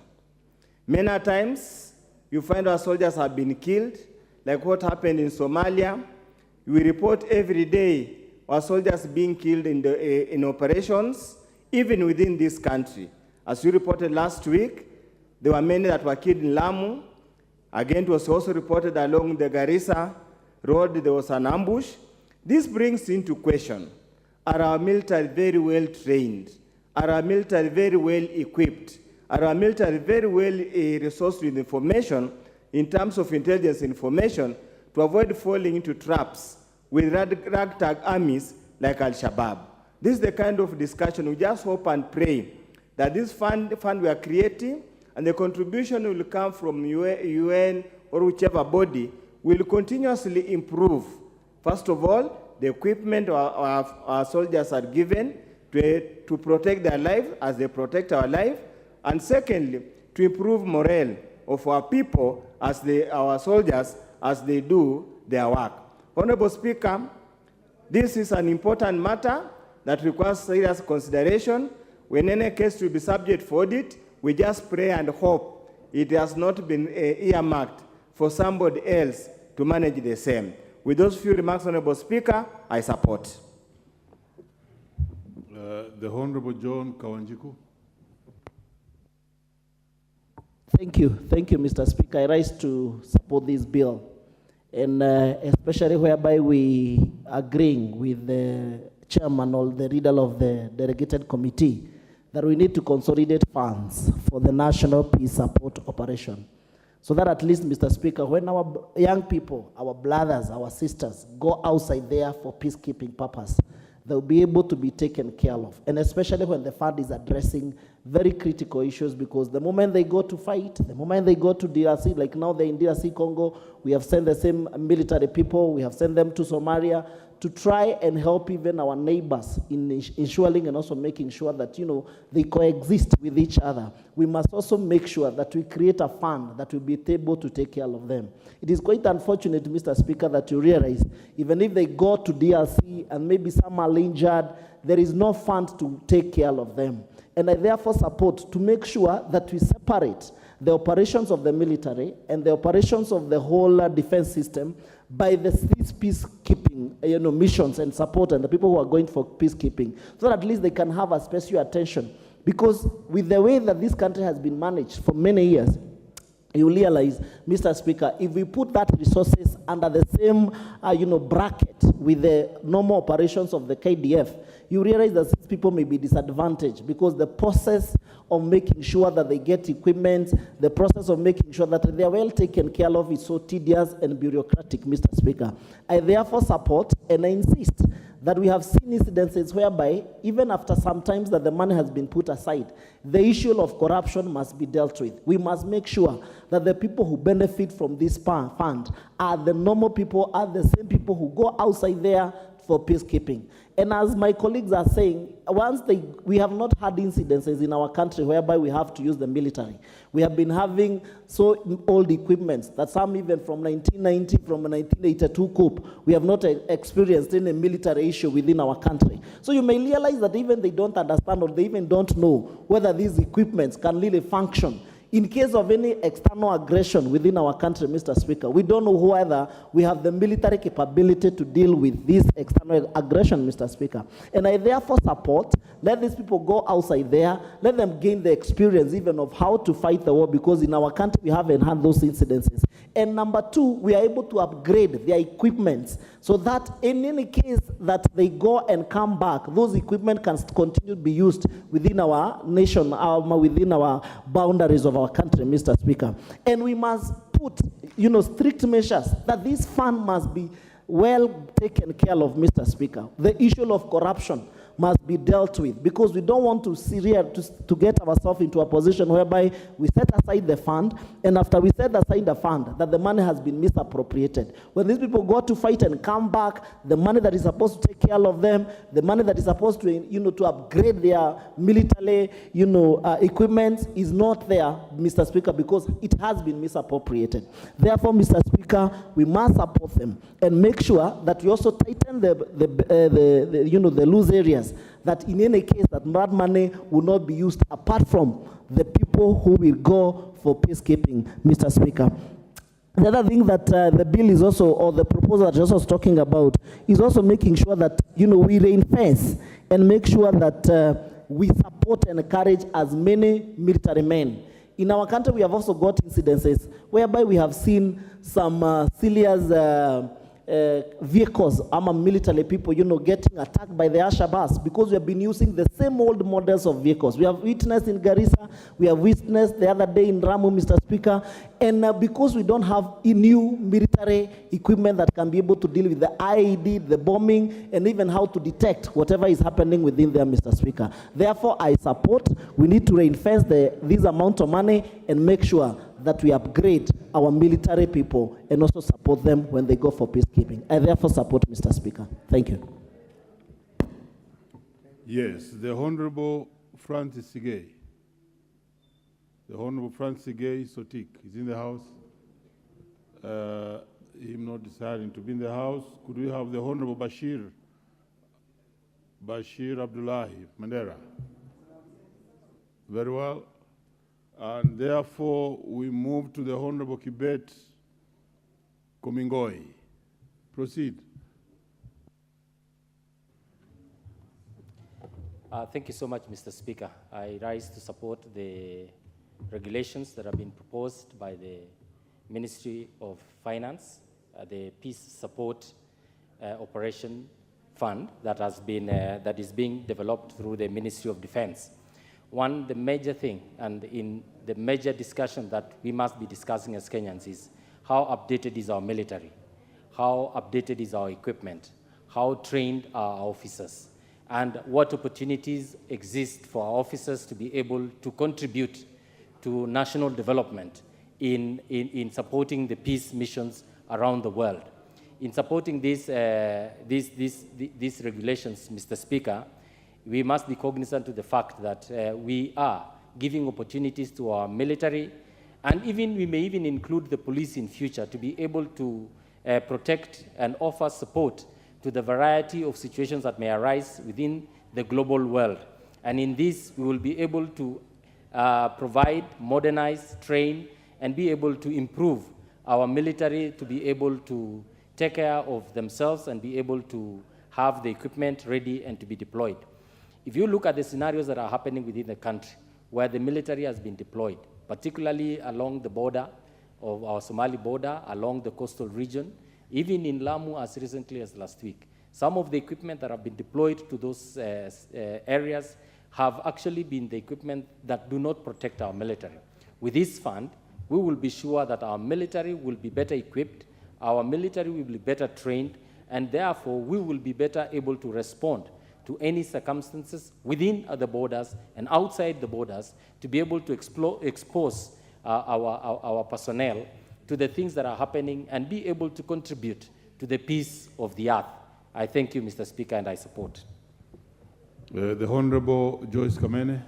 Many times, you find our soldiers have been killed, like what happened in Somalia. We report every day our soldiers being killed in operations, even within this country. As you reported last week, there were many that were killed in Lamu. Again, it was also reported along the Garissa Road, there was an ambush. This brings into question, are our military very well trained? Are our military very well equipped? Are our military very well resourced with information in terms of intelligence information to avoid falling into traps with ragtag armies like Al-Shabaab. This is the kind of discussion we just hope and pray that this fund we are creating and the contribution will come from UN or whichever body will continuously improve. First of all, the equipment our soldiers are given to protect their life as they protect our life, and secondly, to improve morale of our people our soldiers as they do their work. Honorable Speaker, this is an important matter that requires serious consideration. When any case will be subject for audit, we just pray and hope it has not been earmarked for somebody else to manage the same. With those few remarks, Honorable Speaker, I support. The Honorable John Kawanjiku. Thank you, Mr. Speaker. I rise to support this bill, and especially whereby we agreeing with the chairman or the leader of the delegated committee that we need to consolidate funds for the National Peace Support Operation. So that at least, Mr. Speaker, when our young people, our brothers, our sisters go outside there for peacekeeping purpose, they'll be able to be taken care of. And especially when the fund is addressing very critical issues, because the moment they go to fight, the moment they go to DRC, like now they're in DRC Congo, we have sent the same military people, we have sent them to Somalia to try and help even our neighbors in ensuring and also making sure that, they coexist with each other. We must also make sure that we create a fund that will be able to take care of them. It is quite unfortunate, Mr. Speaker, that you realize even if they go to DRC and maybe some are injured, there is no fund to take care of them. And I therefore support to make sure that we separate the operations of the military and the operations of the whole defense system by these peacekeeping missions and support and the people who are going for peacekeeping, so that at least they can have a special attention. Because with the way that this country has been managed for many years, you realize, Mr. Speaker, if we put that resources under the same bracket with the normal operations of the KDF, you realize that these people may be disadvantaged because the process of making sure that they get equipment, the process of making sure that they are well taken care of is so tedious and bureaucratic, Mr. Speaker. I therefore support and I insist that we have seen incidences whereby, even after some times that the money has been put aside, the issue of corruption must be dealt with. We must make sure that the people who benefit from this fund are the normal people, are the same people who go outside there for peacekeeping. And as my colleagues are saying, we have not had incidences in our country whereby we have to use the military. We have been having so old equipments that some even from 1990, from 1982 coup, we have not experienced any military issue within our country. So you may realize that even they don't understand or they even don't know whether these equipments can really function in case of any external aggression within our country, Mr. Speaker. We don't know whether we have the military capability to deal with this external aggression, Mr. Speaker. And I therefore support, let these people go outside there, let them gain the experience even of how to fight the war, because in our country we haven't had those incidences. And number two, we are able to upgrade their equipment so that in any case that they go and come back, those equipment can continue to be used within our nation, within our boundaries of our country, Mr. Speaker. And we must put, strict measures that this fund must be well taken care of, Mr. Speaker. The issue of corruption must be dealt with, because we don't want to get ourselves into a position whereby we set aside the fund, and after we set aside the fund, that the money has been misappropriated. When these people go to fight and come back, the money that is supposed to take care of them, the money that is supposed to, to upgrade their military, equipment is not there, Mr. Speaker, because it has been misappropriated. Therefore, Mr. Speaker, we must support them and make sure that we also tighten the loose areas, that in any case that money will not be used apart from the people who will go for peacekeeping, Mr. Speaker. The other thing that the bill is also, or the proposal that also is talking about, is also making sure that, we reinforce and make sure that we support and encourage as many military men. In our country, we have also got incidences whereby we have seen some serious vehicles, military people, getting attacked by the Al-Shabaab, because we have been using the same old models of vehicles. We have witnessed in Garissa, we have witnessed the other day in Ramu, Mr. Speaker, and because we don't have new military equipment that can be able to deal with the IED, the bombing, and even how to detect whatever is happening within there, Mr. Speaker. Therefore, I support, we need to reinvest this amount of money and make sure that we upgrade our military people and also support them when they go for peacekeeping. I therefore support, Mr. Speaker. Thank you. Yes, the Honorable Francis Sigay. The Honorable Francis Sigay Sotik is in the house. Him not deciding to be in the house. Could we have the Honorable Bashir Abdullahi Mandera? Very well. And therefore, we move to the Honorable Kibet Komingoi. Proceed. Thank you so much, Mr. Speaker. I rise to support the regulations that have been proposed by the Ministry of Finance, the Peace Support Operation Fund that is being developed through the Ministry of Defense. The major thing, and in the major discussion that we must be discussing as Kenyans, is how updated is our military, how updated is our equipment, how trained are our officers, and what opportunities exist for our officers to be able to contribute to national development in supporting the peace missions around the world. In supporting these regulations, Mr. Speaker, we must be cognizant of the fact that we are giving opportunities to our military, and we may even include the police in future to be able to protect and offer support to the variety of situations that may arise within the global world. And in this, we will be able to provide, modernize, train, and be able to improve our military to be able to take care of themselves and be able to have the equipment ready and to be deployed. If you look at the scenarios that are happening within the country, where the military has been deployed, particularly along the border of our Somali border, along the coastal region, even in Lamu as recently as last week, some of the equipment that have been deployed to those areas have actually been the equipment that do not protect our military. With this fund, we will be sure that our military will be better equipped, our military will be better trained, and therefore we will be better able to respond to any circumstances within the borders and outside the borders, to be able to expose our personnel to the things that are happening and be able to contribute to the peace of the earth. I thank you, Mr. Speaker, and I support. The Honorable Joyce Kamene.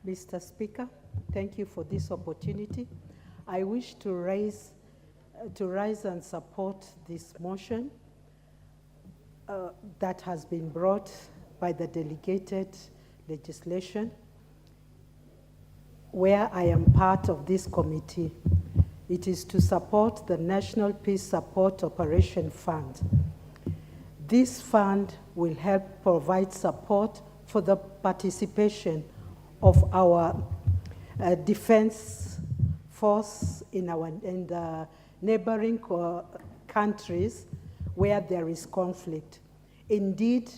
Mr. Speaker, thank you for this opportunity. I wish to rise and support this motion that has been brought by the delegated legislation, where I am part of this committee. It is to support the National Peace Support Operation Fund. This fund will help provide support for the participation of our defense force in the neighboring countries where there is conflict. Indeed,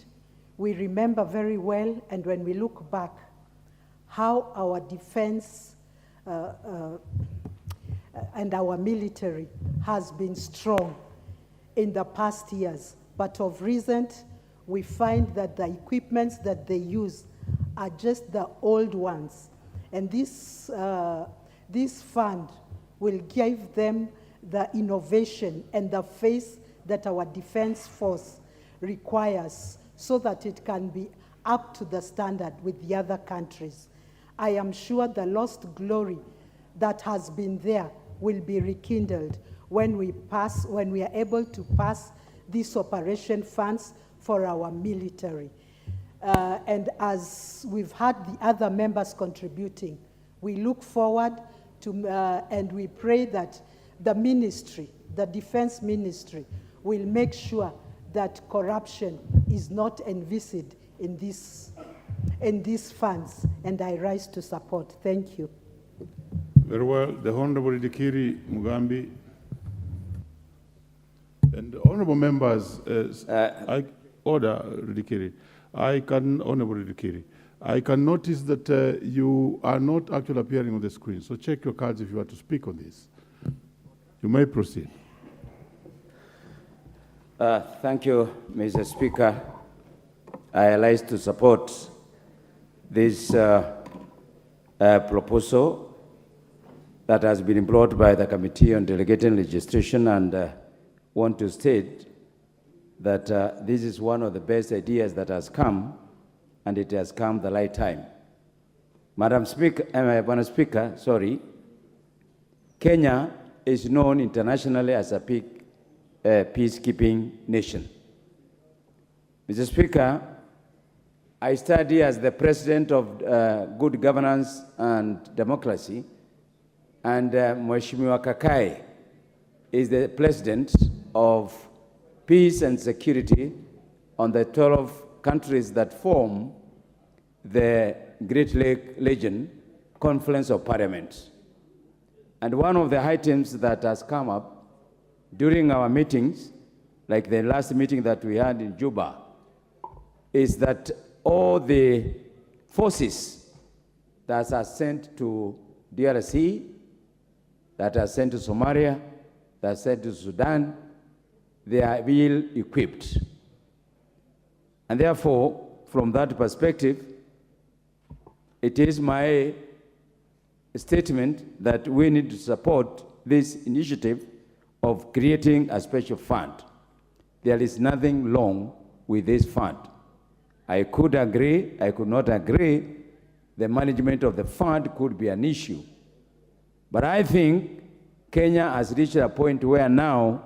we remember very well, and when we look back, how our defense and our military has been strong in the past years. But of recent, we find that the equipments that they use are just the old ones. And this fund will give them the innovation and the face that our defense force requires, so that it can be up to the standard with the other countries. I am sure the lost glory that has been there will be rekindled when we are able to pass these operation funds for our military. And as we've had the other members contributing, we look forward to, and we pray that the ministry, the defense ministry, will make sure that corruption is not envisaged in these funds, and I rise to support. Thank you. Very well. The Honorable Ridikiri Mugambi. And honorable members, order, Ridikiri. Honorable Ridikiri, I can notice that you are not actually appearing on the screen, so check your cards if you are to speak on this. You may proceed. Thank you, Mr. Speaker. I rise to support this proposal that has been brought by the Committee on Delegated Legislation, and want to state that this is one of the best ideas that has come, and it has come the right time. Madam Speaker, Kenya is known internationally as a peacekeeping nation. Mr. Speaker, I study as the president of Good Governance and Democracy, and Mheshimiwa Kakai is the president of Peace and Security on the 12 countries that form the Great Lake Region Conference of Parliaments. And one of the items that has come up during our meetings, like the last meeting that we had in Juba, is that all the forces that are sent to DRC, that are sent to Somalia, that are sent to Sudan, they are well equipped. And therefore, from that perspective, it is my statement that we need to support this initiative of creating a special fund. There is nothing wrong with this fund. I could agree, I could not agree. The management of the fund could be an issue. But I think Kenya has reached a point where now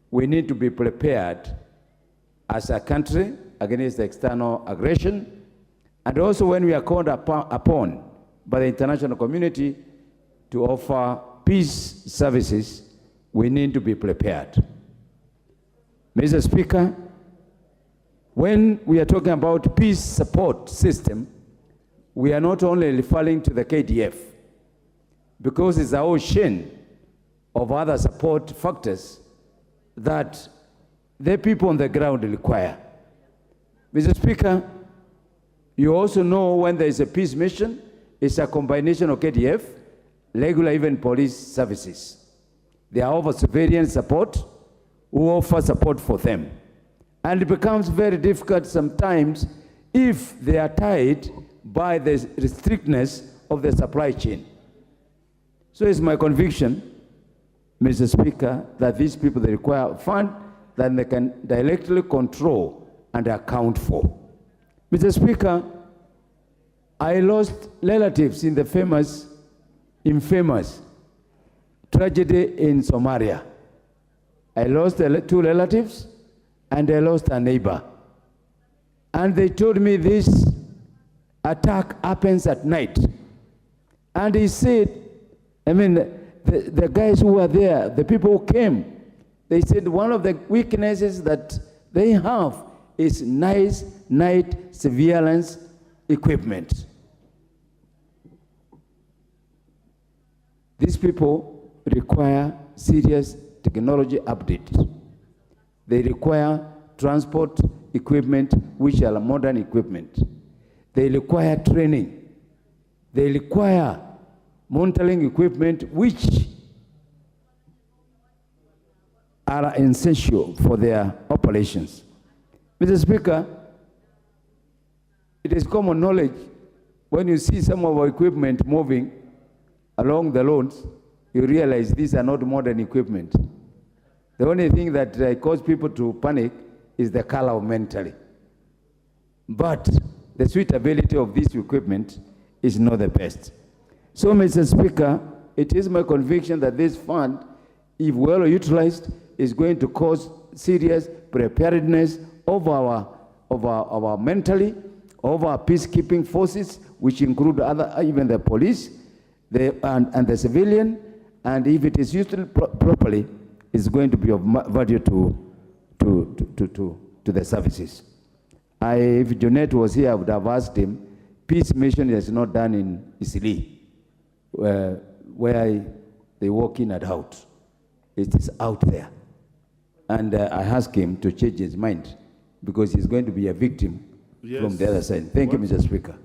we need to be prepared as a country against external aggression, and also when we are called upon by the international community to offer peace services, we need to be prepared. Mr. Speaker, when we are talking about peace support system, we are not only referring to the KDF, because it's a ocean of other support factors that the people on the ground require. Mr. Speaker, you also know when there is a peace mission, it's a combination of KDF, regular even police services. They are offer civilian support, who offer support for them. And it becomes very difficult sometimes if they are tied by the strictness of the supply chain. So it's my conviction, Mr. Speaker, that these people, they require a fund that they can directly control and account for. Mr. Speaker, I lost relatives in the infamous tragedy in Somalia. I lost 2 relatives and I lost a neighbor. And they told me this attack happens at night. And he said, the guys who were there, the people who came, they said one of the weaknesses that they have is night surveillance equipment. These people require serious technology updates. They require transport equipment, which are modern equipment. They require training. They require monitoring equipment, which are essential for their operations. Mr. Speaker, it is common knowledge when you see some of our equipment moving along the roads, you realize these are not modern equipment. The only thing that causes people to panic is the color mentally. But the suitability of this equipment is not the best. So, Mr. Speaker, it is my conviction that this fund, if well utilized, is going to cause serious preparedness of our mentally, of our peacekeeping forces, which include even the police and the civilian, and if it is used properly, it's going to be of value to the services. If Jonette was here, I would have asked him, peace mission is not done in Isili. where they walk in and out. It is out there. And I asked him to change his mind because he's going to be a victim from the other side. Thank you, Mr. Speaker.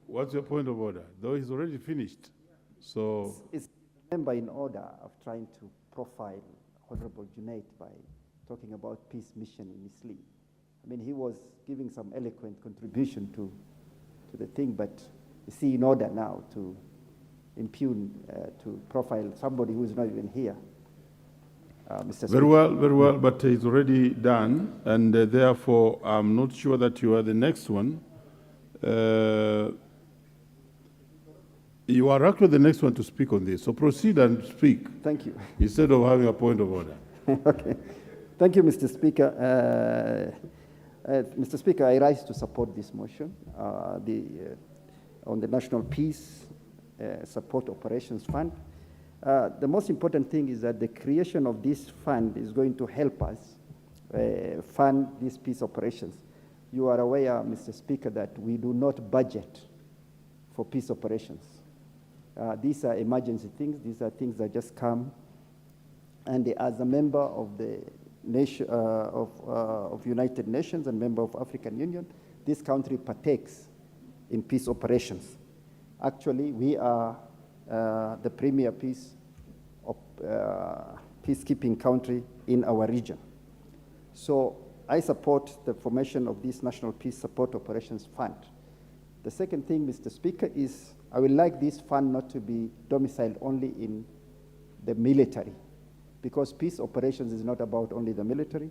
What's your point of order? Though he's already finished. So It's member in order of trying to profile Honorable Junaid by talking about peace mission in Isli. I mean, he was giving some eloquent contribution to the thing, but you see, in order now to impugn, to profile somebody who is not even here. Mr. very well, but it's already done, and therefore I'm not sure that you are the next one. You are actually the next one to speak on this, so proceed and speak. Thank you. Instead of having a point of order. Okay. Thank you, Mr. Speaker. Mr. Speaker, I rise to support this motion on the National Peace Support Operations Fund. The most important thing is that the creation of this fund is going to help us fund these peace operations. You are aware, Mr. Speaker, that we do not budget for peace operations. These are emergency things. These are things that just come. And as a member of the nation, of United Nations and member of African Union, this country partakes in peace operations. Actually, we are the premier peacekeeping country in our region. So I support the formation of this National Peace Support Operations Fund. The second thing, Mr. Speaker, is I would like this fund not to be domiciled only in the military, because peace operations is not about only the military.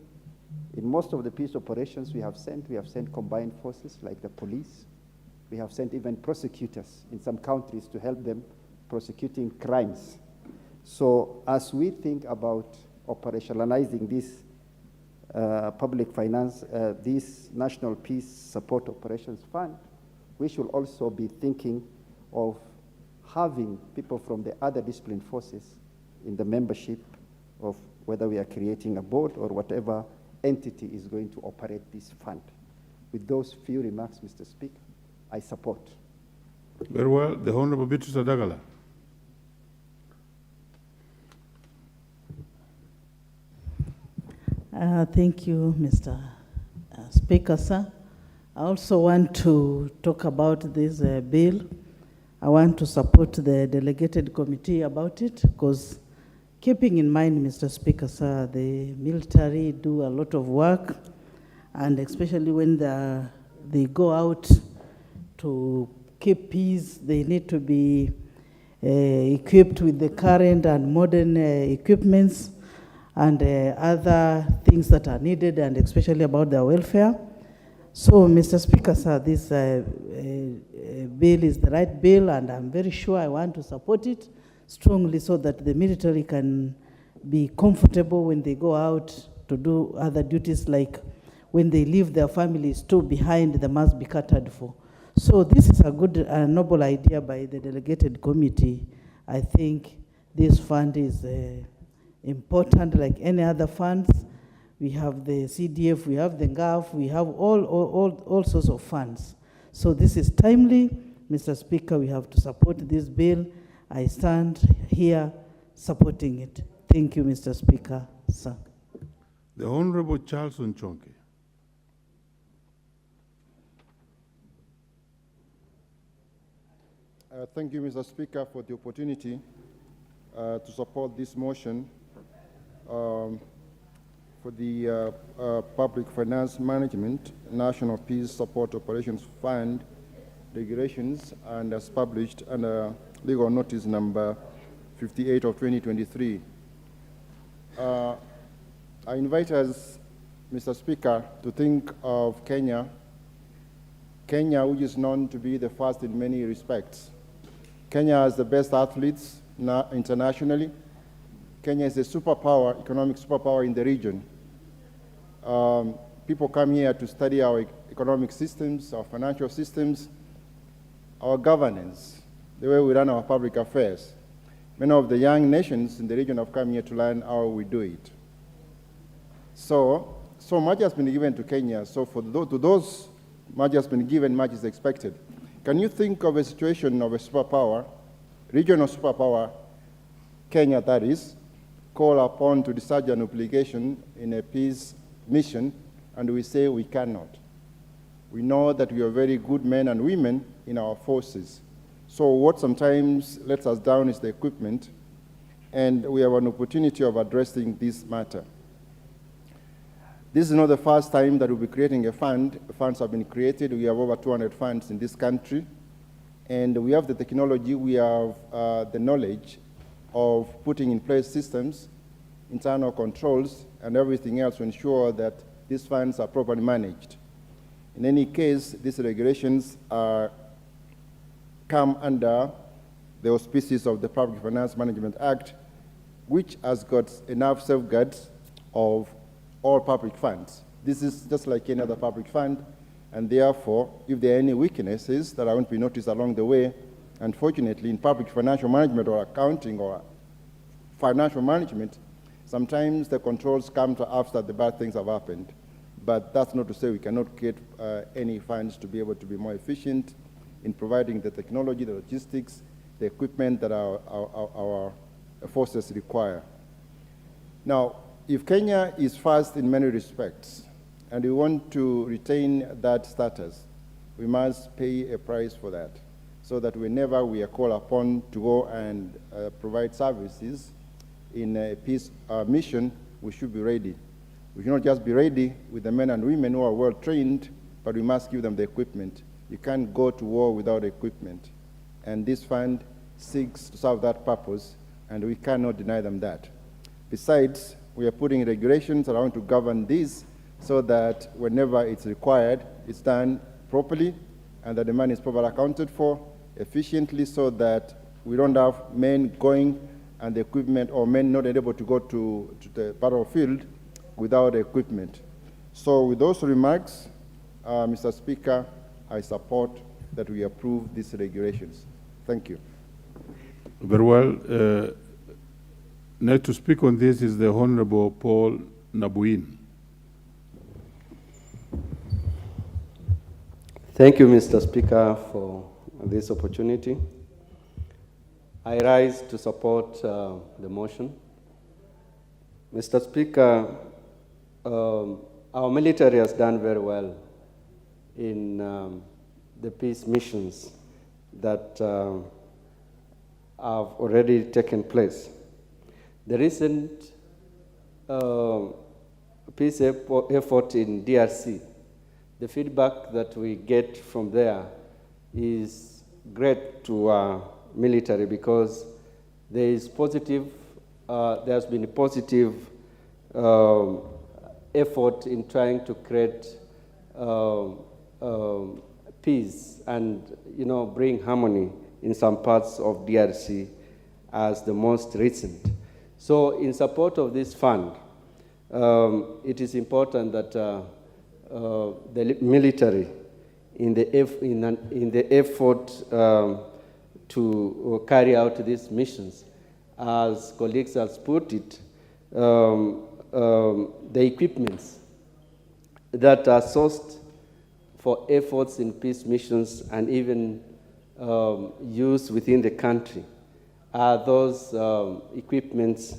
In most of the peace operations we have sent combined forces like the police. We have sent even prosecutors in some countries to help them prosecuting crimes. So as we think about operationalizing this public finance, this National Peace Support Operations Fund, we should also be thinking of having people from the other disciplined forces in the membership of whether we are creating a board or whatever entity is going to operate this fund. With those few remarks, Mr. Speaker, I support. Very well. The Honorable Beatrice Adagala. Thank you, Mr. Speaker, sir. I also want to talk about this bill. I want to support the delegated committee about it because keeping in mind, Mr. Speaker, sir, the military do a lot of work, and especially when they go out to keep peace, they need to be equipped with the current and modern equipments and other things that are needed, and especially about their welfare. So, Mr. Speaker, sir, this bill is the right bill, and I'm very sure I want to support it strongly so that the military can be comfortable when they go out to do other duties, like when they leave their families too behind, they must be catered for. So this is a good, noble idea by the delegated committee. I think this fund is important like any other funds. We have the CDF, we have the GAF, we have all sorts of funds. So this is timely. Mr. Speaker, we have to support this bill. I stand here supporting it. Thank you, Mr. Speaker, sir. The Honorable Charles Nchonke. Thank you, Mr. Speaker, for the opportunity to support this motion for the Public Finance Management National Peace Support Operations Fund regulations, and as published under legal notice number 58 of 2023. I invite us, Mr. Speaker, to think of Kenya, which is known to be the first in many respects. Kenya has the best athletes internationally. Kenya is a superpower, economic superpower in the region. People come here to study our economic systems, our financial systems, our governance, the way we run our public affairs. Many of the young nations in the region have come here to learn how we do it. So much has been given to Kenya. So to those much has been given, much is expected. Can you think of a situation of a superpower, regional superpower, Kenya that is, call upon to discharge an obligation in a peace mission, and we say we cannot. We know that we are very good men and women in our forces. So what sometimes lets us down is the equipment, and we have an opportunity of addressing this matter. This is not the first time that we'll be creating a fund. Funds have been created. We have over 200 funds in this country, and we have the technology, we have the knowledge of putting in place systems, internal controls, and everything else to ensure that these funds are properly managed. In any case, these regulations come under the auspices of the Public Finance Management Act, which has got enough safeguards of all public funds. This is just like any other public fund, and therefore, if there are any weaknesses that are going to be noticed along the way, unfortunately, in public financial management or accounting or financial management, sometimes the controls come to after the bad things have happened. But that's not to say we cannot create any funds to be able to be more efficient in providing the technology, the logistics, the equipment that our forces require. Now, if Kenya is first in many respects, and we want to retain that status, we must pay a price for that, so that whenever we are called upon to go and provide services in a peace mission, we should be ready. We should not just be ready with the men and women who are well trained, but we must give them the equipment. You can't go to war without equipment. And this fund seeks to serve that purpose, and we cannot deny them that. Besides, we are putting regulations around to govern this so that whenever it's required, it's done properly, and that the money is properly accounted for efficiently, so that we don't have men going and the equipment, or men not able to go to the battlefield without equipment. So with those remarks, Mr. Speaker, I support that we approve these regulations. Thank you. Very well. Next to speak on this is the Honorable Paul Nabuin. Thank you, Mr. Speaker, for this opportunity. I rise to support the motion. Mr. Speaker, our military has done very well in the peace missions that have already taken place. The recent peace effort in DRC, the feedback that we get from there is great to our military, because there is positive, there has been a positive effort in trying to create peace and, bring harmony in some parts of DRC as the most recent. So in support of this fund, it is important that the military, in the effort to carry out these missions, as colleagues have put it, the equipments that are sourced for efforts in peace missions and even used within the country are those equipments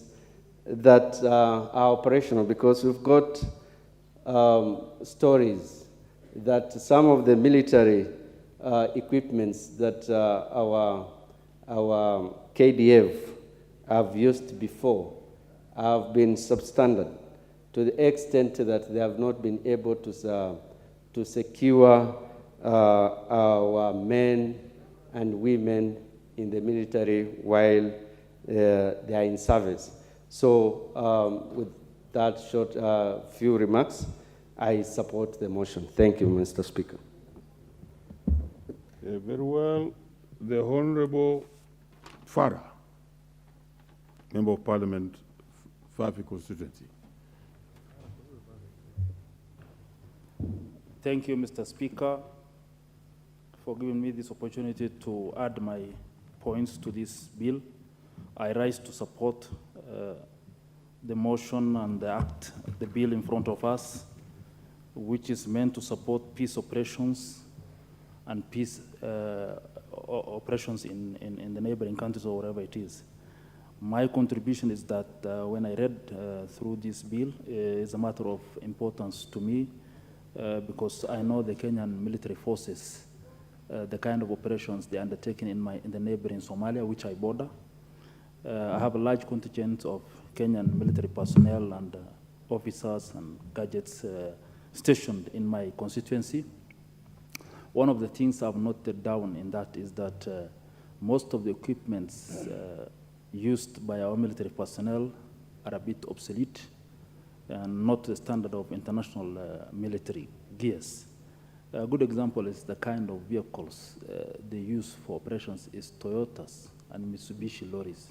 that are operational, because we've got stories that some of the military equipments that our KDF have used before have been substandard, to the extent that they have not been able to secure our men and women in the military while they are in service. So with that short few remarks, I support the motion. Thank you, Mr. Speaker. Very well. The Honorable Farah, Member of Parliament, Fafi constituency. Thank you, Mr. Speaker, for giving me this opportunity to add my points to this bill. I rise to support the motion and the act, the bill in front of us, which is meant to support peace operations and peace operations in the neighboring countries or wherever it is. My contribution is that when I read through this bill, it's a matter of importance to me because I know the Kenyan military forces, the kind of operations they are undertaking in the neighboring Somalia, which I border. I have a large contingent of Kenyan military personnel and officers and gadgets stationed in my constituency. One of the things I've noted down in that is that most of the equipments used by our military personnel are a bit obsolete and not the standard of international military gears. A good example is the kind of vehicles they use for operations is Toyotas and Mitsubishi lorries.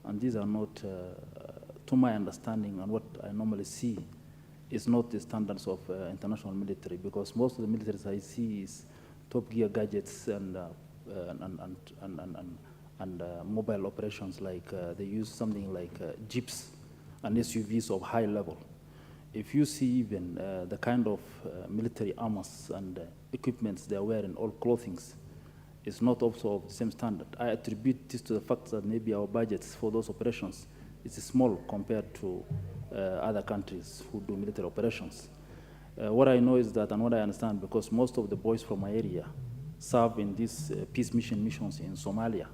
And these are not, to my understanding and what I normally see, is not the standards of international military, because most of the militaries I see is top gear gadgets and mobile operations, like they use something like jeeps and SUVs of high level. If you see even the kind of military armors and equipments they are wearing, all clothings, it's not also of the same standard. I attribute this to the fact that maybe our budgets for those operations is small compared to other countries who do military operations. What I know is that, and what I understand, because most of the boys from my area serve in these peace missions in Somalia,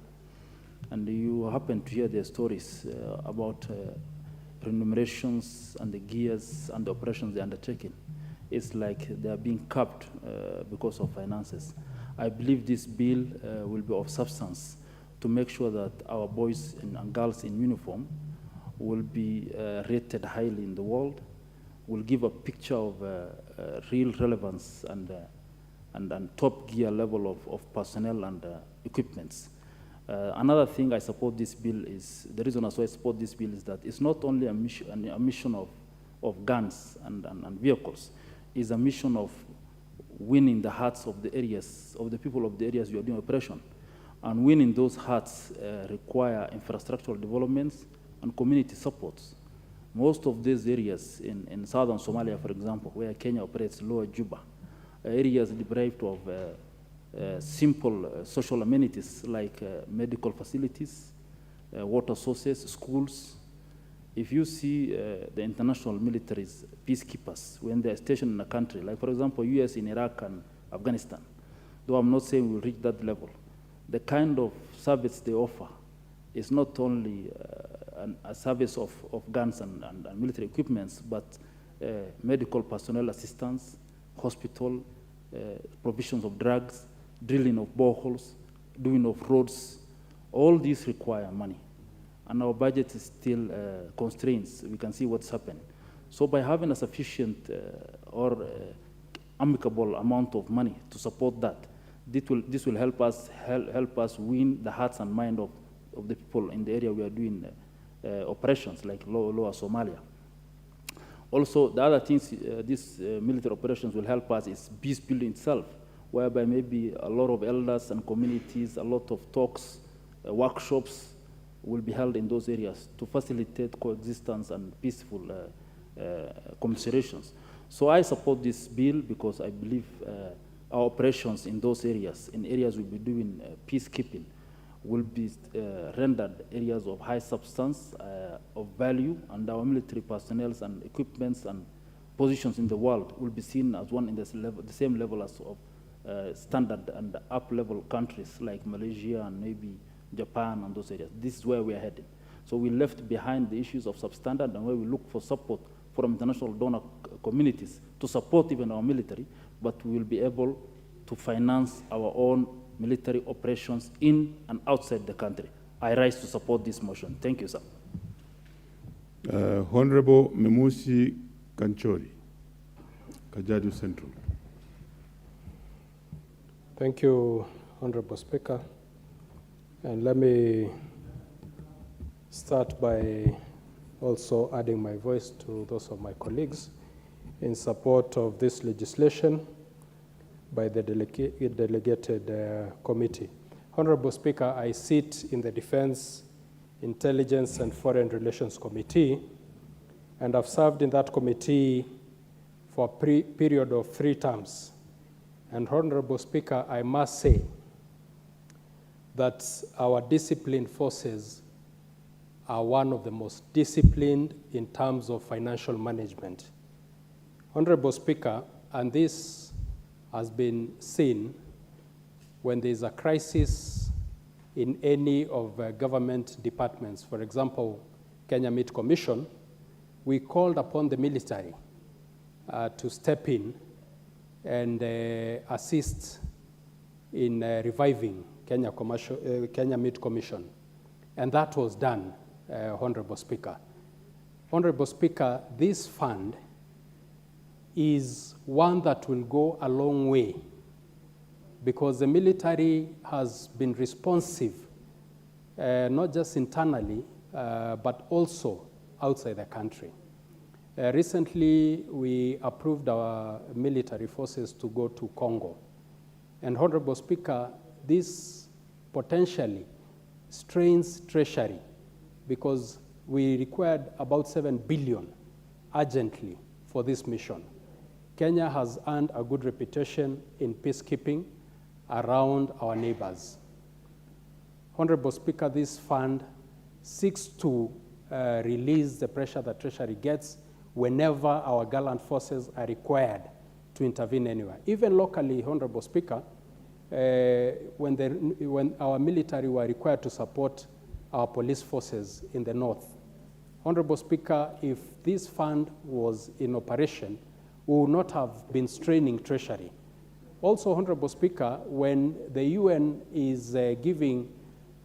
and you happen to hear their stories about remunerations and the gears and the operations they're undertaking. It's like they're being capped because of finances. I believe this bill will be of substance to make sure that our boys and girls in uniform will be rated highly in the world, will give a picture of real relevance and top gear level of personnel and equipments. Another thing I support this bill is, the reason I support this bill is that it's not only a mission of guns and vehicles, it's a mission of winning the hearts of the areas, of the people of the areas you are doing operation. And winning those hearts require infrastructural developments and community supports. Most of these areas in southern Somalia, for example, where Kenya operates, Lower Juba, areas deprived of simple social amenities like medical facilities, water sources, schools. If you see the international militaries, peacekeepers, when they're stationed in a country, like for example, US in Iraq and Afghanistan, though I'm not saying we'll reach that level, the kind of service they offer is not only a service of guns and military equipments, but medical personnel assistance, hospital, provisions of drugs, drilling of boreholes, doing of roads. All these require money. And our budget is still constraints. We can see what's happened. So by having a sufficient or amicable amount of money to support that, this will help us win the hearts and mind of the people in the area we are doing operations, like Lower Somalia. Also, the other things these military operations will help us is peace building itself, whereby maybe a lot of elders and communities, a lot of talks, workshops will be held in those areas to facilitate coexistence and peaceful commiserations. So I support this bill because I believe our operations in those areas, in areas we'll be doing peacekeeping, will be rendered areas of high substance, of value, and our military personnel and equipments and positions in the world will be seen as one in the same level as of standard and up-level countries like Malaysia and maybe Japan and those areas. This is where we are heading. So we left behind the issues of substandard, and where we look for support from international donor communities to support even our military, but we will be able to finance our own military operations in and outside the country. I rise to support this motion. Thank you, sir. Honorable Memusi Kanchori, Kajiado Central. Thank you, Honorable Speaker. And let me start by also adding my voice to those of my colleagues in support of this legislation by the delegated committee. Honorable Speaker, I sit in the Defense, Intelligence and Foreign Relations Committee, and I've served in that committee for a period of 3 terms. And Honorable Speaker, I must say that our disciplined forces are one of the most disciplined in terms of financial management. Honorable Speaker, and this has been seen when there's a crisis in any of government departments. For example, Kenya Meat Commission, we called upon the military to step in and assist in reviving Kenya Meat Commission. And that was done, Honorable Speaker. Honorable Speaker, this fund is one that will go a long way because the military has been responsive, not just internally, but also outside the country. Recently, we approved our military forces to go to Congo. And Honorable Speaker, this potentially strains Treasury because we required about 7 billion urgently for this mission. Kenya has earned a good reputation in peacekeeping around our neighbors. Honorable Speaker, this fund seeks to release the pressure that Treasury gets whenever our gallant forces are required to intervene anywhere. Even locally, Honorable Speaker, when our military were required to support our police forces in the north. Honorable Speaker, if this fund was in operation, we would not have been straining Treasury. Also, Honorable Speaker, when the UN is giving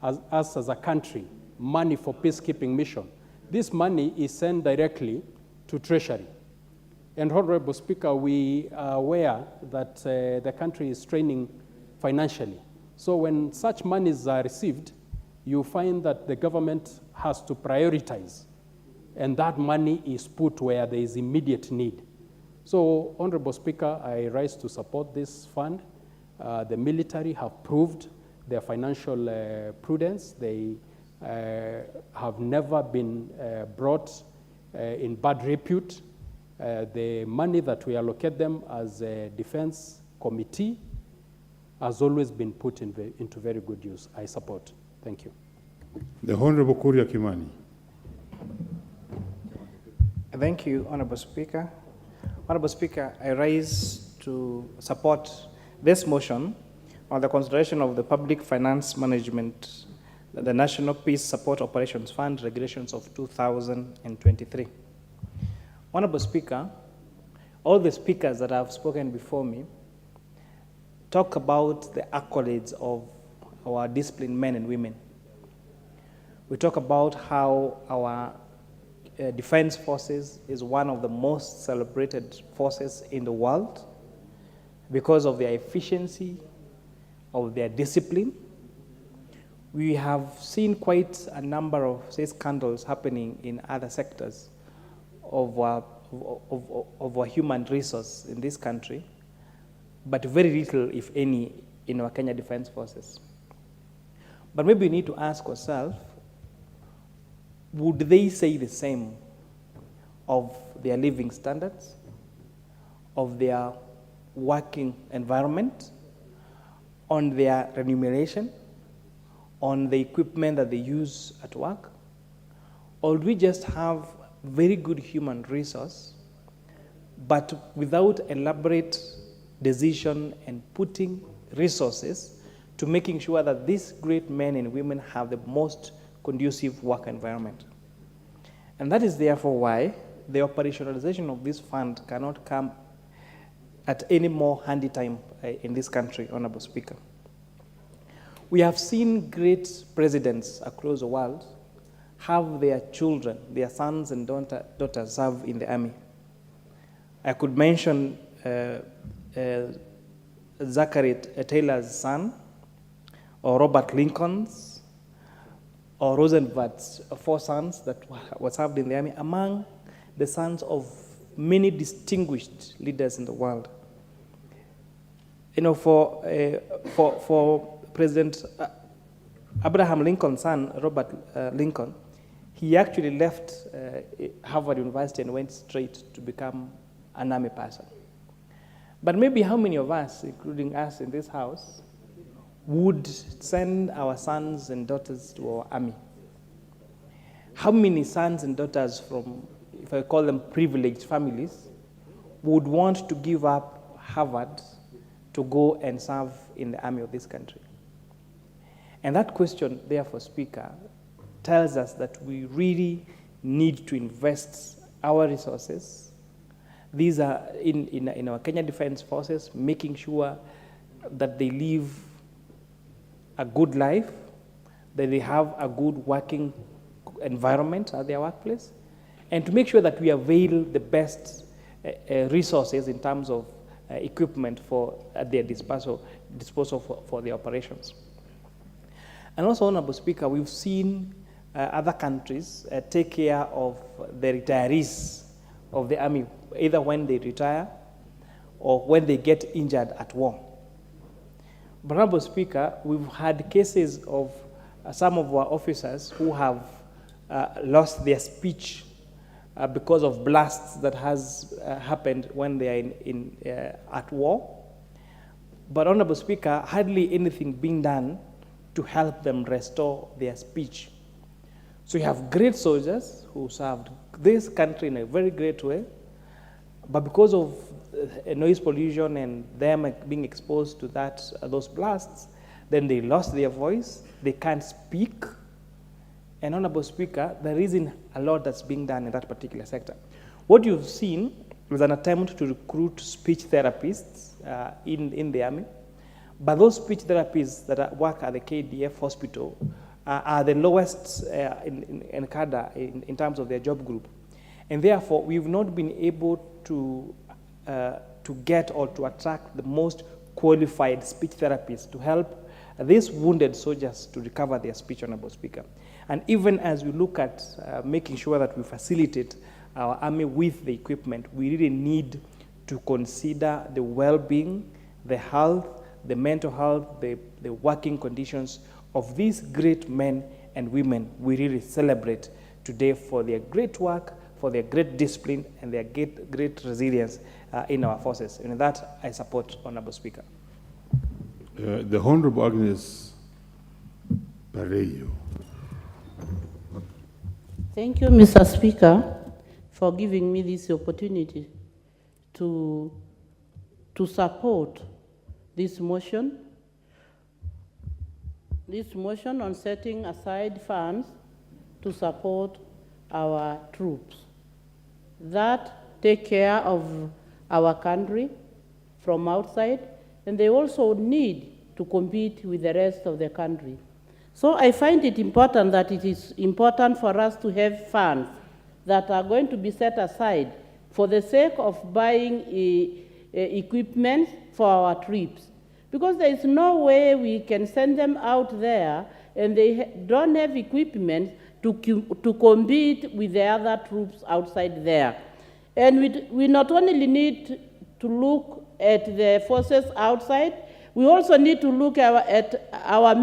us as a country money for peacekeeping mission, this money is sent directly to Treasury. And Honorable Speaker, we are aware that the country is straining financially. So when such monies are received, you find that the government has to prioritize, and that money is put where there is immediate need. So, Honorable Speaker, I rise to support this fund. The military have proved their financial prudence. They have never been brought in bad repute. The money that we allocate them as a defense committee has always been put into very good use. I support. Thank you. The Honorable Kuria Kimani. Thank you, Honorable Speaker. Honorable Speaker, I rise to support this motion on the consideration of the public finance management, the National Peace Support Operations Fund regulations of 2023. Honorable Speaker, all the speakers that have spoken before me talk about the accolades of our disciplined men and women. We talk about how our defense forces is one of the most celebrated forces in the world because of their efficiency, of their discipline. We have seen quite a number of, say, scandals happening in other sectors of our human resource in this country, but very little, if any, in our Kenya Defense Forces. But maybe we need to ask ourselves, would they say the same of their living standards, of their working environment, on their remuneration, on the equipment that they use at work? Or do we just have very good human resource, but without elaborate decision and putting resources to making sure that these great men and women have the most conducive work environment? And that is therefore why the operationalization of this fund cannot come at any more handy time in this country, Honorable Speaker. We have seen great presidents across the world have their children, their sons and daughters serve in the army. I could mention Zachary Taylor's son, or Robert Lincoln's, or Roosevelt's 4 sons that were served in the army, among the sons of many distinguished leaders in the world. You know, for President Abraham Lincoln's son, Robert Lincoln, he actually left Harvard University and went straight to become an army person. But maybe how many of us, including us in this house, would send our sons and daughters to our army? how many sons and daughters from, if I call them privileged families, would want to give up Harvard to go and serve in the army of this country? And that question, therefore, Speaker, tells us that we really need to invest our resources. These are in our Kenya Defense Forces, making sure that they live a good life, that they have a good working environment at their workplace, and to make sure that we avail the best resources in terms of equipment at their disposal for the operations. And also, Honorable Speaker, we've seen other countries take care of the retirees of the army, either when they retire or when they get injured at war. But, Honorable Speaker, we've had cases of some of our officers who have lost their speech because of blasts that has happened when they are at war. But, Honorable Speaker, hardly anything being done to help them restore their speech. So you have great soldiers who served this country in a very great way, but because of noise pollution and them being exposed to those blasts, then they lost their voice, they can't speak. And, Honorable Speaker, there isn't a lot that's being done in that particular sector. What you've seen is an attempt to recruit speech therapists in the army, but those speech therapists that work at the KDF hospital are the lowest in cadre in terms of their job group. And therefore, we've not been able to get or to attract the most qualified speech therapists to help these wounded soldiers to recover their speech, Honorable Speaker. And even as we look at making sure that we facilitate our army with the equipment, we really need to consider the well-being, the health, the mental health, the working conditions of these great men and women we really celebrate today for their great work, for their great discipline, and their great resilience in our forces. And that I support, Honorable Speaker. The Honorable Agnes Pareyo. Thank you, Mr. Speaker, for giving me this opportunity to support this motion on setting aside funds to support our troops that take care of our country from outside, and they also need to compete with the rest of the country. So I find it important that it is important for us to have funds that are going to be set aside for the sake of buying equipment for our troops. Because there is no way we can send them out there and they don't have equipment to compete with the other troops outside there. And we not only need to look at the forces outside, we also need to look at our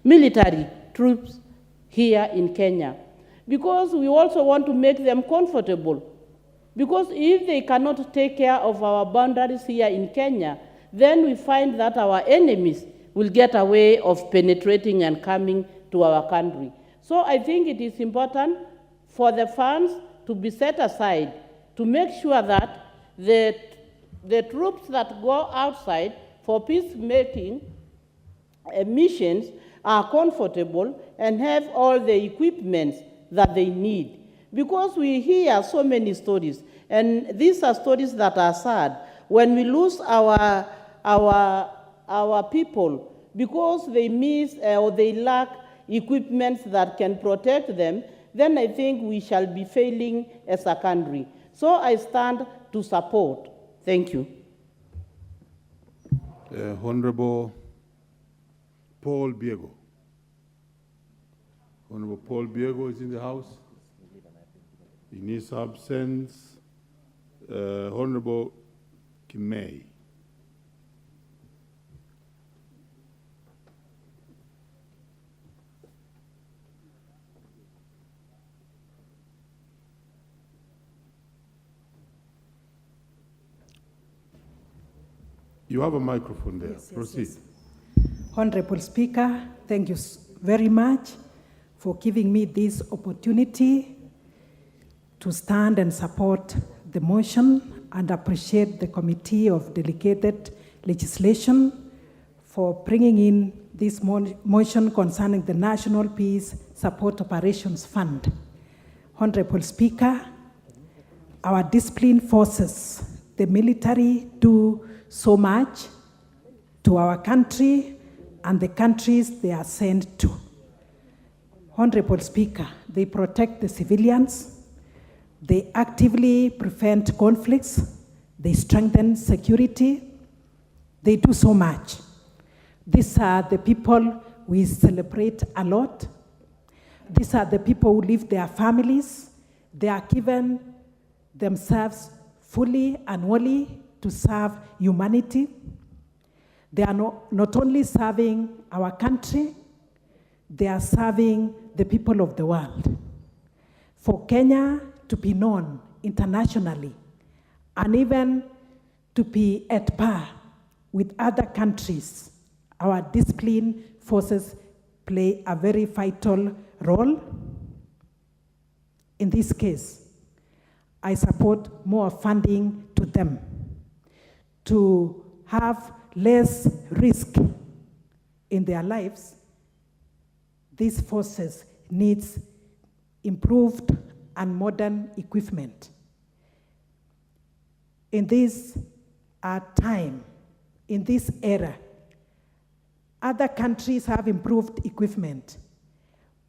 military troops here in Kenya. Because we also want to make them comfortable. Because if they cannot take care of our boundaries here in Kenya, then we find that our enemies will get a way of penetrating and coming to our country. So I think it is important for the funds to be set aside to make sure that the troops that go outside for peacemaking missions are comfortable and have all the equipment that they need. Because we hear so many stories, and these are stories that are sad. When we lose our people because they miss or they lack equipment that can protect them, then I think we shall be failing as a country. So I stand to support. Thank you. Honorable Paul Biego. Honorable Paul Biego is in the House. In his absence, Honorable Kimei. You have a microphone there. Yes, Proceed. yes. Honorable Speaker, thank you very much for giving me this opportunity to stand and support the motion, and appreciate the Committee of Delegated Legislation for bringing in this motion concerning the National Peace Support Operations Fund. Honorable Speaker, our disciplined forces, the military, do so much to our country and the countries they are sent to. Honorable Speaker, they protect the civilians, they actively prevent conflicts, they strengthen security, they do so much. These are the people we celebrate a lot. These are the people who leave their families. They are given themselves fully and wholly to serve humanity. They are not only serving our country, they are serving the people of the world. For Kenya to be known internationally and even to be at par with other countries, our disciplined forces play a very vital role. In this case, I support more funding to them to have less risk in their lives. These forces need improved and modern equipment. In this time, in this era, other countries have improved equipment.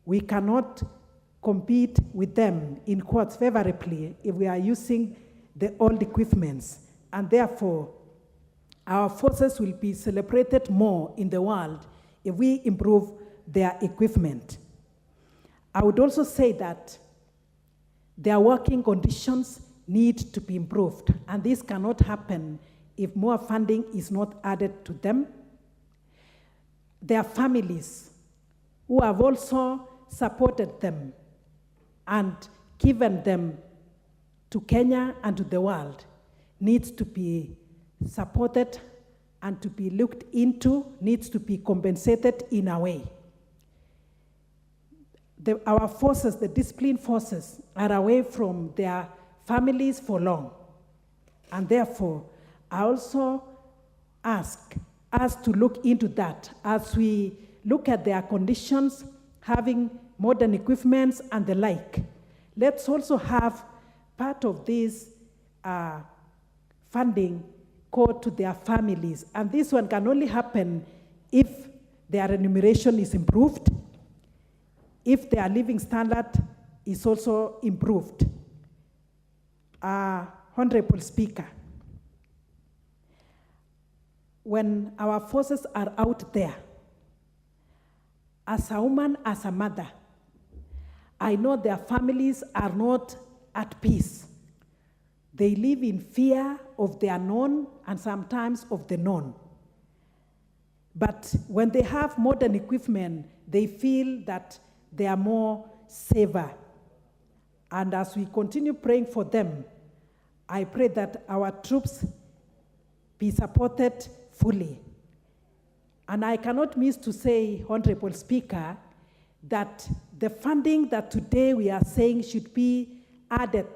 We cannot compete with them in quotes favorably if we are using the old equipments, and therefore our forces will be celebrated more in the world if we improve their equipment. I would also say that their working conditions need to be improved, and this cannot happen if more funding is not added to them. Their families, who have also supported them and given them to Kenya and to the world, needs to be supported and to be looked into, needs to be compensated in a way. Our forces, the disciplined forces, are away from their families for long. And therefore, I also ask us to look into that as we look at their conditions, having modern equipments and the like. Let's also have part of this funding go to their families. And this one can only happen if their remuneration is improved, if their living standard is also improved. Honorable Speaker, when our forces are out there, as a woman, as a mother, I know their families are not at peace. They live in fear of the unknown and sometimes of the known. But when they have modern equipment, they feel that they are more safer. And as we continue praying for them, I pray that our troops be supported fully. And I cannot miss to say, Honorable Speaker, that the funding that today we are saying should be added,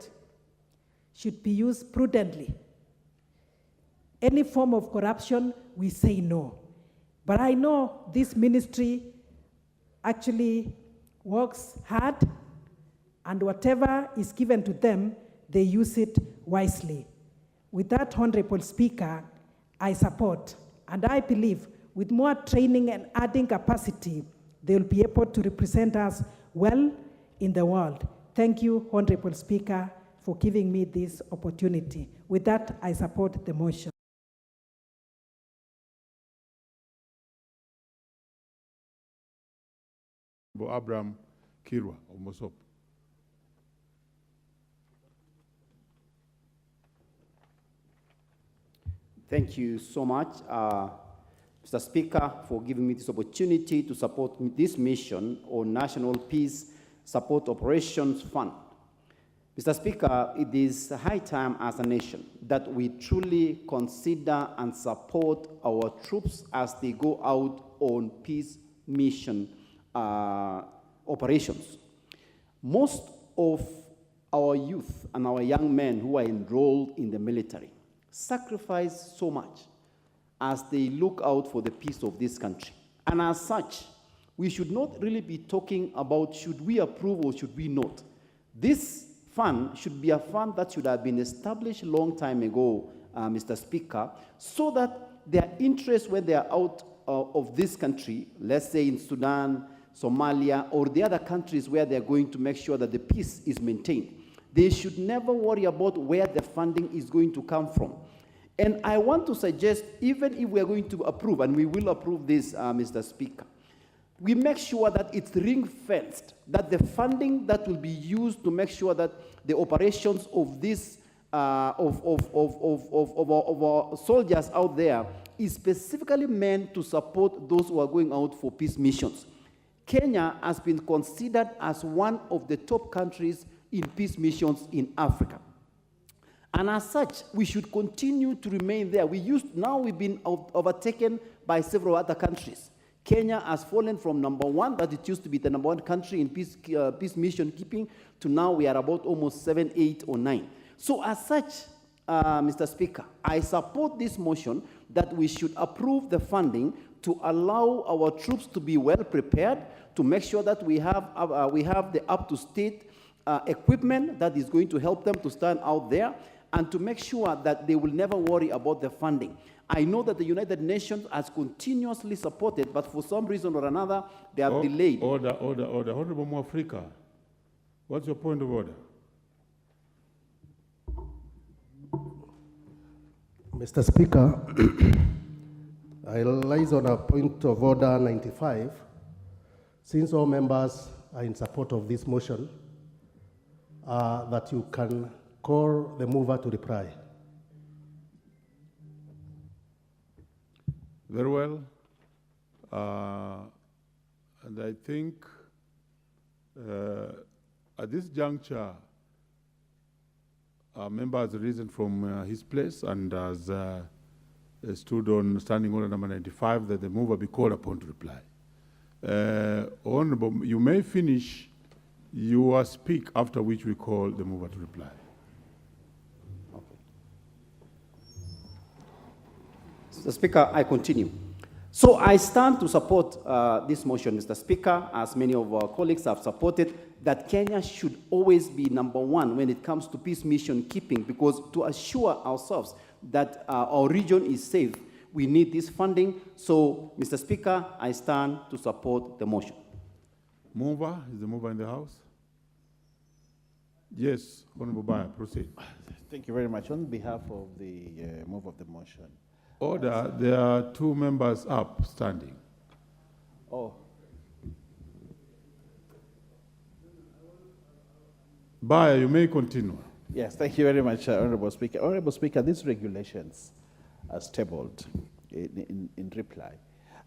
should be used prudently. Any form of corruption, we say no. But I know this ministry actually works hard, and whatever is given to them, they use it wisely. With that, Honorable Speaker, I support, and I believe with more training and adding capacity, they will be able to represent us well in the world. Thank you, Honorable Speaker, for giving me this opportunity. With that, I support the motion. Abraham Kirwa of Mosop. Thank you so much, Mr. Speaker, for giving me this opportunity to support this mission on National Peace Support Operations Fund. Mr. Speaker, it is high time as a nation that we truly consider and support our troops as they go out on peace mission operations. Most of our youth and our young men who are enrolled in the military sacrifice so much as they look out for the peace of this country. And as such, we should not really be talking about should we approve or should we not. This fund should be a fund that should have been established a long time ago, Mr. Speaker, so that their interests when they are out of this country, let's say in Sudan, Somalia, or the other countries where they're going to make sure that the peace is maintained, they should never worry about where the funding is going to come from. And I want to suggest, even if we are going to approve, and we will approve this, Mr. Speaker, we make sure that it's ring-fenced, that the funding that will be used to make sure that the operations of this, of our soldiers out there is specifically meant to support those who are going out for peace missions. Kenya has been considered as one of the top countries in peace missions in Africa. And as such, we should continue to remain there. Now we've been overtaken by several other countries. Kenya has fallen from number one, that it used to be the number one country in peace mission keeping, to now we are about almost 7, 8, or 9. So as such, Mr. Speaker, I support this motion that we should approve the funding to allow our troops to be well prepared, to make sure that we have the up-to-state equipment that is going to help them to stand out there, and to make sure that they will never worry about the funding. I know that the United Nations has continuously supported, but for some reason or another, they have delayed. Order. Honorable Mwafrika, what's your point of order? Mr. Speaker, I realize on a point of order 95, since all members are in support of this motion, that you can call the mover to reply. Very well. And I think at this juncture, a member has risen from his place and has stood on standing order number 95 that the mover be called upon to reply. Honorable, you may finish your speak, after which we call the mover to reply. Mr. Speaker, I continue. So I stand to support this motion, Mr. Speaker, as many of our colleagues have supported, that Kenya should always be number one when it comes to peace mission keeping, because to assure ourselves that our region is safe, we need this funding. So, Mr. Speaker, I stand to support the motion. Mover, is the mover in the House? Yes, Honorable Bayer, proceed. Thank you very much. On behalf of the move of the motion. Order, there are two members up standing. Oh. Bayer, you may continue. Yes, thank you very much, Honorable Speaker. Honorable Speaker, these regulations as tabled in reply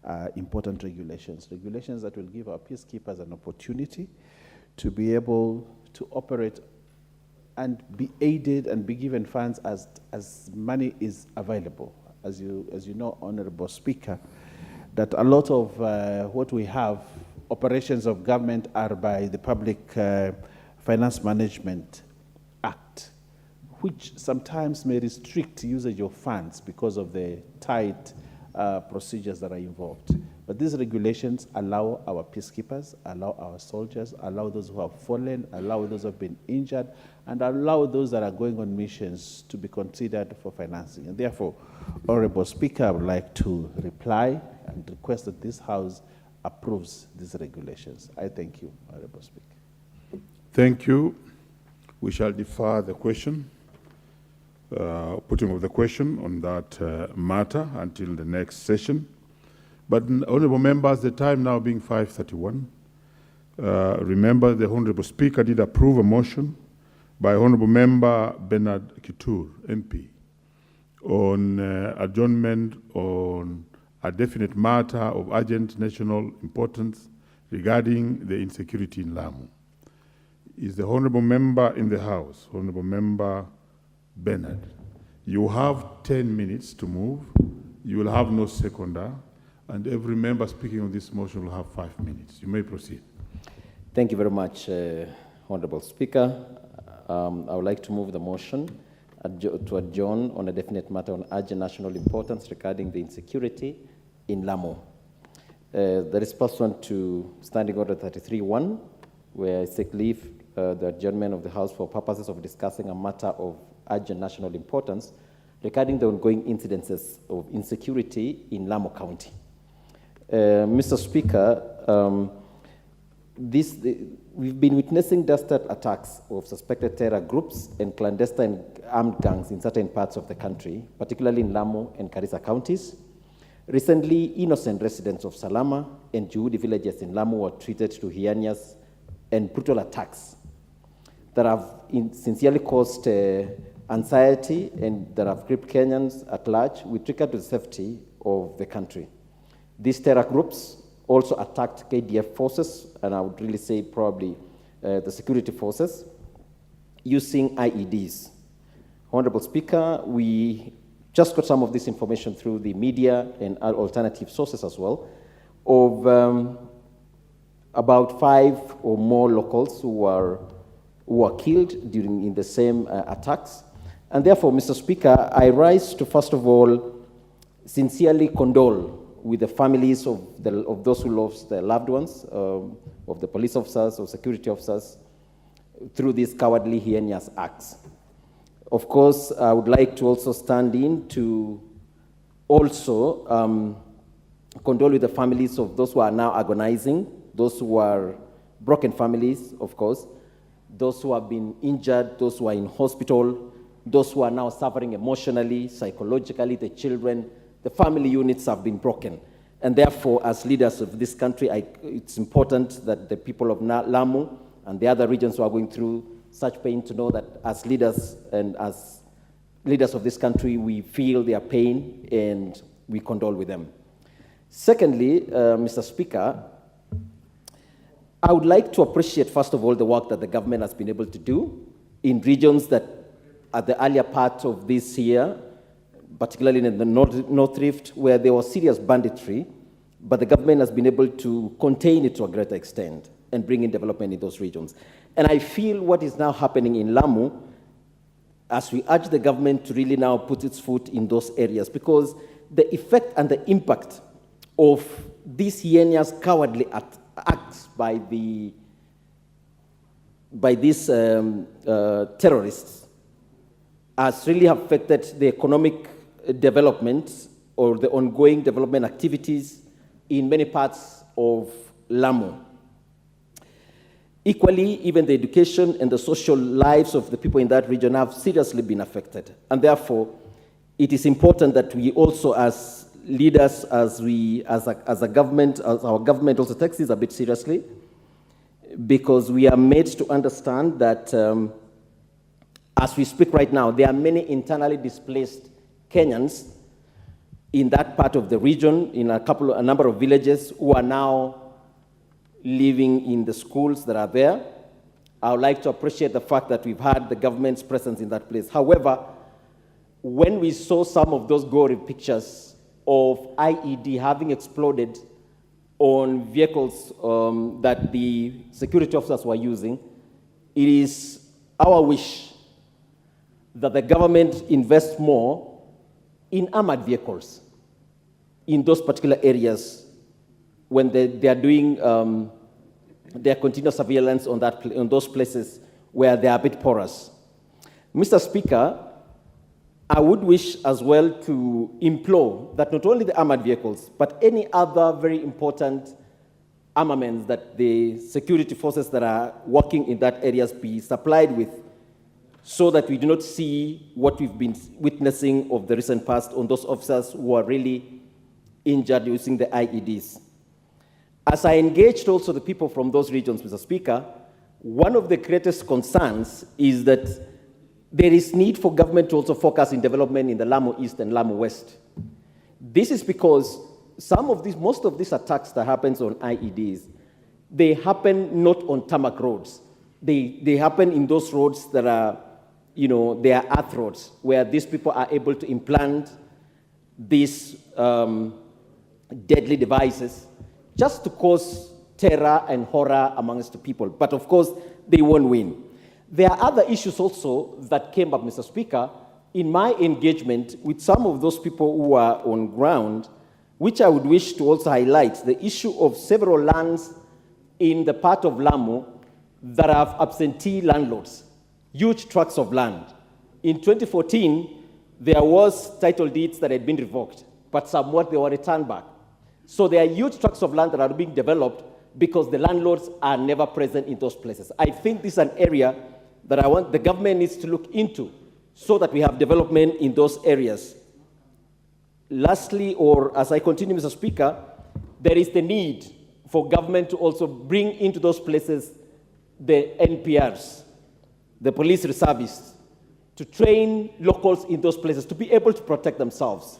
are important regulations that will give our peacekeepers an opportunity to be able to operate and be aided and be given funds as money is available. As you know, Honorable Speaker, that a lot of what we have, operations of government, are by the Public Finance Management Act, which sometimes may restrict usage of funds because of the tight procedures that are involved. But these regulations allow our peacekeepers, allow our soldiers, allow those who have fallen, allow those who have been injured, and allow those that are going on missions to be considered for financing. And therefore, Honorable Speaker, I would like to reply and request that this House approves these regulations. I thank you, Honorable Speaker. Thank you. We shall defer the question, putting of the question on that matter until the next session. But honorable members, the time now being 5:31, remember the Honorable Speaker did approve a motion by Honorable Member Bernard Kitur, MP, on adjournment on a definite matter of urgent national importance regarding the insecurity in Lamu. Is the Honorable Member in the House, Honorable Member Bernard? You have 10 minutes to move. You will have no seconder, and every member speaking on this motion will have 5 minutes. You may proceed. Thank you very much, Honorable Speaker. I would like to move the motion to adjourn on a definite matter on urgent national importance regarding the insecurity in Lamu. That is pursuant to Standing Order 33-1, where I seek leave the adjournment of the House for purposes of discussing a matter of urgent national importance regarding the ongoing incidences of insecurity in Lamu County. Mr. Speaker, we've been witnessing dastard attacks of suspected terror groups and clandestine armed gangs in certain parts of the country, particularly in Lamu and Garissa counties. Recently, innocent residents of Salama and Juhudi villages in Lamu were treated to heinous and brutal attacks that have sincerely caused anxiety and that have gripped Kenyans at large with regard to the safety of the country. These terror groups also attacked KDF forces, and I would really say probably the security forces, using IEDs. Honorable Speaker, we just got some of this information through the media and alternative sources as well, of about 5 or more locals who were killed in the same attacks. And therefore, Mr. Speaker, I rise to first of all sincerely condole with the families of those who lost their loved ones, of the police officers or security officers, through these cowardly, heinous acts. Of course, I would like to also stand in to also condole with the families of those who are now agonizing, those who are broken families, of course, those who have been injured, those who are in hospital, those who are now suffering emotionally, psychologically, the children. The family units have been broken. And therefore, as leaders of this country, it's important that the people of Lamu and the other regions who are going through such pain to know that as leaders and as leaders of this country, we feel their pain and we condole with them. Secondly, Mr. Speaker, I would like to appreciate, first of all, the work that the government has been able to do in regions that at the earlier part of this year, particularly in the North Rift, where there was serious banditry, but the government has been able to contain it to a greater extent and bring in development in those regions. And I feel what is now happening in Lamu, as we urge the government to really now put its foot in those areas, because the effect and the impact of these heinous, cowardly acts by these terrorists has really affected the economic development or the ongoing development activities in many parts of Lamu. Equally, even the education and the social lives of the people in that region have seriously been affected. And therefore, it is important that we also, as leaders, as a government, as our government also takes this a bit seriously, because we are made to understand that as we speak right now, there are many internally displaced Kenyans in that part of the region, in a number of villages, who are now living in the schools that are there. I would like to appreciate the fact that we've had the government's presence in that place. However, when we saw some of those gory pictures of IED having exploded on vehicles that the security officers were using, it is our wish that the government invest more in armored vehicles in those particular areas when they are doing their continuous surveillance on those places where they are a bit porous. Mr. Speaker, I would wish as well to implore that not only the armored vehicles, but any other very important armaments that the security forces that are working in that areas be supplied with, so that we do not see what we've been witnessing of the recent past on those officers who are really injured using the IEDs. As I engaged also the people from those regions, Mr. Speaker, one of the greatest concerns is that there is need for government to also focus in development in the Lamu East and Lamu West. This is because most of these attacks that happens on IEDs, they happen not on tarmac roads. They happen in those roads that are, they are earth roads, where these people are able to implant these deadly devices just to cause terror and horror amongst the people. But of course, they won't win. There are other issues also that came up, Mr. Speaker, in my engagement with some of those people who are on ground, which I would wish to also highlight: the issue of several lands in the part of Lamu that have absentee landlords, huge tracts of land. In 2014, there was title deeds that had been revoked, but somewhat they were returned back. So there are huge tracts of land that are being developed because the landlords are never present in those places. I think this is an area that I want the government needs to look into so that we have development in those areas. Lastly, or as I continue, Mr. Speaker, there is the need for government to also bring into those places the NPRs, the police reservists, to train locals in those places to be able to protect themselves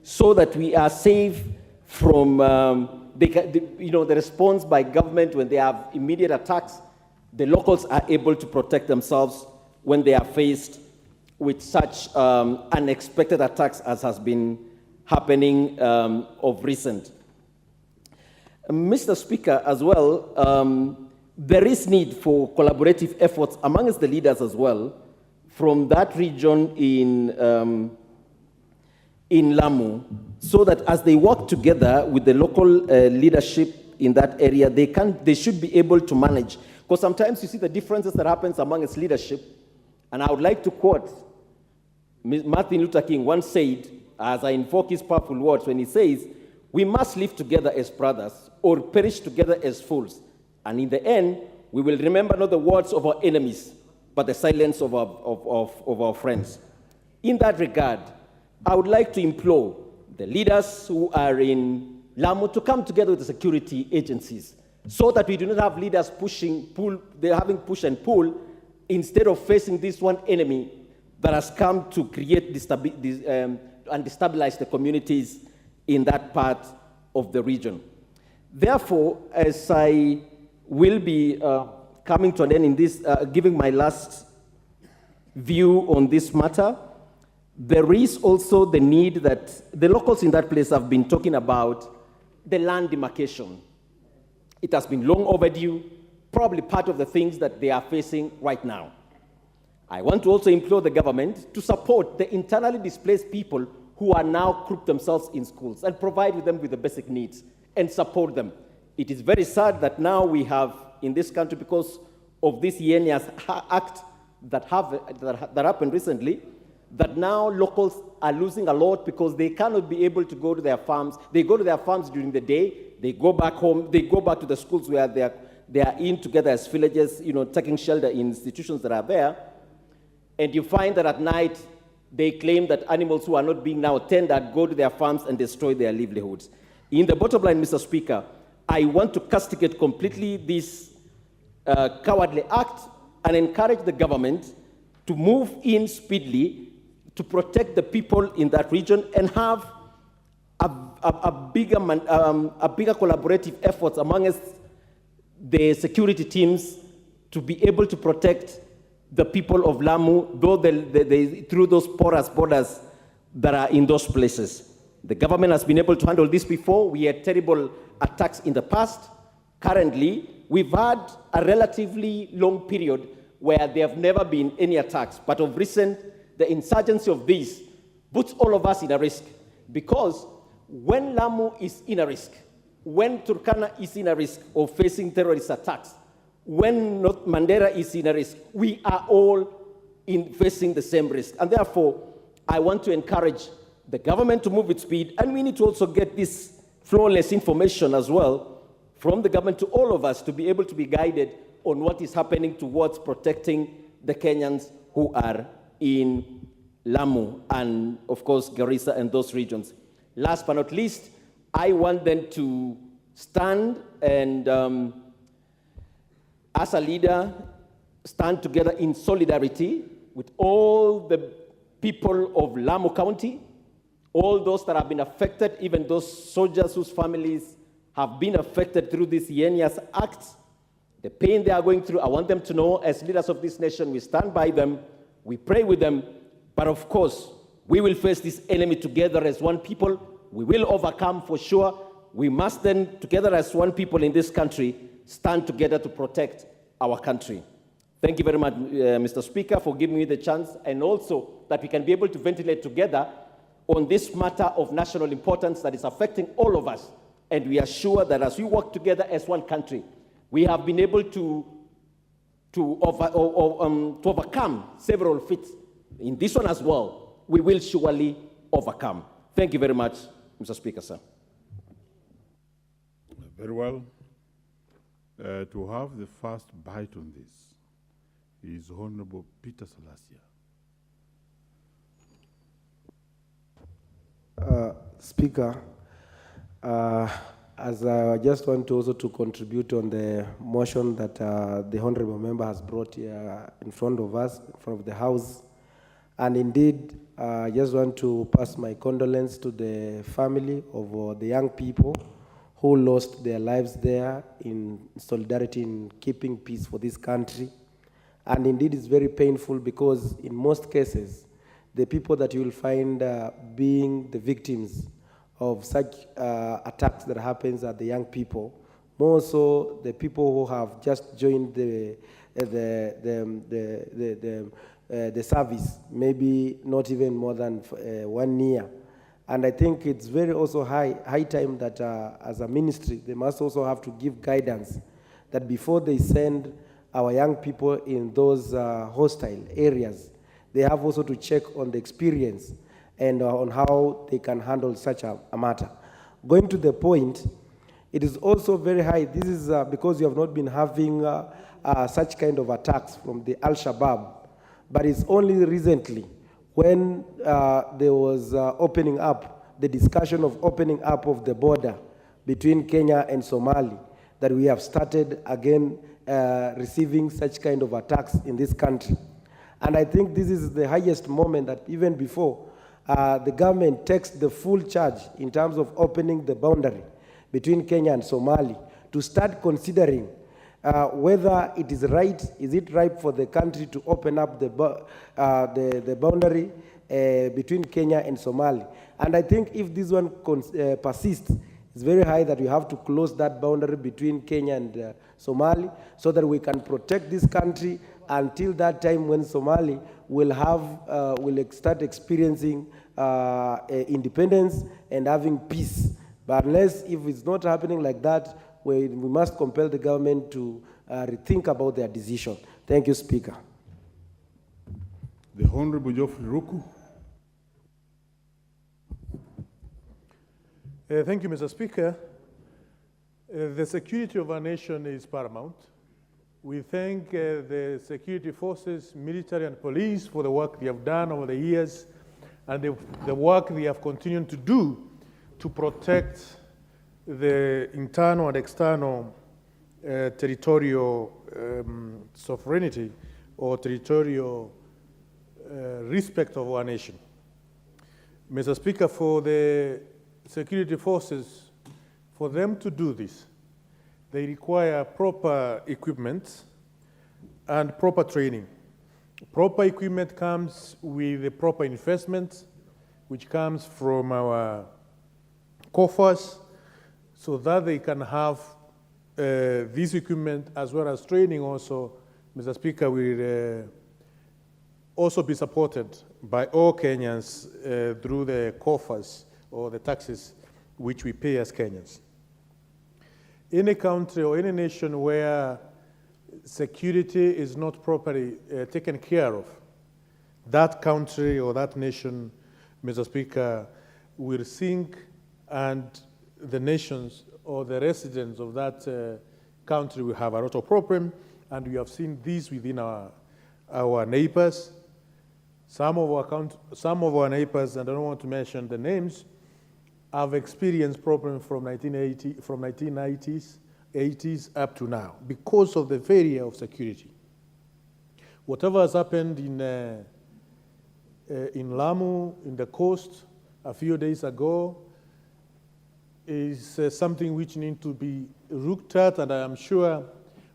so that we are safe from the response by government when they have immediate attacks. The locals are able to protect themselves when they are faced with such unexpected attacks as has been happening of recent. Mr. Speaker, as well, there is need for collaborative efforts amongst the leaders as well from that region in Lamu, so that as they work together with the local leadership in that area, they should be able to manage. Because sometimes you see the differences that happens amongst leadership, and I would like to quote Martin Luther King once said, as I invoke his powerful words, when he says, "We must live together as brothers or perish together as fools. And in the end, we will remember not the words of our enemies, but the silence of our friends." In that regard, I would like to implore the leaders who are in Lamu to come together with the security agencies so that we do not have leaders they're having push and pull instead of facing this one enemy that has come to create and destabilize the communities in that part of the region. Therefore, as I will be coming to an end in this, giving my last view on this matter, there is also the need that the locals in that place have been talking about the land demarcation. It has been long overdue, probably part of the things that they are facing right now. I want to also implore the government to support the internally displaced people who are now grouped themselves in schools and provide them with the basic needs and support them. It is very sad that now we have in this country, because of this Yenias Act that happened recently, that now locals are losing a lot because they cannot be able to go to their farms. They go to their farms during the day, they go back home, they go back to the schools where they are in together as villages, taking shelter in institutions that are there. And you find that at night, they claim that animals who are not being now tended go to their farms and destroy their livelihoods. In the bottom line, Mr. Speaker, I want to castigate completely this cowardly act and encourage the government to move in speedily to protect the people in that region and have a bigger collaborative efforts amongst the security teams to be able to protect the people of Lamu, though through those porous borders that are in those places. The government has been able to handle this before. We had terrible attacks in the past. Currently, we've had a relatively long period where there have never been any attacks. But of recent, the insurgency of these puts all of us in a risk. Because when Lamu is in a risk, when Turkana is in a risk of facing terrorist attacks, when North Mandera is in a risk, we are all facing the same risk. And therefore, I want to encourage the government to move with speed, and we need to also get this flawless information as well from the government to all of us to be able to be guided on what is happening towards protecting the Kenyans who are in Lamu and, of course, Garissa and those regions. Last but not least, I want them to stand and, as a leader, stand together in solidarity with all the people of Lamu County, all those that have been affected, even those soldiers whose families have been affected through this Yenias Act, the pain they are going through. I want them to know, as leaders of this nation, we stand by them, we pray with them, but of course, we will face this enemy together as one people. We will overcome for sure, we must then, together as one people in this country, stand together to protect our country. Thank you very much, Mr. Speaker, for giving me the chance, and also that we can be able to ventilate together on this matter of national importance that is affecting all of us. And we are sure that as we work together as one country, we have been able to overcome several feats. In this one as well, we will surely overcome. Thank you very much, Mr. Speaker, sir. Very well. To have the first bite on this is Honorable Peter Salasia. Speaker, as I just want to also to contribute on the motion that the Honorable Member has brought here in front of us, in front of the House. And indeed, I just want to pass my condolence to the family of the young people who lost their lives there in solidarity in keeping peace for this country. And indeed, it's very painful because in most cases, the people that you will find being the victims of such attacks that happens are the young people, more so the people who have just joined the service, maybe not even more than 1 year. And I think it's very also high time that as a ministry, they must also have to give guidance that before they send our young people in those hostile areas, they have also to check on the experience and on how they can handle such a matter. Going to the point, it is also very high. This is because you have not been having such kind of attacks from the Al-Shabaab, but it's only recently when there was opening up, the discussion of opening up of the border between Kenya and Somali, that we have started again receiving such kind of attacks in this country. And I think this is the highest moment that even before the government takes the full charge in terms of opening the boundary between Kenya and Somali, to start considering whether it is right, is it right for the country to open up the boundary between Kenya and Somali. And I think if this one persists, it's very high that we have to close that boundary between Kenya and Somali so that we can protect this country until that time when Somali will start experiencing independence and having peace. But unless, if it's not happening like that, we must compel the government to rethink about their decision. Thank you, Speaker. The Honorable Geoffrey Ruku. Thank you, Mr. Speaker. The security of our nation is paramount. We thank the security forces, military and police, for the work they have done over the years and the work they have continued to do to protect the internal and external territorial sovereignty or territorial respect of our nation. Mr. Speaker, for the security forces, for them to do this, they require proper equipment and proper training. Proper equipment comes with the proper investment, which comes from our coffers, so that they can have this equipment as well as training also, Mr. Speaker, will also be supported by all Kenyans through the coffers or the taxes which we pay as Kenyans. Any country or any nation where security is not properly taken care of, that country or that nation, Mr. Speaker, will sink, and the nations or the residents of that country will have a lot of problem. And we have seen this within our neighbors. Some of our neighbors, and I don't want to mention the names, have experienced problems from 1990s, 80s up to now because of the failure of security. Whatever has happened in Lamu, in the coast, a few days ago, is something which needs to be looked at, and I am sure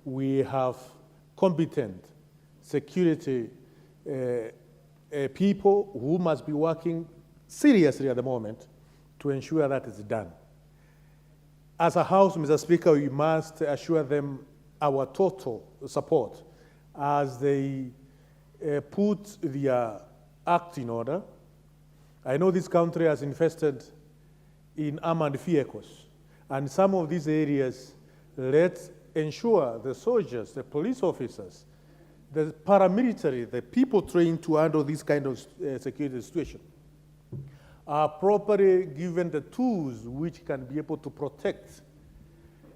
we have competent security people who must be working seriously at the moment to ensure that is done. As a House, Mr. Speaker, we must assure them our total support as they put their act in order. I know this country has invested in armored vehicles, and some of these areas, let's ensure the soldiers, the police officers, the paramilitary, the people trained to handle this kind of security situation, are properly given the tools which can be able to protect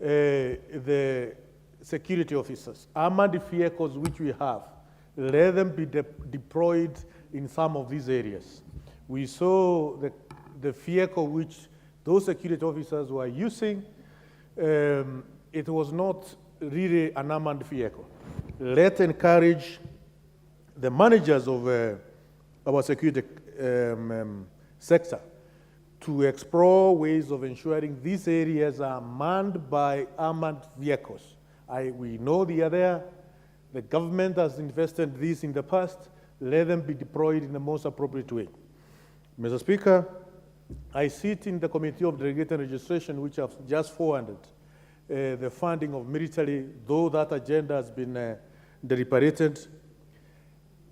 the security officers. Armored vehicles which we have, let them be deployed in some of these areas. We saw the vehicle which those security officers were using. It was not really an armored vehicle. Let's encourage the managers of our security sector to explore ways of ensuring these areas are manned by armored vehicles. We know they are there. The government has invested this in the past. Let them be deployed in the most appropriate way. Mr. Speaker, I sit in the Committee of Delegated Registration, which have just forwarded the funding of military, though that agenda has been deliberated,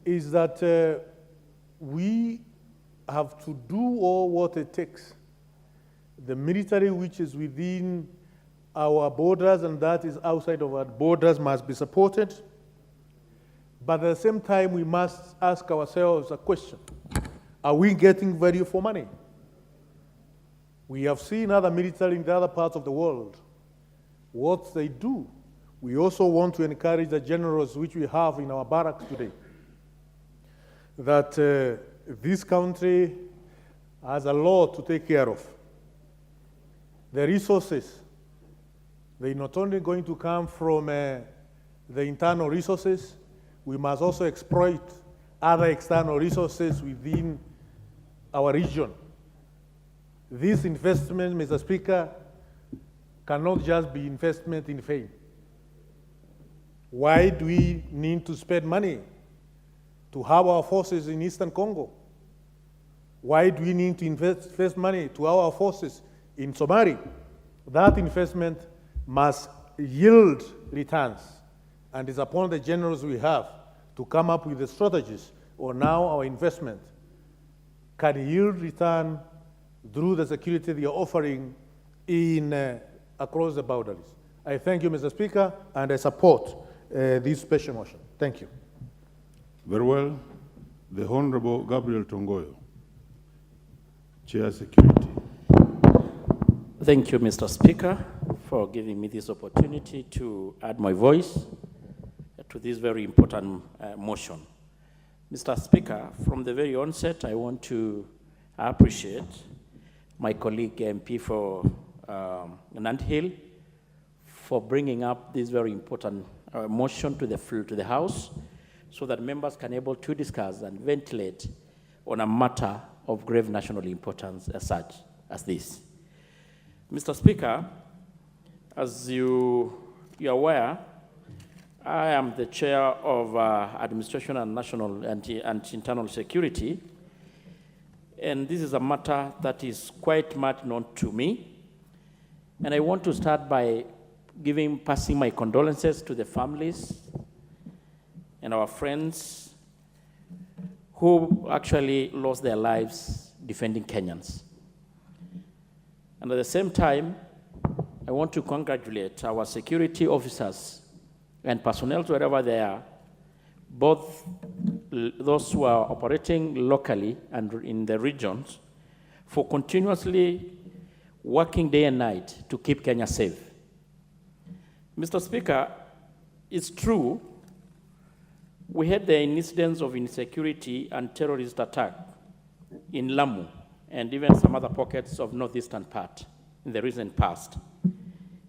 is that we have to do all what it takes. The military which is within our borders and that is outside of our borders must be supported. But at the same time, we must ask ourselves a question. Are we getting value for money? We have seen other military in the other parts of the world, what they do. We also want to encourage the generals which we have in our barracks today, that this country has a lot to take care of. The resources, they're not only going to come from the internal resources, we must also exploit other external resources within our region. This investment, Mr. Speaker, cannot just be investment in fame. Why do we need to spend money to have our forces in Eastern Congo? Why do we need to invest money to have our forces in Somalia? That investment must yield returns, and it's upon the generals we have to come up with the strategies on how our investment can yield return through the security they are offering in across the boundaries. I thank you, Mr. Speaker, and I support this special motion. Thank you. Very well. The Honorable Gabriel Tongoyo, Chair Security. Thank you, Mr. Speaker, for giving me this opportunity to add my voice to this very important motion. Mr. Speaker, from the very onset, I want to appreciate my colleague MP for Nanthill for bringing up this very important motion to the House so that members can able to discuss and ventilate on a matter of grave national importance as such as this. Mr. Speaker, as you're aware, I am the chair of Administration and National and Internal Security, and this is a matter that is quite much known to me. And I want to start by passing my condolences to the families and our friends who actually lost their lives defending Kenyans. And at the same time, I want to congratulate our security officers and personnel wherever they are, both those who are operating locally and in the regions, for continuously working day and night to keep Kenya safe. Mr. Speaker, it's true, we had the incidents of insecurity and terrorist attack in Lamu and even some other pockets of northeastern part in the recent past,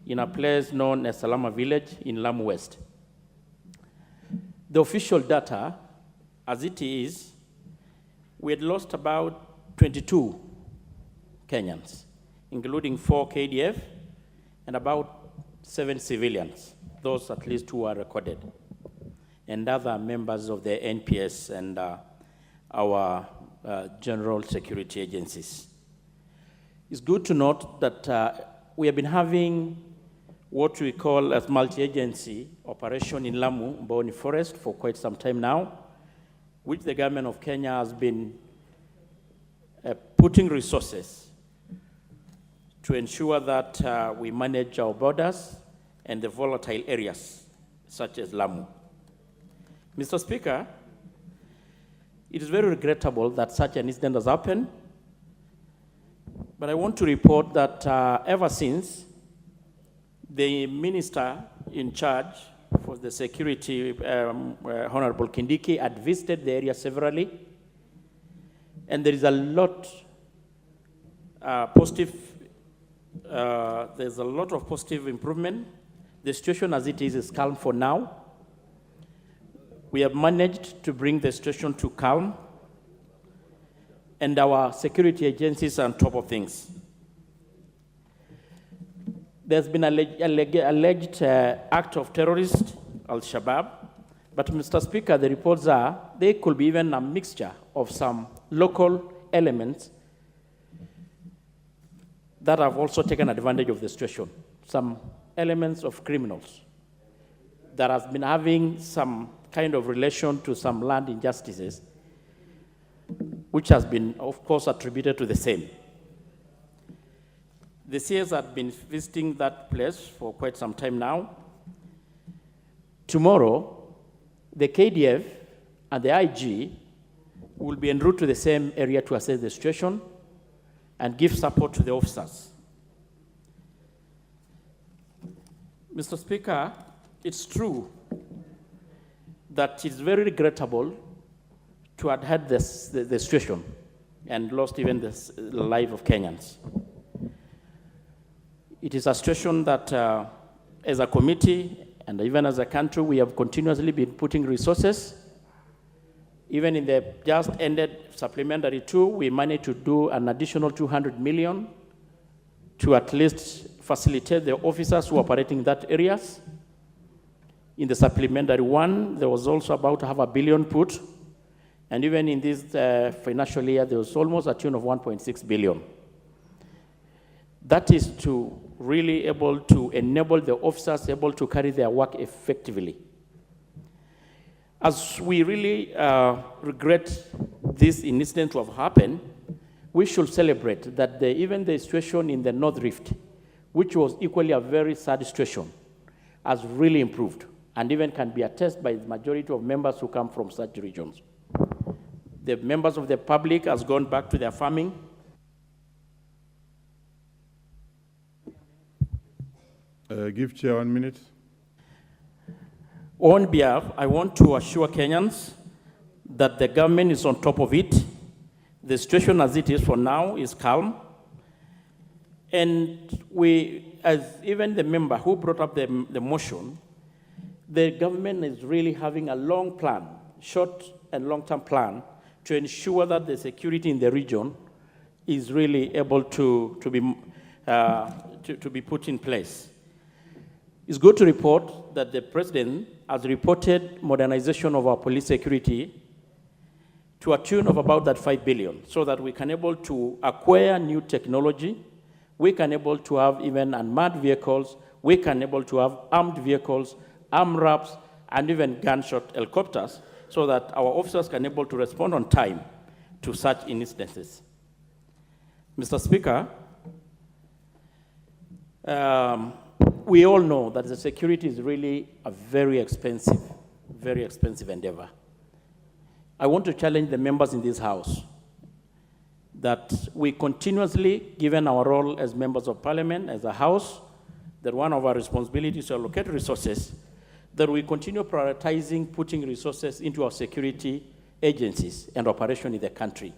in a place known as Salama Village in Lamu West. The official data, as it is, we had lost about 22 Kenyans, including 4 KDF and about 7 civilians, those at least who are recorded, and other members of the NPS and our general security agencies. It's good to note that we have been having what we call a multi-agency operation in Lamu, Mboni Forest, for quite some time now, which the government of Kenya has been putting resources to ensure that we manage our borders and the volatile areas, such as Lamu. Mr. Speaker, it is very regrettable that such an incident has happened, but I want to report that ever since the minister in charge for the security, Honorable Kindiki, had visited the area severally, and there is a lot there's a lot of positive improvement. The situation as it is calm for now. We have managed to bring the situation to calm, and our security agencies are on top of things. There's been alleged act of terrorist, Al-Shabaab, but Mr. Speaker, the reports are there could be even a mixture of some local elements that have also taken advantage of the situation. Some elements of criminals that have been having some kind of relation to some land injustices, which has been, of course, attributed to the same. The CS have been visiting that place for quite some time now. Tomorrow, the KDF and the IG will be en route to the same area to assess the situation and give support to the officers. Mr. Speaker, it's true that it's very regrettable to have had the situation and lost even the life of Kenyans. It is a situation that as a committee and even as a country, we have continuously been putting resources. Even in the just ended supplementary 2, we managed to do an additional 200 million to at least facilitate the officers who are operating in that areas. In the supplementary 1, there was also about half a billion put. And even in this financial year, there was almost a tune of 1.6 billion. That is to really able to enable the officers able to carry their work effectively. As we really regret this incident to have happened, we should celebrate that even the situation in the North Rift, which was equally a very sad situation, has really improved and even can be attested by the majority of members who come from such regions. The members of the public has gone back to their farming. Give Chair 1 minute. On behalf, I want to assure Kenyans that the government is on top of it. The situation as it is for now is calm. And we, as even the member who brought up the motion, the government is really having a long plan, short and long-term plan, to ensure that the security in the region is really able to be put in place. It's good to report that the President has reported modernization of our police security to a tune of about that 5 billion, so that we can able to acquire new technology, we can able to have even unmanned vehicles, we can able to have armed vehicles, armed RAPs, and even gunshot helicopters, so that our officers can able to respond on time to such instances. Mr. Speaker, we all know that the security is really a very expensive endeavor. I want to challenge the members in this House that we continuously, given our role as members of Parliament, as a House, that one of our responsibilities is to allocate resources, that we continue prioritizing putting resources into our security agencies and operation in the country,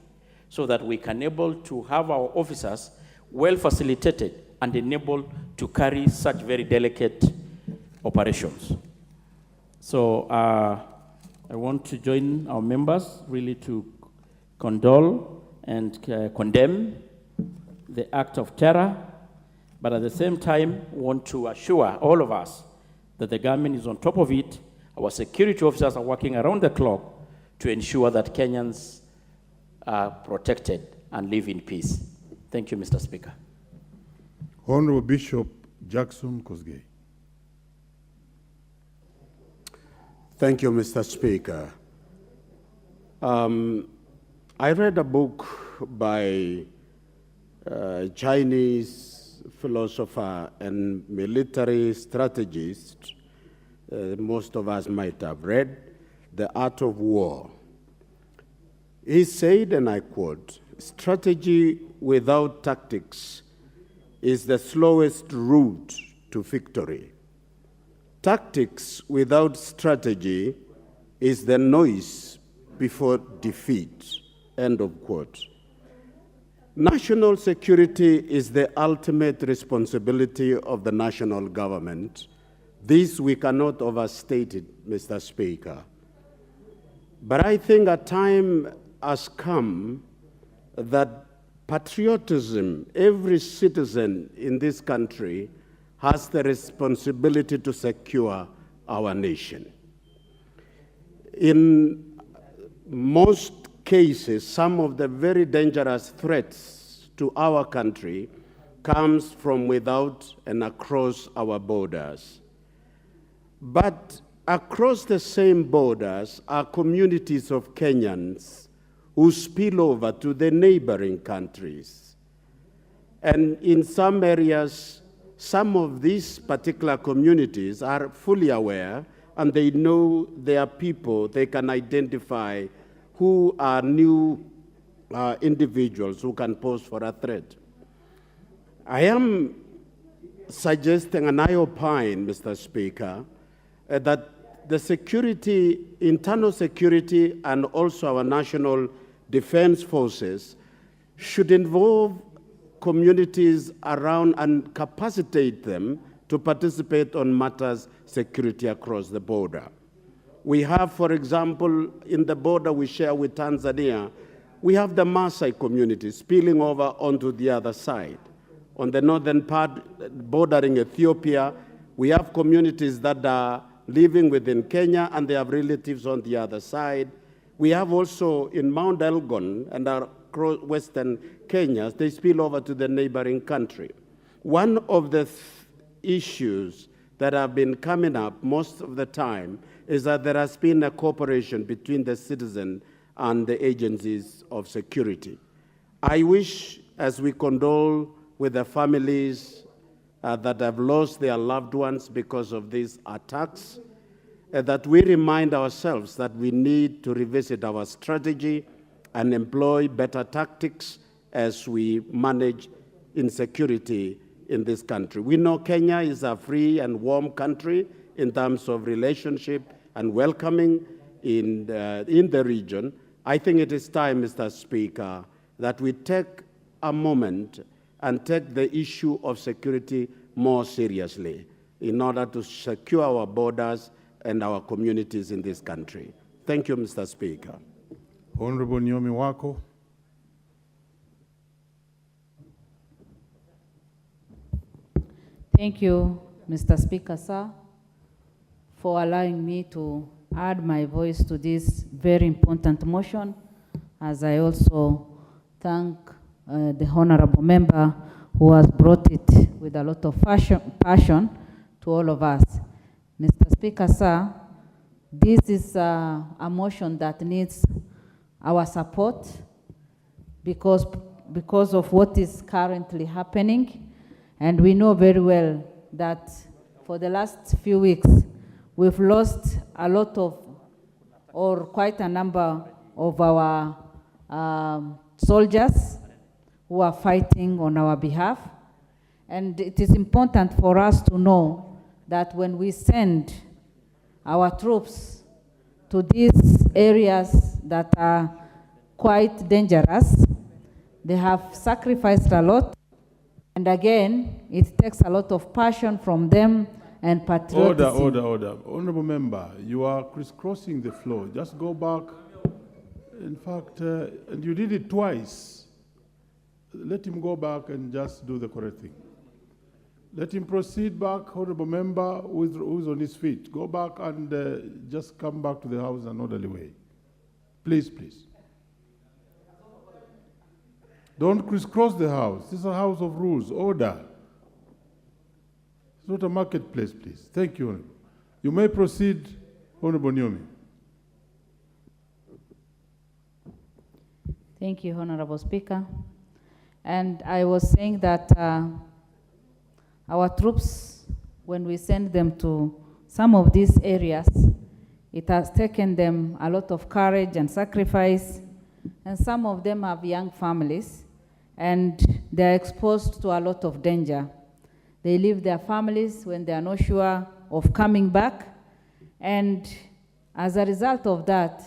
so that we can able to have our officers well facilitated and enabled to carry such very delicate operations. So I want to join our members really to condole and condemn the act of terror, but at the same time want to assure all of us that the government is on top of it. Our security officers are working around the clock to ensure that Kenyans are protected and live in peace. Thank you, Mr. Speaker. Honorable Bishop Jackson Kosgei. Thank you, Mr. Speaker. I read a book by a Chinese philosopher and military strategist, most of us might have read, The Art of War. He said, and I quote, "Strategy without tactics is the slowest route to victory. Tactics without strategy is the noise before defeat," end of quote. National security is the ultimate responsibility of the national government. This we cannot overstate it, Mr. Speaker. But I think a time has come that patriotism, every citizen in this country has the responsibility to secure our nation. In most cases, some of the very dangerous threats to our country comes from without and across our borders. But across the same borders are communities of Kenyans who spill over to the neighboring countries. And in some areas, some of these particular communities are fully aware and they know their people, they can identify who are new individuals who can pose for a threat. I am suggesting, and I opine, Mr. Speaker, that the security, internal security, and also our national defense forces should involve communities around and capacitate them to participate on matters security across the border. We have, for example, in the border we share with Tanzania, we have the Maasai community spilling over onto the other side. On the northern part, bordering Ethiopia, we have communities that are living within Kenya and they have relatives on the other side. We have also in Mount Elgon and across western Kenya, they spill over to the neighboring country. One of the issues that have been coming up most of the time is that there has been a cooperation between the citizen and the agencies of security. I wish, as we condole with the families that have lost their loved ones because of these attacks, that we remind ourselves that we need to revisit our strategy and employ better tactics as we manage insecurity in this country. We know Kenya is a free and warm country in terms of relationship and welcoming in the region. I think it is time, Mr. Speaker, that we take a moment and take the issue of security more seriously in order to secure our borders and our communities in this country. Thank you, Mr. Speaker. Honorable Nyomi Wako. Thank you, Mr. Speaker, sir, for allowing me to add my voice to this very important motion, as I also thank the honorable member who has brought it with a lot of passion to all of us. Mr. Speaker, sir, this is a motion that needs our support because of what is currently happening. And we know very well that for the last few weeks, we've lost a lot of, or quite a number of our soldiers who are fighting on our behalf. And it is important for us to know that when we send our troops to these areas that are quite dangerous, they have sacrificed a lot. And again, it takes a lot of passion from them and patriotism. Order. Honorable member, you are crisscrossing the floor. Just go back. In fact, and you did it twice. Let him go back and just do the correct thing. Let him proceed back, honorable member who's on his feet. Go back and just come back to the house in an orderly way. Please, please. Don't crisscross the house. This is a house of rules. Order. It's not a marketplace, please. Thank you, Honorable. You may proceed, Honorable Nyomi. Thank you, Honorable Speaker. And I was saying that our troops, when we send them to some of these areas, it has taken them a lot of courage and sacrifice, and some of them have young families, and they're exposed to a lot of danger. They leave their families when they are not sure of coming back, and as a result of that,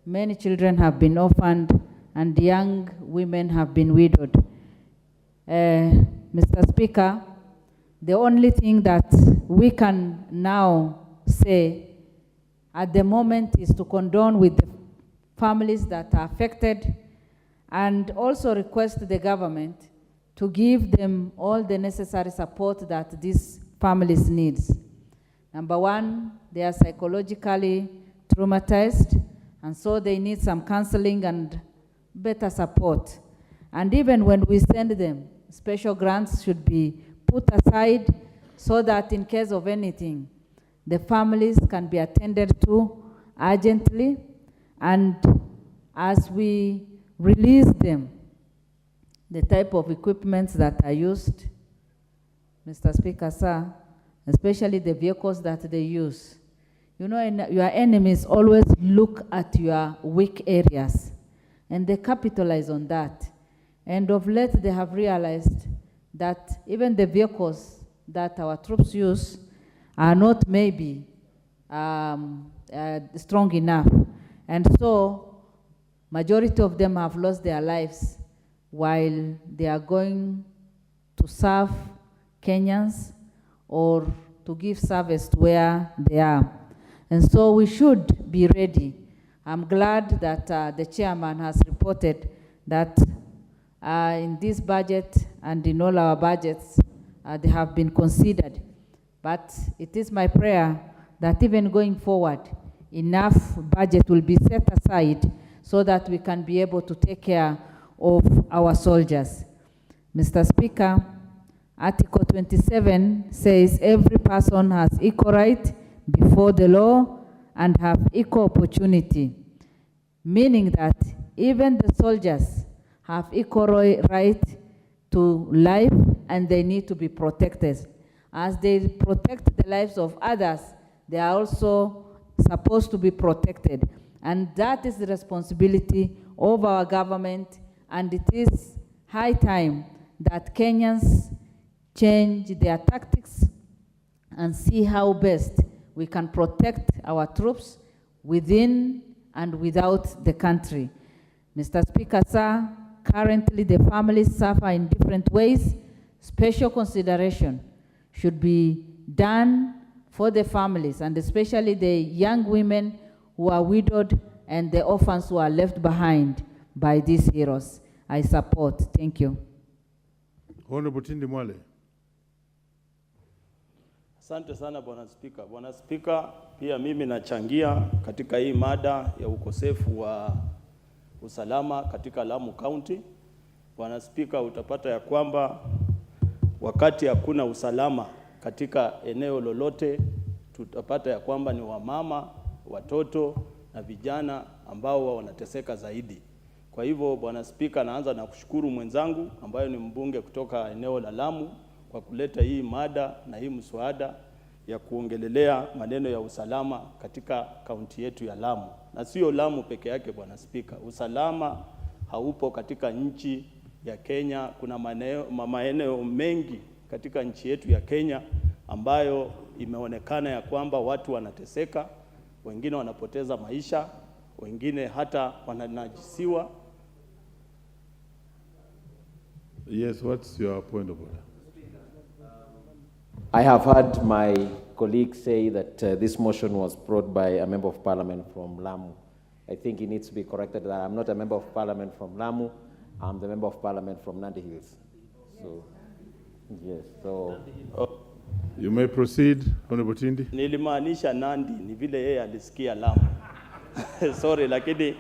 many children have been orphaned and young women have been widowed. Mr. Speaker, the only thing that we can now say at the moment is to condone with the families that are affected and also request the government to give them all the necessary support that these families need. Number one, they are psychologically traumatized, and so they need some counseling and better support. And even when we send them, special grants should be put aside so that in case of anything, the families can be attended to urgently. And as we release them, the type of equipments that are used, Mr. Speaker, sir, especially the vehicles that they use. You know, your enemies always look at your weak areas, and they capitalize on that. And of late, they have realized that even the vehicles that our troops use are not maybe strong enough. And so, majority of them have lost their lives while they are going to serve Kenyans or to give service to where they are. And so we should be ready. I'm glad that the chairman has reported that in this budget and in all our budgets, they have been considered. But it is my prayer that even going forward, enough budget will be set aside so that we can be able to take care of our soldiers. Mr. Speaker, Article 27 says every person has equal right before the law and have equal opportunity, meaning that even the soldiers have equal right to life and they need to be protected. As they protect the lives of others, they are also supposed to be protected. And that is the responsibility of our government, and it is high time that Kenyans change their tactics and see how best we can protect our troops within and without the country. Mr. Speaker, sir, currently the families suffer in different ways. Special consideration should be done for the families, and especially the young women who are widowed and the orphans who are left behind by these heroes. I support. Thank you. Honorable Tindi Mwale. Asante sana Bwana Spika. Bwana Spika, pia mimi nachangia katika hii mada ya ukosefu wa usalama katika Lamu County. Bwana Spika, utapata ya kwamba wakati hakuna usalama katika eneo lolote, tutapata ya kwamba ni wamama, watoto na vijana ambao wanateseka zaidi. Kwa hivyo Bwana Spika, naanza na kushukuru mwenzangu ambaye ni mbunge kutoka eneo la Lamu kwa kuleta hii mada na hii mswada ya kuongelelea maneno ya usalama katika kaunti yetu ya Lamu. Na sio Lamu peke yake Bwana Spika, usalama haupo katika nchi ya Kenya. Kuna maeneo mengi katika nchi yetu ya Kenya ambayo imeonekana ya kwamba watu wanateseka, wengine wanapoteza maisha, wengine hata wananajisiwa. Yes, what's your point of order? I have heard my colleague say that this motion was brought by a member of parliament from Lamu. I think it needs to be corrected that I'm not a member of parliament from Lamu. I'm the member of parliament from Nandi Hills. So, yes, so. You may proceed, Honorable Tindi. Nilimaanisha Nandi, ni vile yeye alisikia Lamu. Sorry, lakini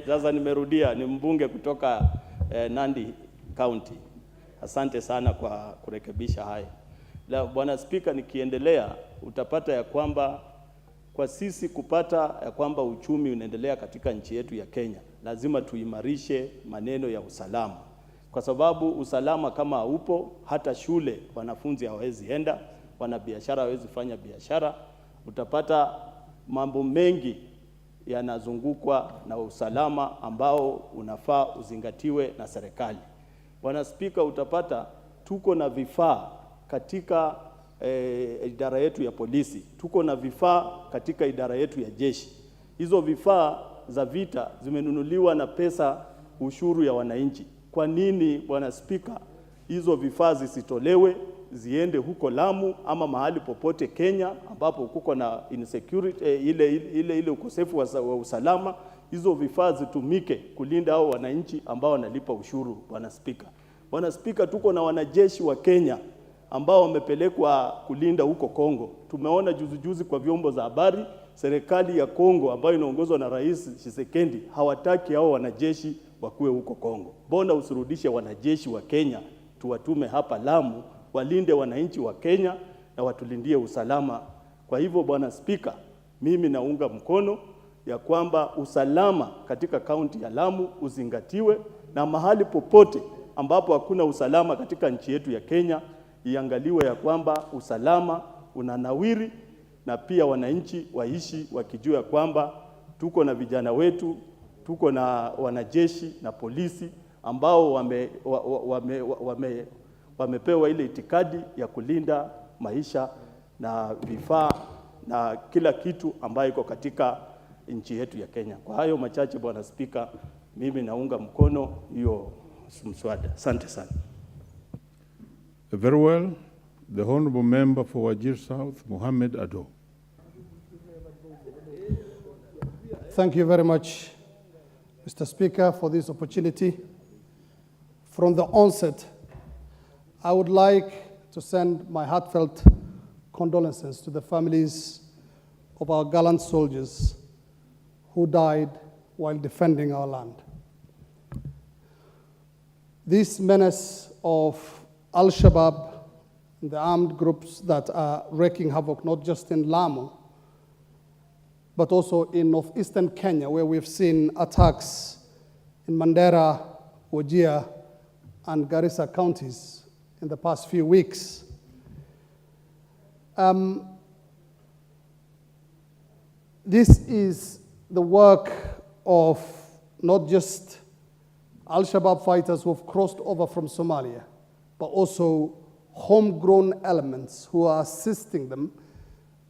sasa nimerudia, ni mbunge kutoka Nandi County. Asante sana kwa kurekebisha haya. Bwana Spika, nikiendelea utapata ya kwamba kwa sisi kupata ya kwamba uchumi unaendelea katika nchi yetu ya Kenya, lazima tuimarishe maneno ya usalama, kwa sababu usalama kama haupo, hata shule wanafunzi hawawezi enda, wanabiashara hawezi fanya biashara. Utapata mambo mengi yanazungukwa na usalama ambao unafaa uzingatiwe na serikali. Bwana Spika, utapata tuko na vifaa katika idara yetu ya polisi, tuko na vifaa katika idara yetu ya jeshi. Hizo vifaa za vita zimenunuliwa na pesa ushuru ya wananchi. Kwa nini, Bwana Spika, hizo vifaa zisitolewe ziende huko Lamu ama mahali popote Kenya ambapo kuko na insecurity, ile ukosefu wa usalama? Hizo vifaa zitumike kulinda hao wananchi ambao wanalipa ushuru. Bwana Spika, Bwana Spika, tuko na wanajeshi wa Kenya ambao wamepelekwa kulinda huko Kongo. Tumeona juzi kwa vyombo za habari, serikali ya Kongo ambayo inaongozwa na Rais Tshisekedi hawataki hao wanajeshi wakuwe huko Kongo. Mbona usirudishe wanajeshi wa Kenya tuwatume hapa Lamu walinde wananchi wa Kenya na watulindie usalama? Kwa hivyo, Bwana Spika, mimi naunga mkono ya kwamba usalama katika kaunti ya Lamu uzingatiwe, na mahali popote ambapo hakuna usalama katika nchi yetu ya Kenya iangaliwe ya kwamba usalama unanawiri, na pia wananchi waishi wakijua kwamba tuko na vijana wetu, tuko na wanajeshi na polisi ambao wamepewa ile itikadi ya kulinda maisha na vifaa na kila kitu ambayo iko katika nchi yetu ya Kenya. Kwa hayo machache, Bwana Spika, mimi naunga mkono hiyo mswada. Asante sana. Very well. The Honorable Member for Wajir South, Mohammed Ado. Thank you very much, Mr. Speaker, for this opportunity. From the onset, I would like to send my heartfelt condolences to the families of our gallant soldiers who died while defending our land. This menace of Al-Shabaab, the armed groups that are wreaking havoc not just in Lamu, but also in northeastern Kenya, where we've seen attacks in Mandera, Wajir, and Garissa counties in the past few weeks. This is the work of not just Al-Shabaab fighters who have crossed over from Somalia, but also homegrown elements who are assisting them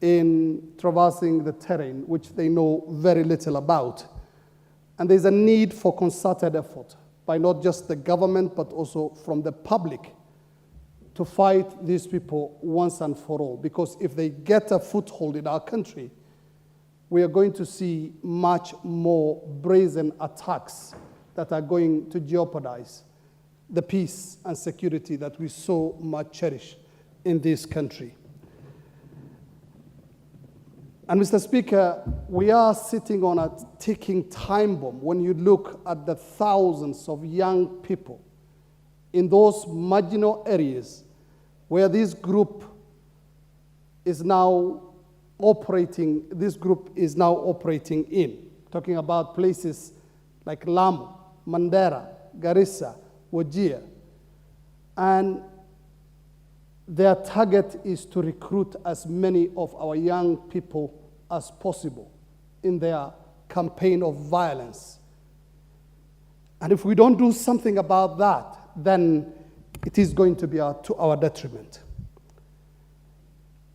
in traversing the terrain, which they know very little about. And there's a need for concerted effort by not just the government, but also from the public to fight these people once and for all. Because if they get a foothold in our country, we are going to see much more brazen attacks that are going to jeopardize the peace and security that we so much cherish in this country. And Mr. Speaker, we are sitting on a ticking time bomb when you look at the thousands of young people in those marginal areas where this group is now operating in. Talking about places like Lamu, Mandera, Garissa, Wajir. And their target is to recruit as many of our young people as possible in their campaign of violence. And if we don't do something about that, then it is going to be to our detriment.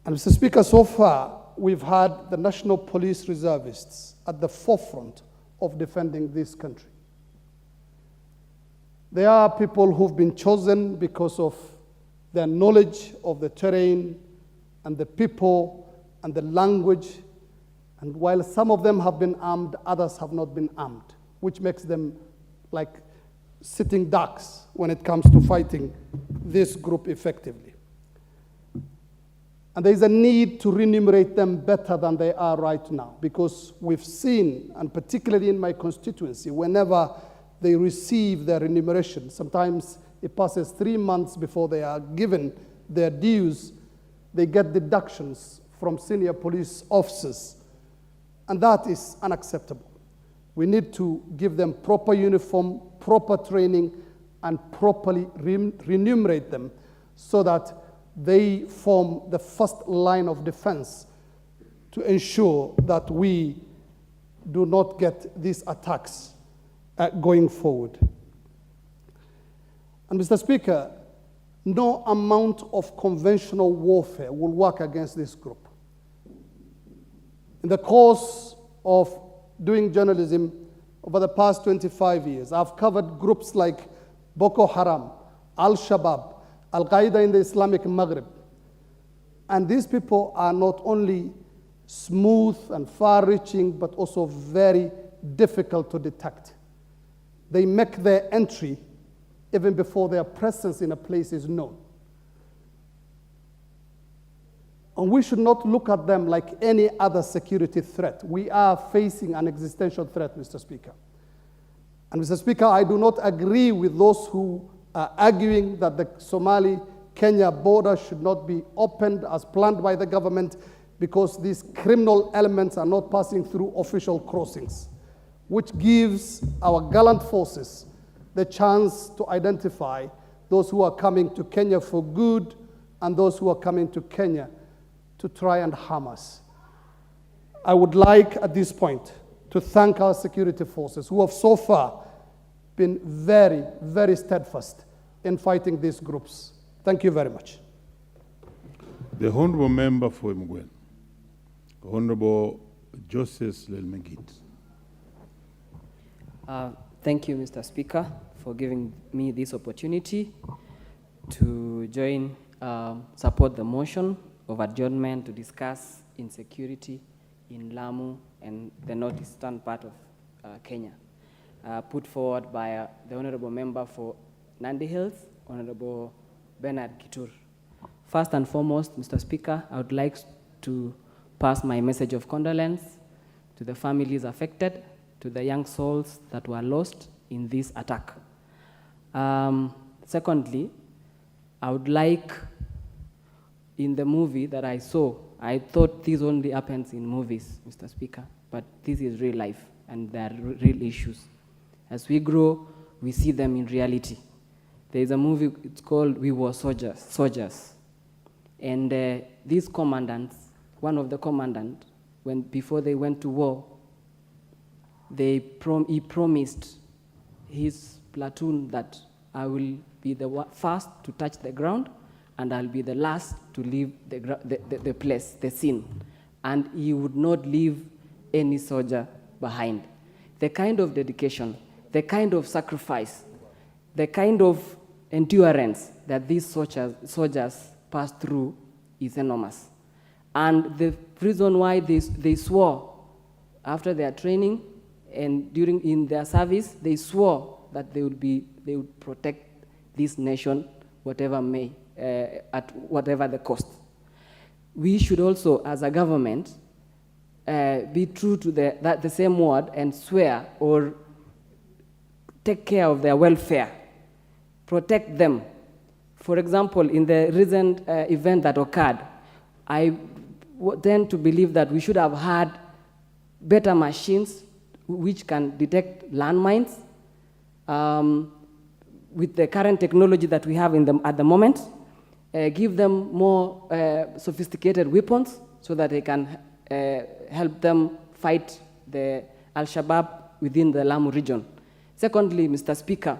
And Mr. Speaker, so far, we've had the National Police Reservists at the forefront of defending this country. There are people who've been chosen because of their knowledge of the terrain and the people and the language. And while some of them have been armed, others have not been armed, which makes them like sitting ducks when it comes to fighting this group effectively. And there is a need to remunerate them better than they are right now, because we've seen, and particularly in my constituency, whenever they receive their remuneration, sometimes it passes 3 months before they are given their dues, they get deductions from senior police officers, and that is unacceptable. We need to give them proper uniform, proper training, and properly remunerate them so that they form the first line of defense to ensure that we do not get these attacks going forward. And Mr. Speaker, no amount of conventional warfare will work against this group. In the course of doing journalism over the past 25 years, I've covered groups like Boko Haram, Al-Shabaab, Al-Qaeda in the Islamic Maghreb. And these people are not only smooth and far-reaching, but also very difficult to detect. They make their entry even before their presence in a place is known. And we should not look at them like any other security threat. We are facing an existential threat, Mr. Speaker. And Mr. Speaker, I do not agree with those who are arguing that the Somali-Kenya border should not be opened as planned by the government because these criminal elements are not passing through official crossings, which gives our gallant forces the chance to identify those who are coming to Kenya for good and those who are coming to Kenya to try and harm us. I would like at this point to thank our security forces who have so far been very, very steadfast in fighting these groups. Thank you very much. The Honourable Member for Mugwen, Honourable Joseph Lelmegit. Thank you, Mr. Speaker, for giving me this opportunity to support the motion of adjournment to discuss insecurity in Lamu and the northeastern part of Kenya, put forward by the Honorable Member for Nandi Hills, Honorable Bernard Kitur. First and foremost, Mr. Speaker, I would like to pass my message of condolence to the families affected, to the young souls that were lost in this attack. Secondly, I would like, in the movie that I saw, I thought this only happens in movies, Mr. Speaker, but this is real life and there are real issues. As we grow, we see them in reality. There is a movie, it's called We Were Soldiers. And these commandants, one of the commandants, before they went to war, he promised his platoon that I will be the first to touch the ground and I'll be the last to leave the place, the scene. And he would not leave any soldier behind. The kind of dedication, the kind of sacrifice, the kind of endurance that these soldiers passed through is enormous. And the reason why they swore after their training and in their service, they swore that they would protect this nation, whatever at whatever the cost. We should also, as a government, be true to the same word and swear or take care of their welfare, protect them. For example, in the recent event that occurred, I tend to believe that we should have had better machines which can detect landmines with the current technology that we have at the moment, give them more sophisticated weapons so that they can help them fight the Al-Shabaab within the Lamu region. Secondly, Mr. Speaker,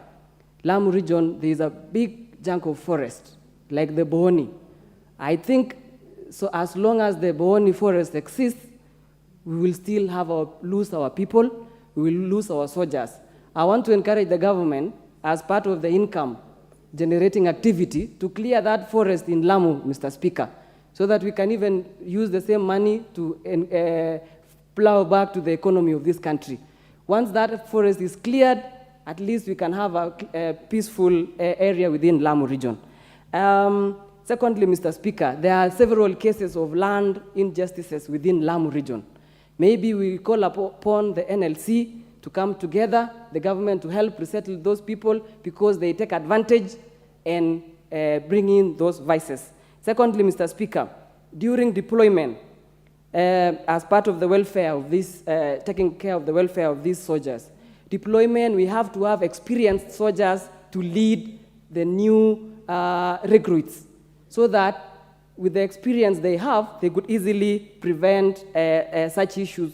Lamu region, there is a big chunk of forest, like the Bohoni. I think so as long as the Bohoni forest exists, we will still lose our people, we will lose our soldiers. I want to encourage the government, as part of the income generating activity, to clear that forest in Lamu, Mr. Speaker, so that we can even use the same money to plow back to the economy of this country. Once that forest is cleared, at least we can have a peaceful area within Lamu region. Secondly, Mr. Speaker, there are several cases of land injustices within Lamu region. Maybe we call upon the NLC to come together, the government to help resettle those people because they take advantage and bring in those vices. Secondly, Mr. Speaker, during deployment, as part of the welfare of this, taking care of the welfare of these soldiers. Deployment, we have to have experienced soldiers to lead the new recruits, so that with the experience they have, they could easily prevent such issues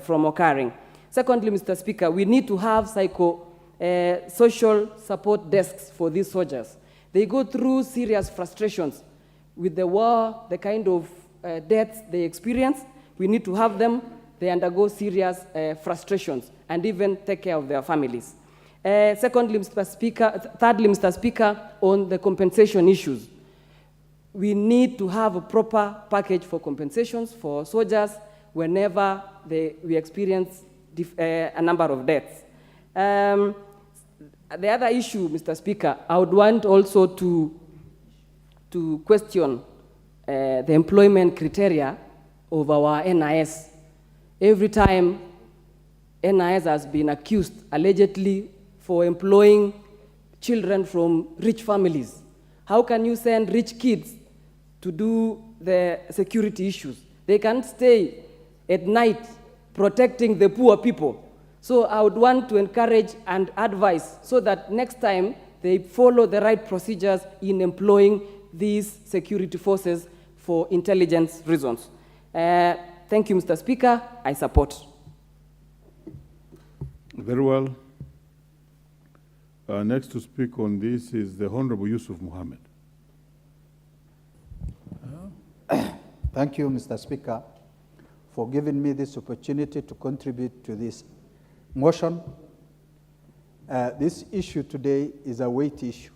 from occurring. Secondly, Mr. Speaker, we need to have social support desks for these soldiers. They go through serious frustrations with the war, the kind of deaths they experience. We need to have them. They undergo serious frustrations and even take care of their families. Thirdly, Mr. Speaker, on the compensation issues. We need to have a proper package for compensations for soldiers whenever we experience a number of deaths. The other issue, Mr. Speaker, I would want also to question the employment criteria of our NIS. Every time NIS has been accused, allegedly, for employing children from rich families. How can you send rich kids to do the security issues? They can't stay at night protecting the poor people. So I would want to encourage and advise so that next time they follow the right procedures in employing these security forces for intelligence reasons. Thank you, Mr. Speaker. I support. Very well. Next to speak on this is the Honorable Yusuf Mohammed. Thank you, Mr. Speaker, for giving me this opportunity to contribute to this motion. This issue today is a weighty issue,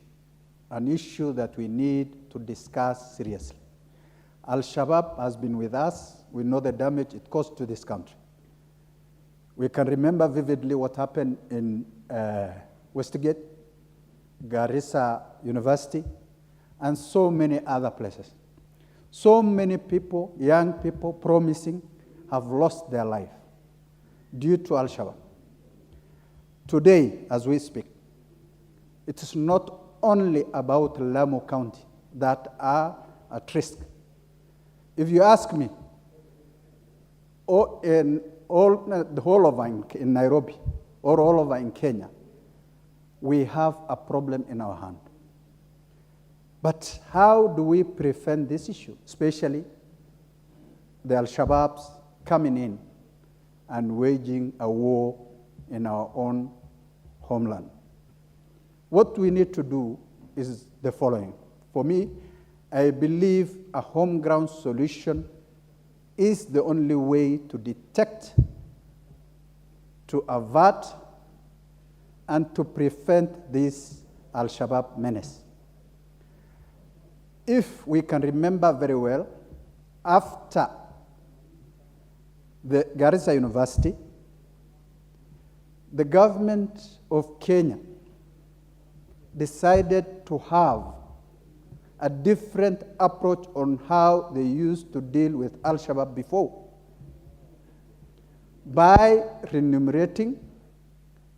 an issue that we need to discuss seriously. Al-Shabaab has been with us. We know the damage it caused to this country. We can remember vividly what happened in Westgate, Garissa University, and so many other places. So many people, young people, promising, have lost their life due to Al-Shabaab. Today, as we speak, it is not only about Lamu County that are at risk. If you ask me, the whole of in Nairobi or all over in Kenya, we have a problem in our hand. But how do we prevent this issue, especially the Al-Shabaabs coming in and waging a war in our own homeland? What we need to do is the following. For me, I believe a home ground solution is the only way to detect, to avert, and to prevent this Al-Shabaab menace. If we can remember very well, after the Garissa University, the government of Kenya decided to have a different approach on how they used to deal with Al-Shabaab before, by remunerating,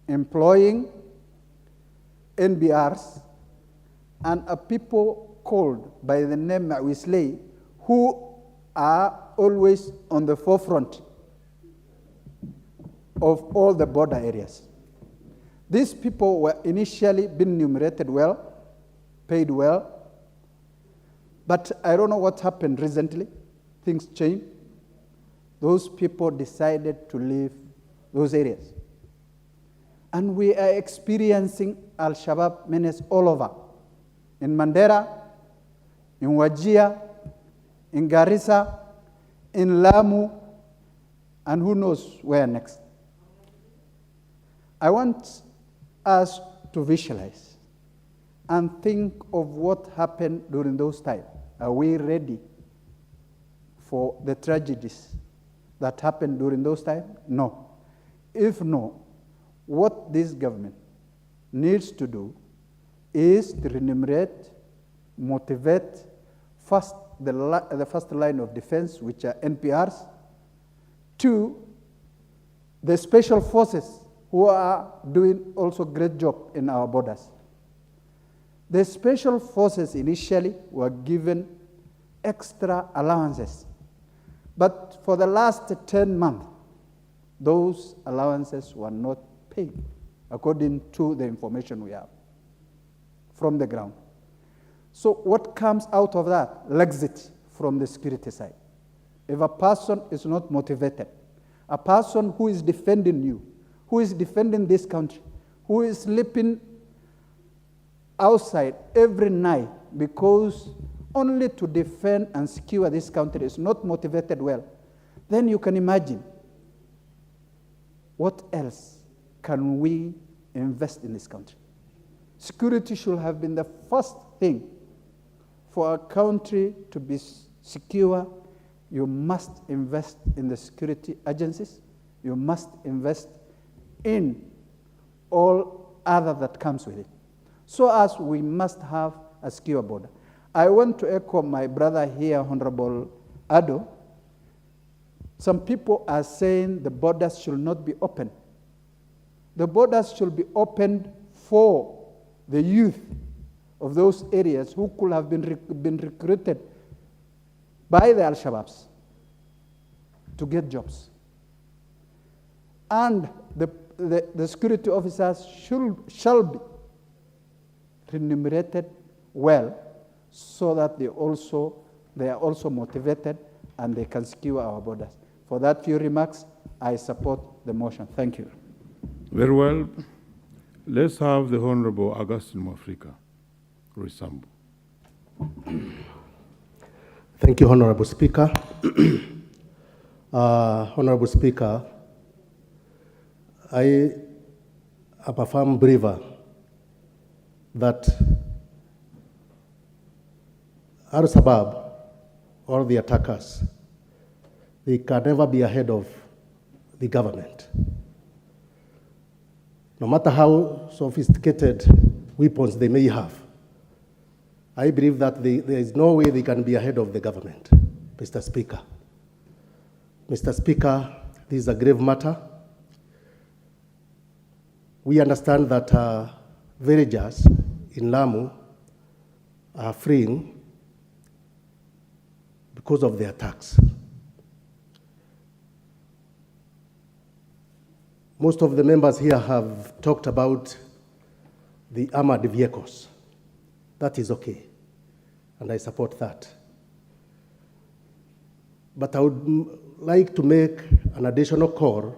employing NBRs and a people called by the name Mawisley, who are always on the forefront of all the border areas. These people were initially being remunerated well, paid well, but I don't know what happened recently. Things changed. Those people decided to leave those areas. And we are experiencing Al-Shabaab menace all over. In Mandera, in Wajir, in Garissa, in Lamu, and who knows where next. I want us to visualize and think of what happened during those times. Are we ready for the tragedies that happened during those times? No. If no, what this government needs to do is to remunerate, motivate, first the first line of defense, which are NPRs, to the special forces who are doing also great job in our borders. The special forces initially were given extra allowances. But for the last 10 months, those allowances were not paid, according to the information we have from the ground. So what comes out of that? Exit from the security side. If a person is not motivated, a person who is defending you, who is defending this country, who is sleeping outside every night because only to defend and secure this country is not motivated well, then you can imagine what else can we invest in this country. Security should have been the first thing. For a country to be secure, you must invest in the security agencies. You must invest in all other that comes with it. So as we must have a secure border. I want to echo my brother here, Honorable Ado. Some people are saying the borders should not be open. The borders should be opened for the youth of those areas who could have been recruited by the Al-Shabaabs to get jobs. And the security officers shall be remunerated well so that they are also motivated and they can secure our borders. For that few remarks, I support the motion. Thank you. Very well. Let's have the Honorable Augustine Mwafrika Roysambu. Thank you, Honorable Speaker. Honorable Speaker, I am a firm believer that Al-Shabaab or the attackers, they can never be ahead of the government. No matter how sophisticated weapons they may have, I believe that there is no way they can be ahead of the government, Mr. Speaker. Mr. Speaker, this is a grave matter. We understand that villagers in Lamu are fleeing because of the attacks. Most of the members here have talked about the armored vehicles. That is okay, and I support that. But I would like to make an additional call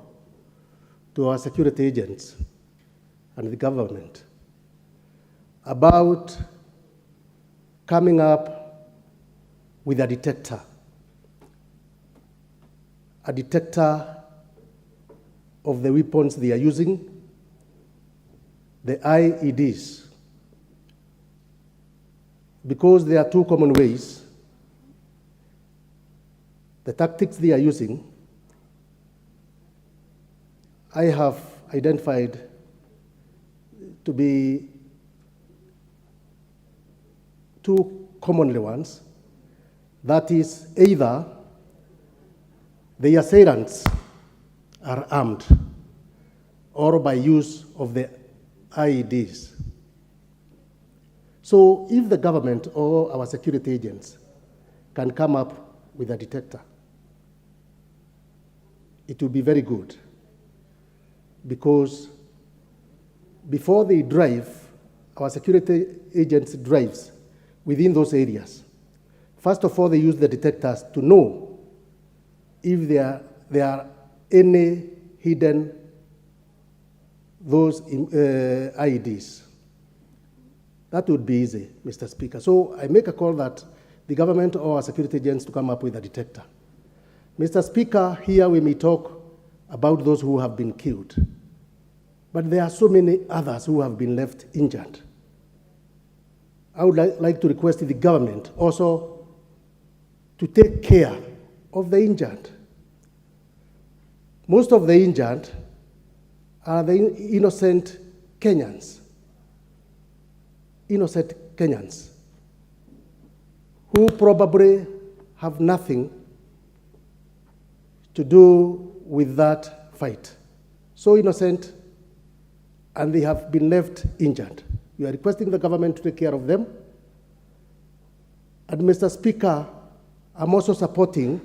to our security agents and the government about coming up with a detector of the weapons they are using, the IEDs, because there are two common ways. The tactics they are using, I have identified to be two commonly ones. That is, either the assailants are armed or by use of the IEDs. So if the government or our security agents can come up with a detector, it will be very good, because before they drive, our security agents drives within those areas. First of all, they use the detectors to know if there are any hidden those IEDs. That would be easy, Mr. Speaker. So I make a call that the government or our security agents to come up with a detector. Mr. Speaker, here we may talk about those who have been killed, but there are so many others who have been left injured. I would like to request the government also to take care of the injured. Most of the injured are the innocent Kenyans. Innocent Kenyans who probably have nothing to do with that fight. So innocent, and they have been left injured. We are requesting the government to take care of them. And Mr. Speaker, I'm also supporting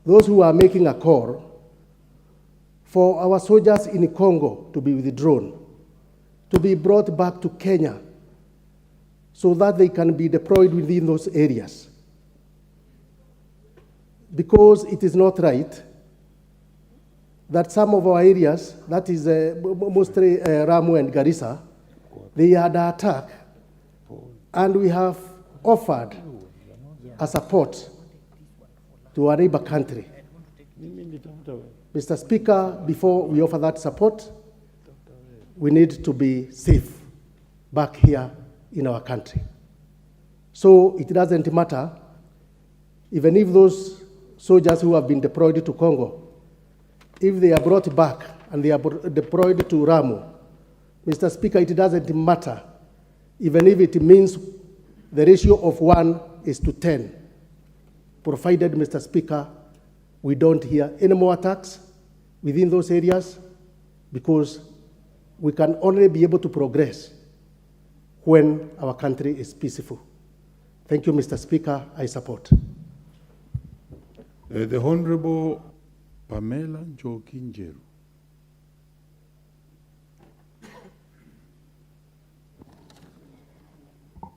those who are making a call for our soldiers in Congo to be withdrawn, to be brought back to Kenya so that they can be deployed within those areas. Because it is not right that some of our areas, that is mostly Ramu and Garissa, they had an attack, and we have offered a support to our neighbor country. Mr. Speaker, before we offer that support, we need to be safe back here in our country. So it doesn't matter, even if those soldiers who have been deployed to Congo, if they are brought back and they are deployed to Ramu, Mr. Speaker, it doesn't matter, even if it means the ratio of 1:10, provided, Mr. Speaker, we don't hear any more attacks within those areas, because we can only be able to progress when our country is peaceful. Thank you, Mr. Speaker. I support. The Honorable Pamela Njoki-Njeru.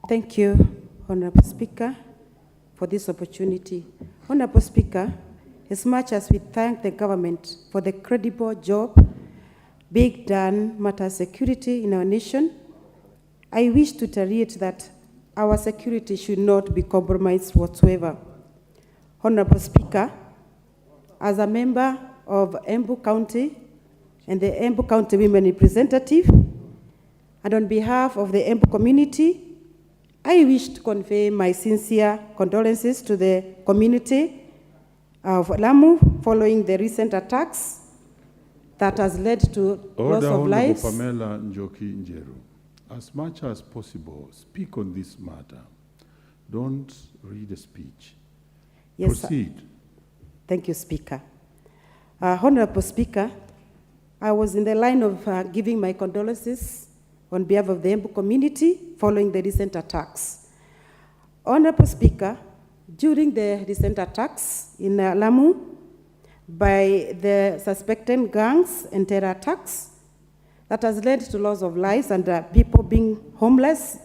Thank you, Honorable Speaker, for this opportunity. Honorable Speaker, as much as we thank the government for the credible job being done matter security in our nation, I wish to reiterate that our security should not be compromised whatsoever. Honorable Speaker, as a member of Embu County and the Embu County Women Representative, and on behalf of the Embu community, I wish to convey my sincere condolences to the community of Lamu following the recent attacks that has led to loss of lives. Pamela Njoki-Njeru, as much as possible, speak on this matter. Don't read a speech. Yes, Proceed. Sir. Thank you, Speaker. Honorable Speaker, I was in the line of giving my condolences on behalf of the Embu community following the recent attacks. Honorable Speaker, during the recent attacks in Lamu by the suspected gangs and terror attacks that has led to loss of lives and people being homeless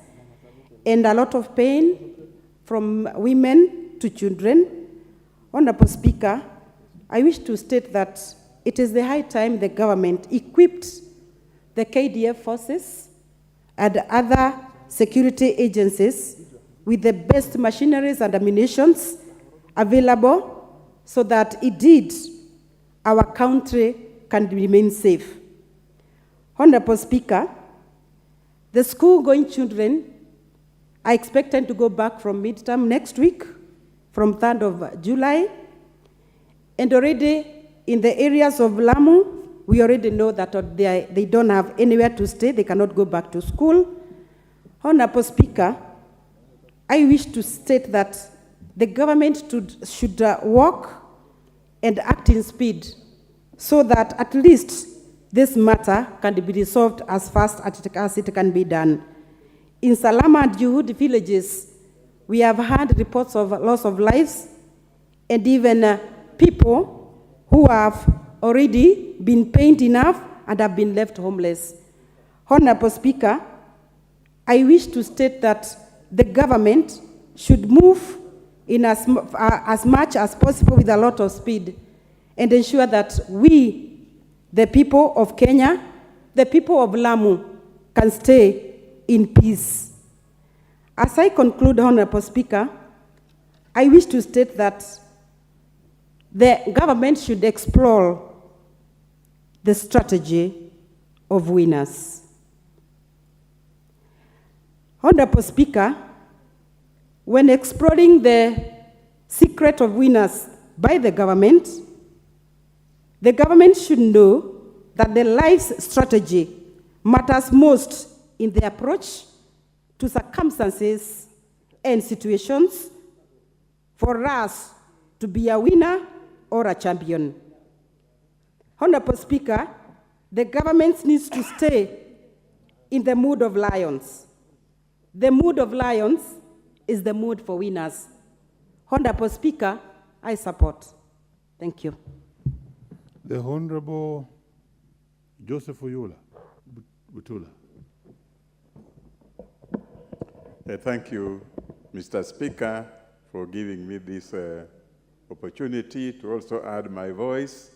and a lot of pain from women to children, Honorable Speaker, I wish to state that it is the high time the government equipped the KDF forces and other security agencies with the best machineries and ammunitions available so that indeed our country can remain safe. Honorable Speaker, the school-going children are expected to go back from midterm next week, from 3rd of July, and already in the areas of Lamu, we already know that they don't have anywhere to stay, they cannot go back to school. Honorable Speaker, I wish to state that the government should work and act in speed so that at least this matter can be resolved as fast as it can be done. In Salama and Juhud villages, we have had reports of loss of lives and even people who have already been pained enough and have been left homeless. Honorable Speaker, I wish to state that the government should move in as much as possible with a lot of speed and ensure that we, the people of Kenya, the people of Lamu, can stay in peace. As I conclude, Honorable Speaker, I wish to state that the government should explore the strategy of winners. Honorable Speaker, when exploring the secret of winners by the government should know that the life's strategy matters most in the approach to circumstances and situations for us to be a winner or a champion. Honorable Speaker, the government needs to stay in the mood of lions. The mood of lions is the mood for winners. Honorable Speaker, I support. Thank you. The Honorable Joseph Oyula Butula. Thank you, Mr. Speaker, for giving me this opportunity to also add my voice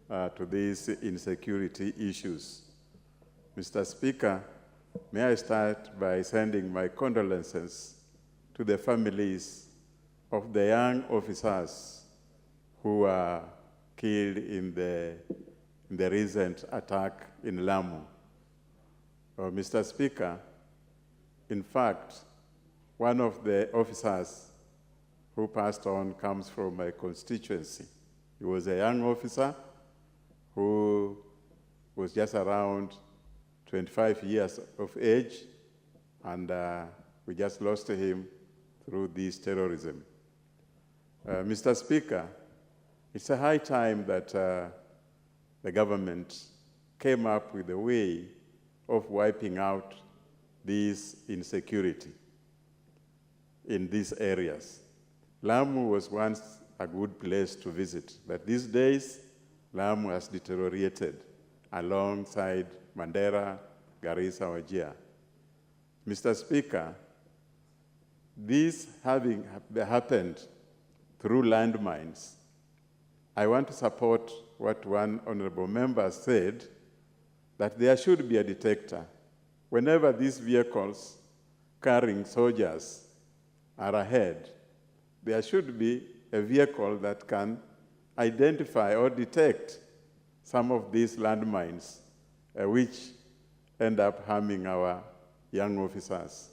to these insecurity issues. Mr. Speaker, may I start by sending my condolences to the families of the young officers who were killed in the recent attack in Lamu. Mr. Speaker, in fact, one of the officers who passed on comes from my constituency. He was a young officer who was just around 25 years of age, and we just lost him through this terrorism. Mr. Speaker, it's a high time that the government came up with a way of wiping out this insecurity in these areas. Lamu was once a good place to visit, but these days, Lamu has deteriorated alongside Mandera, Garissa, Wajir. Mr. Speaker, this having happened through landmines, I want to support what one honorable member said, that there should be a detector. Whenever these vehicles carrying soldiers are ahead, there should be a vehicle that can identify or detect some of these landmines, which end up harming our young officers.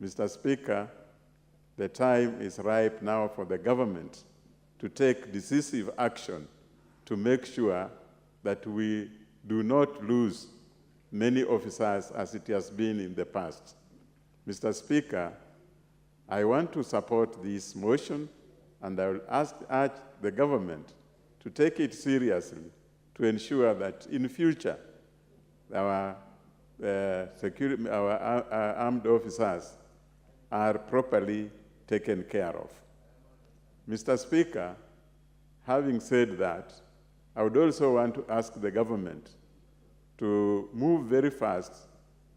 Mr. Speaker, the time is ripe now for the government to take decisive action to make sure that we do not lose many officers as it has been in the past. Mr. Speaker, I want to support this motion, and I will urge the government to take it seriously to ensure that in future our armed officers are properly taken care of. Mr. Speaker, having said that, I would also want to ask the government to move very fast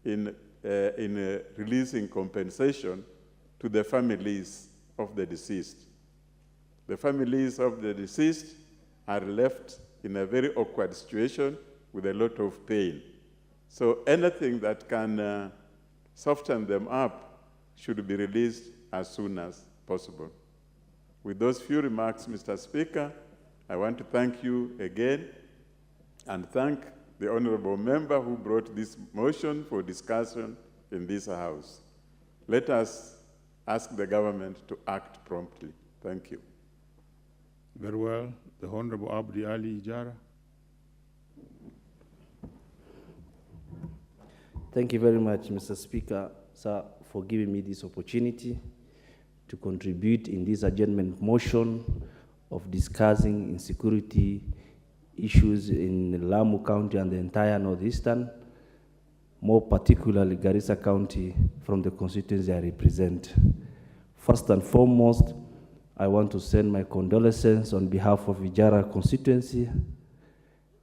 in releasing compensation to the families of the deceased. The families of the deceased are left in a very awkward situation with a lot of pain. So anything that can soften them up should be released as soon as possible. With those few remarks, Mr. Speaker, I want to thank you again and thank the honorable member who brought this motion for discussion in this House. Let us ask the government to act promptly. Thank you. Very well. The Honorable Abdi Ali Ijara. Thank you very much, Mr. Speaker, sir, for giving me this opportunity to contribute in this adjournment motion of discussing insecurity issues in Lamu County and the entire Northeastern, more particularly Garissa County, from the constituency I represent. First and foremost, I want to send my condolences on behalf of Ijara constituency,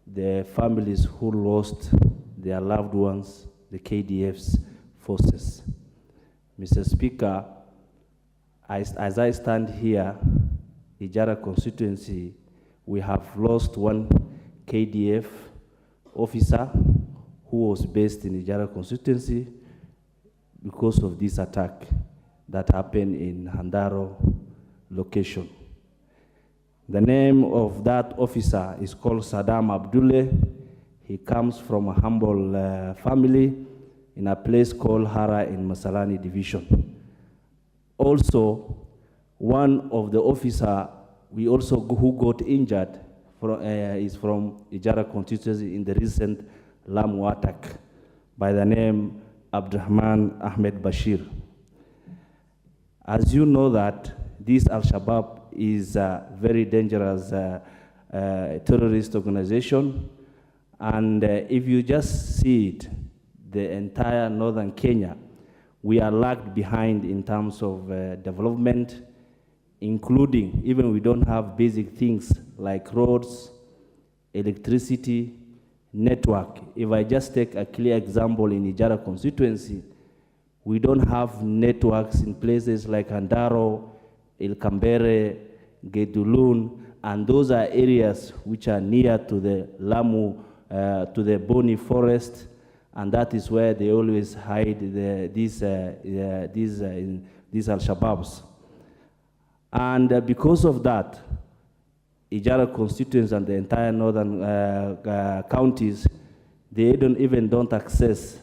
the families who lost their loved ones, the KDF's forces. Mr. Speaker, as I stand here, Ijara constituency, we have lost one KDF officer who was based in Ijara constituency because of this attack that happened in Handaro location. The name of that officer is called Saddam Abdullah. He comes from a humble family in a place called Hara in Masalani division. Also, one of the officer who got injured is from Ijara constituency in the recent Lamu attack by the name Abdurrahman Ahmed Bashir. As you know that this Al-Shabaab is a very dangerous terrorist organization, and if you just see it, the entire northern Kenya, we are lagged behind in terms of development, including even we don't have basic things like roads, electricity, network. If I just take a clear example in Ijara constituency, we don't have networks in places like Handaro, El Kambere, Gedulun, and those are areas which are near to the Lamu, to the Boni forest, and that is where they always hide these Al-Shabaabs. And because of that, Ijara constituents and the entire northern counties, they don't access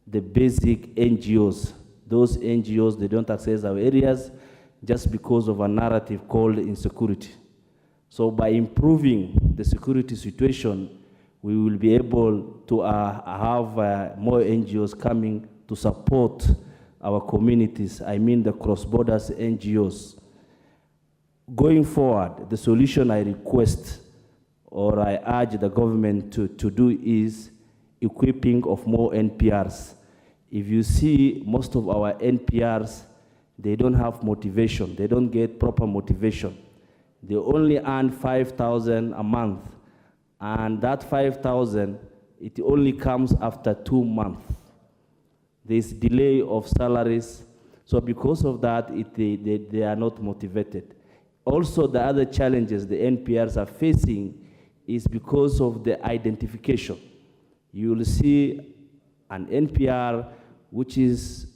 the basic NGOs. Those NGOs, they don't access our areas just because of a narrative called insecurity. So by improving the security situation, we will be able to have more NGOs coming to support our communities, I mean the cross-borders NGOs. Going forward, the solution I request or I urge the government to do is equipping of more NPRs. If you see most of our NPRs, they don't have motivation. They don't get proper motivation. They only earn 5,000 a month. And that 5,000, it only comes after 2 months. There's delay of salaries. So because of that, they are not motivated. Also, the other challenges the NPRs are facing is because of the identification. You will see an NPR which has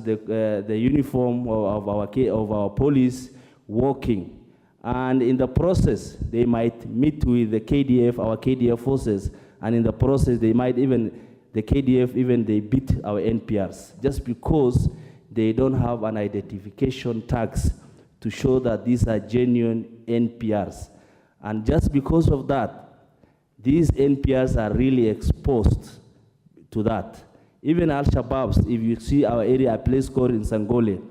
the uniform of our police working, and in the process they might meet with the KDF, our KDF forces, and in the process they might the KDF they beat our NPRs just because they don't have an identification tags to show that these are genuine NPRs. And just because of that, these NPRs are really exposed to that. Even Al-Shabaabs, if you see our area, a place called in Sangole,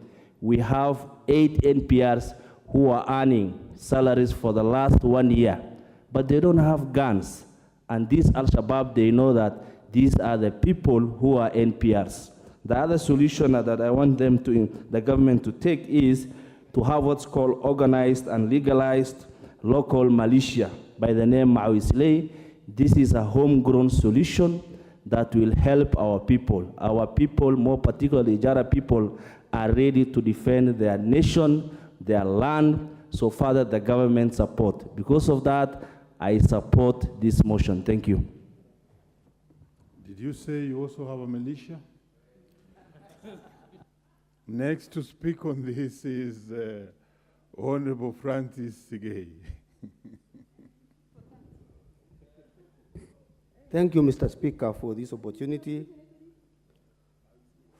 we have 8 NPRs who are earning salaries for the last 1 year, but they don't have guns. And these Al-Shabaab, they know that these are the people who are NPRs. The other solution that I want the government to take is to have what's called organized and legalized local militia by the name Mawisley. This is a homegrown solution that will help our people. Our people, more particularly Ijara people, are ready to defend their nation, their land, so further the government support. Because of that, I support this motion. Thank you. Did you say you also have a militia? Next to speak on this is Honorable Francis Sigei. Thank you, Mr. Speaker, for this opportunity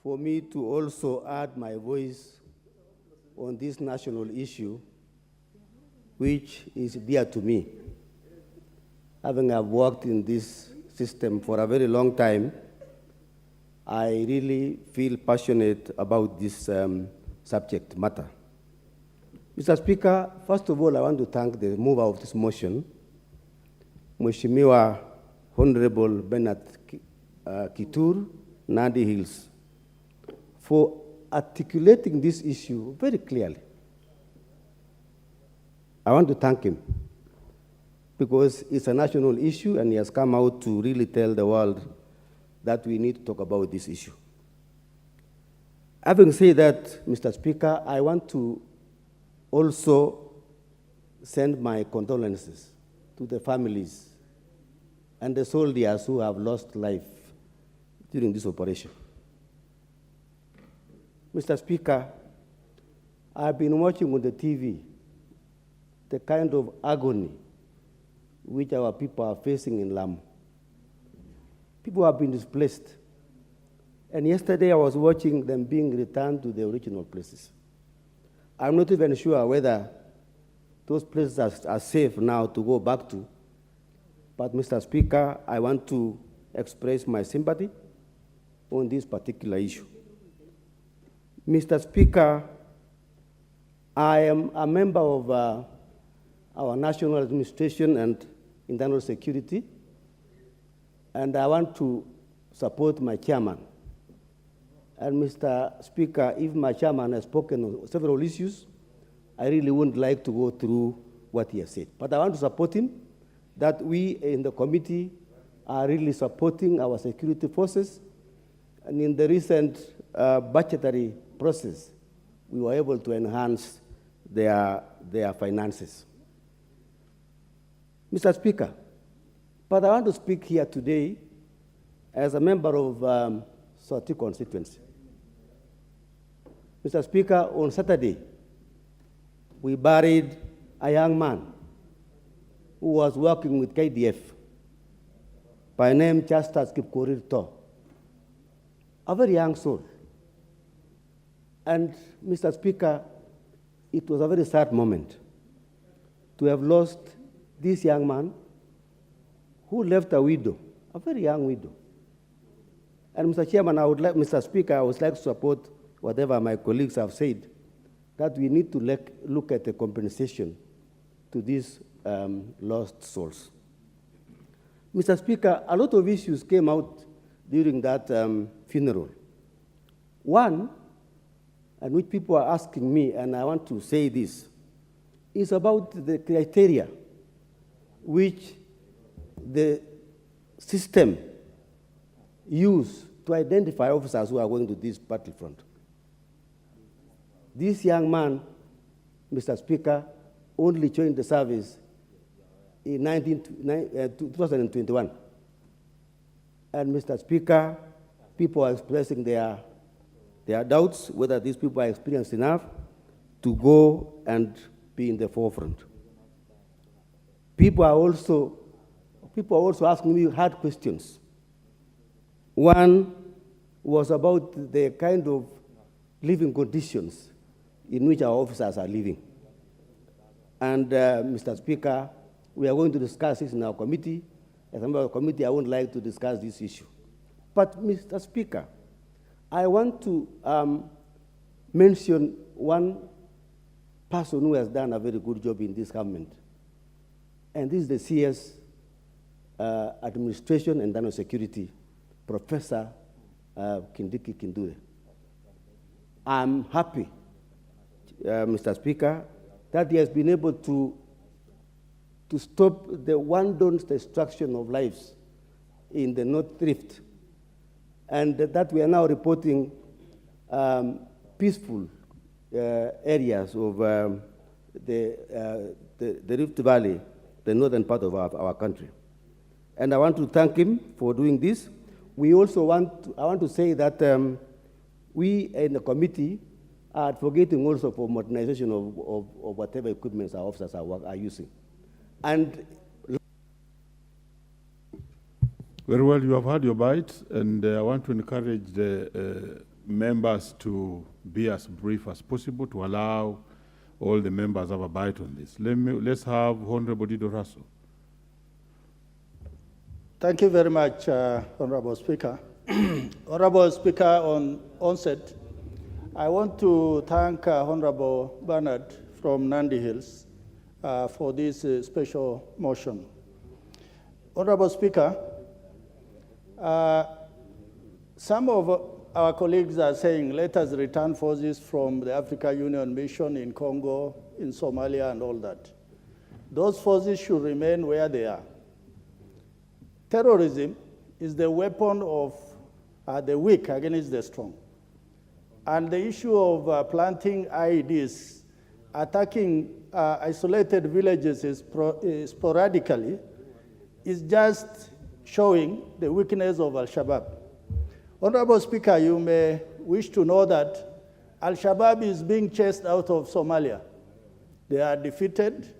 for me to also add my voice on this national issue, which is dear to me. Having worked in this system for a very long time, I really feel passionate about this subject matter. Mr. Speaker, first of all, I want to thank the mover of this motion, Mheshimiwa Honorable Bernard Kitur, Nandi Hills, for articulating this issue very clearly. I want to thank him because it's a national issue and he has come out to really tell the world that we need to talk about this issue. Having said that, Mr. Speaker, I want to also send my condolences to the families and the soldiers who have lost life during this operation. Mr. Speaker, I've been watching on the TV the kind of agony which our people are facing in Lamu. People have been displaced. And yesterday I was watching them being returned to the original places. I'm not even sure whether those places are safe now to go back to. But Mr. Speaker, I want to express my sympathy on this particular issue. Mr. Speaker, I am a member of our National Administration and Internal Security, and I want to support my chairman. And Mr. Speaker, if my chairman has spoken on several issues, I really wouldn't like to go through what he has said. But I want to support him, that we in the committee are really supporting our security forces. And in the recent budgetary process, we were able to enhance their finances. Mr. Speaker, but I want to speak here today as a member of Soti constituency. Mr. Speaker, on Saturday, we buried a young man who was working with KDF by name Justus Kipkorir To, a very young soul. And Mr. Speaker, it was a very sad moment to have lost this young man who left a widow, a very young widow. And Mr. Chairman, Mr. Speaker, I would like to support whatever my colleagues have said, that we need to look at the compensation to these lost souls. Mr. Speaker, a lot of issues came out during that funeral. One, and which people are asking me, and I want to say this, is about the criteria which the system use to identify officers who are going to this battlefront. This young man, Mr. Speaker, only joined the service in 2021. And Mr. Speaker, people are expressing their doubts whether these people are experienced enough to go and be in the forefront. People are also asking me hard questions. One was about the kind of living conditions in which our officers are living. And Mr. Speaker, we are going to discuss this in our committee. As a member of the committee, I would like to discuss this issue. But Mr. Speaker, I want to mention one person who has done a very good job in this government. And this is the CS Administration and National Security, Professor Kindiki Kindure. I'm happy, Mr. Speaker, that he has been able to stop the wanton destruction of lives in the North Rift, and that we are now reporting peaceful areas of the Rift Valley, the northern part of our country. And I want to thank him for doing this. We also I want to say that we in the committee are advocating also for modernization of whatever equipment our officers are using. And very well, you have had your bite, and I want to encourage the members to be as brief as possible to allow all the members have a bite on this. Let's have Honorable Dido Raso. Thank you very much, Honorable Speaker. Honorable Speaker, on onset, I want to thank Honorable Bernard from Nandi Hills for this special motion. Honorable Speaker, some of our colleagues are saying, let us return forces from the African Union mission in Congo, in Somalia, and all that. Those forces should remain where they are. Terrorism is the weapon of the weak against the strong. And the issue of planting IEDs, attacking isolated villages sporadically, is just showing the weakness of Al-Shabaab. Honorable Speaker, you may wish to know that Al-Shabaab is being chased out of Somalia. They are defeated,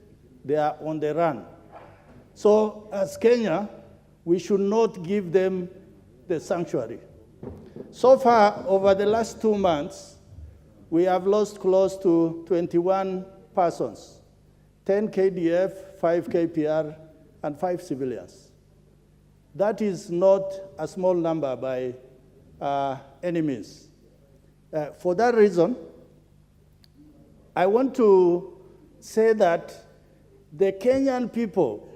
they are on the run. So as Kenya, we should not give them the sanctuary. So far, over the last 2 months, we have lost close to 21 persons, 10 KDF, 5 KPR, and 5 civilians. That is not a small number by any means. For that reason, I want to say that the Kenyan people,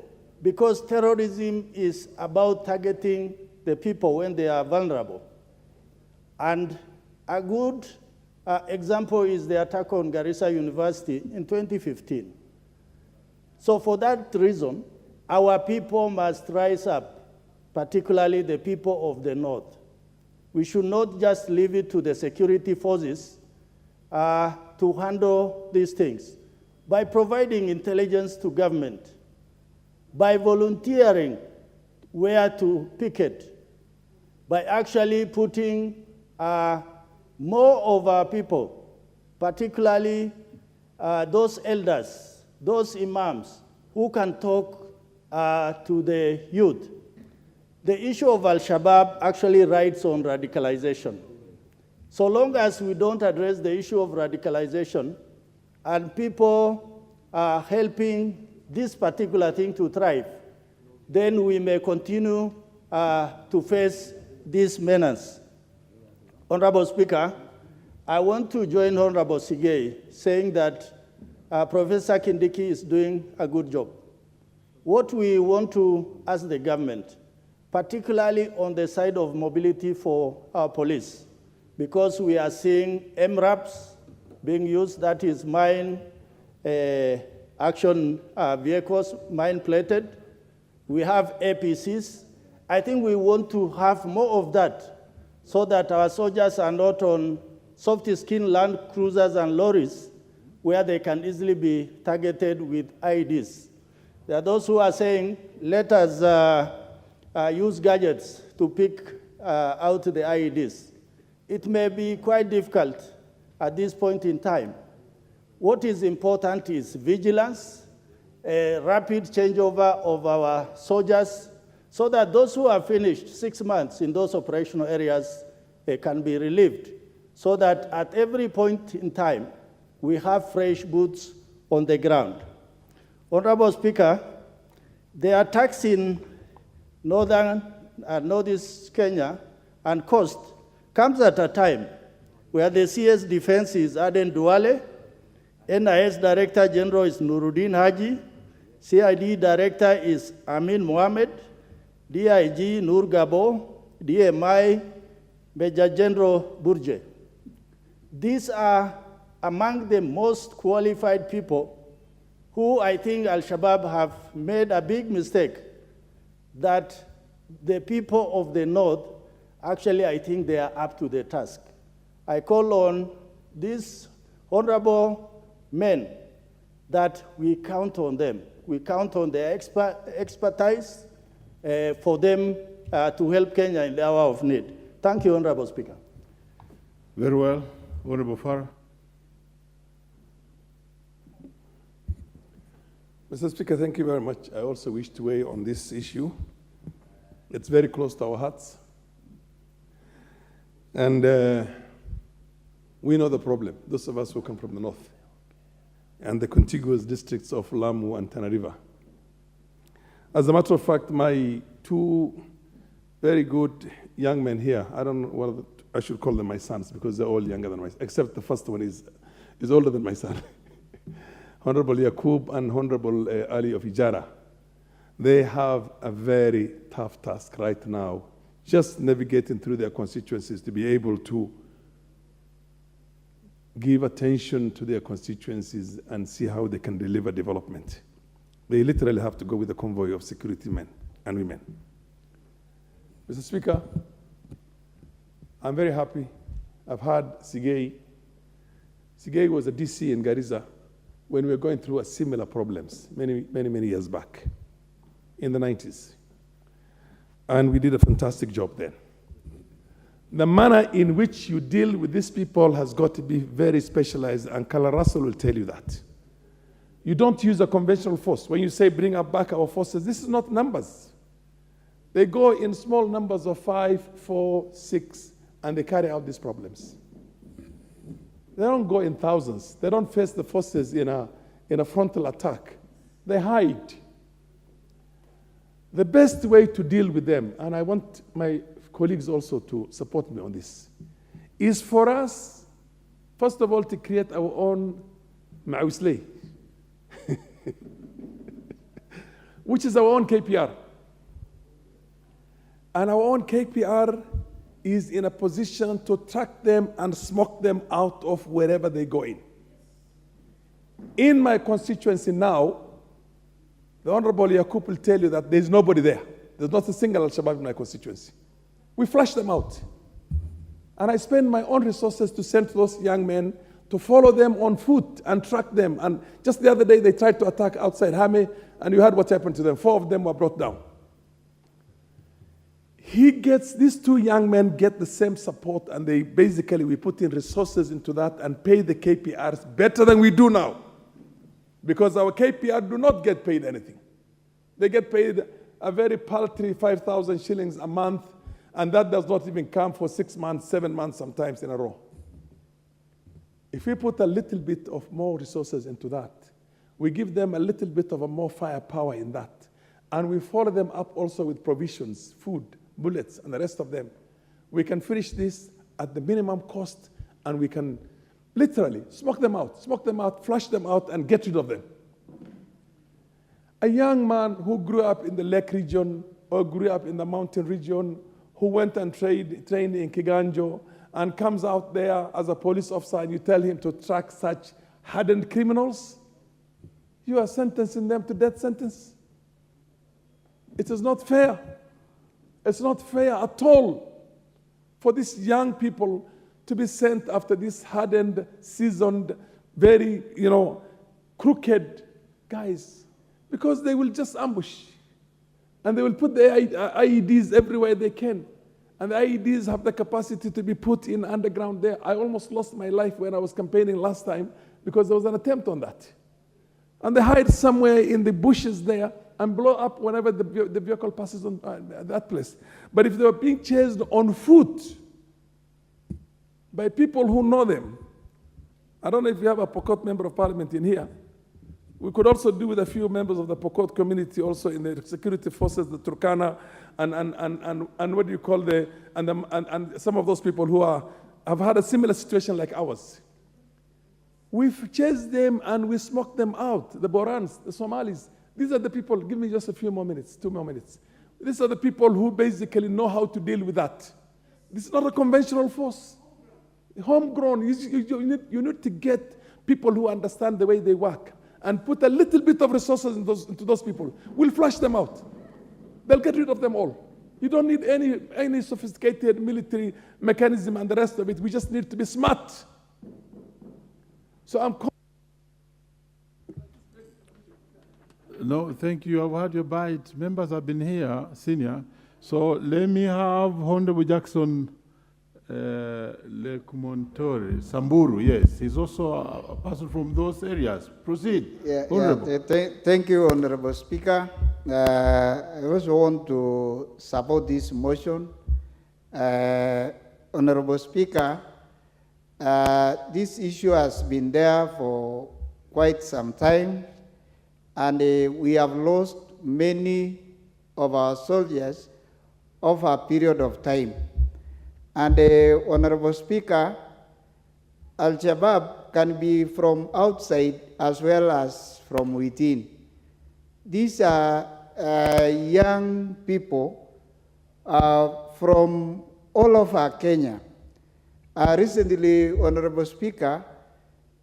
because terrorism is about targeting the people when they are vulnerable, and a good example is the attack on Garissa University in 2015. So for that reason, our people must rise up, particularly the people of the North. We should not just leave it to the security forces to handle these things. By providing intelligence to government, by volunteering where to picket, by actually putting more of our people, particularly those elders, those imams who can talk to the youth. The issue of Al-Shabaab actually rides on radicalization. So long as we don't address the issue of radicalization and people are helping this particular thing to thrive, then we may continue to face this menace. Honorable Speaker, I want to join Honorable Sigei saying that Professor Kindiki is doing a good job. What we want to ask the government, particularly on the side of mobility for our police, because we are seeing MRAPs being used, that is mine action vehicles, mine plated. We have APCs. I think we want to have more of that so that our soldiers are not on soft-skin land cruisers and lorries where they can easily be targeted with IEDs. There are those who are saying, let us use gadgets to pick out the IEDs. It may be quite difficult at this point in time. What is important is vigilance, a rapid changeover of our soldiers, so that those who have finished 6 months in those operational areas can be relieved, so that at every point in time, we have fresh boots on the ground. Honorable Speaker, the attacks in northeast Kenya and coast comes at a time where the CS Defense is Aden Duale, NIS Director General is Nuruddin Haji, CID Director is Amin Mohamed, DIG Nur Gabo, DMI Major General Burje. These are among the most qualified people who I think Al-Shabaab have made a big mistake that the people of the North, actually I think they are up to the task. I call on these honorable men that we count on them. We count on their expertise for them to help Kenya in the hour of need. Thank you, Honorable Speaker. Very well. Honorable Farah. Mr. Speaker, thank you very much. I also wish to weigh on this issue. It's very close to our hearts. And we know the problem, those of us who come from the north and the contiguous districts of Lamu and Tana River. As a matter of fact, my two very good young men here, I don't know what I should call them my sons because they're all younger than myself, except the first one is older than my son. Honorable Yaqub and Honorable Ali of Ijara. They have a very tough task right now, just navigating through their constituencies to be able to give attention to their constituencies and see how they can deliver development. They literally have to go with a convoy of security men and women. Mr. Speaker, I'm very happy. I've had Sigei. Sigei was a DC in Garissa when we were going through similar problems many years back in the 90s. And we did a fantastic job then. The manner in which you deal with these people has got to be very specialized, and Kala Russell will tell you that. You don't use a conventional force. When you say bring up back our forces, this is not numbers. They go in small numbers of 5, 4, 6, and they carry out these problems. They don't go in thousands. They don't face the forces in a frontal attack. They hide. The best way to deal with them, and I want my colleagues also to support me on this, is for us, first of all, to create our own Ma'usley, which is our own KPR. And our own KPR is in a position to track them and smoke them out of wherever they go in. In my constituency now, the Honorable Yakub will tell you that there's nobody there. There's not a single Al-Shabaab in my constituency. We flush them out. And I spend my own resources to send to those young men to follow them on foot and track them. And just the other day, they tried to attack outside Hame, and you heard what happened to them. 4 of them were brought down. These 2 young men get the same support, and we put in resources into that and pay the KPRs better than we do now. Because our KPR do not get paid anything. They get paid a very paltry 5,000 shillings a month, and that does not even come for 6 months, 7 months sometimes in a row. If we put a little bit of more resources into that, we give them a little bit of a more firepower in that, and we follow them up also with provisions, food, bullets, and the rest of them, we can finish this at the minimum cost, and we can literally smoke them out, flush them out, and get rid of them. A young man who grew up in the Lake region or grew up in the mountain region, who went and trained in Kiganjo and comes out there as a police officer, and you tell him to track such hardened criminals, you are sentencing them to death sentence. It is not fair. It's not fair at all for these young people to be sent after these hardened, seasoned, very, crooked guys, because they will just ambush. And they will put the IEDs everywhere they can. And the IEDs have the capacity to be put in underground there. I almost lost my life when I was campaigning last time because there was an attempt on that. And they hide somewhere in the bushes there and blow up whenever the vehicle passes on that place. But if they were being chased on foot by people who know them, I don't know if you have a Pokot member of parliament in here. We could also do with a few members of the Pokot community also in the security forces, the Turkana, and what do you call and some of those people who have had a similar situation like ours. We've chased them and we smoked them out, the Borans, the Somalis. These are the people, give me just a few more minutes, 2 more minutes. These are the people who basically know how to deal with that. This is not a conventional force. Homegrown, you need to get people who understand the way they work and put a little bit of resources into those people. We'll flush them out. They'll get rid of them all. You don't need any sophisticated military mechanism and the rest of it. We just need to be smart. So I'm. No, thank you. I've had your bite. Members have been here, senior. So let me have Honorable Jackson Lekumontori, Samburu, yes. He's also a person from those areas. Proceed. Thank you, Honorable Speaker. I also want to support this motion. Honorable Speaker, this issue has been there for quite some time, and we have lost many of our soldiers over a period of time. And Honorable Speaker, Al-Shabaab can be from outside as well as from within. These are young people from all over Kenya. Recently, Honorable Speaker,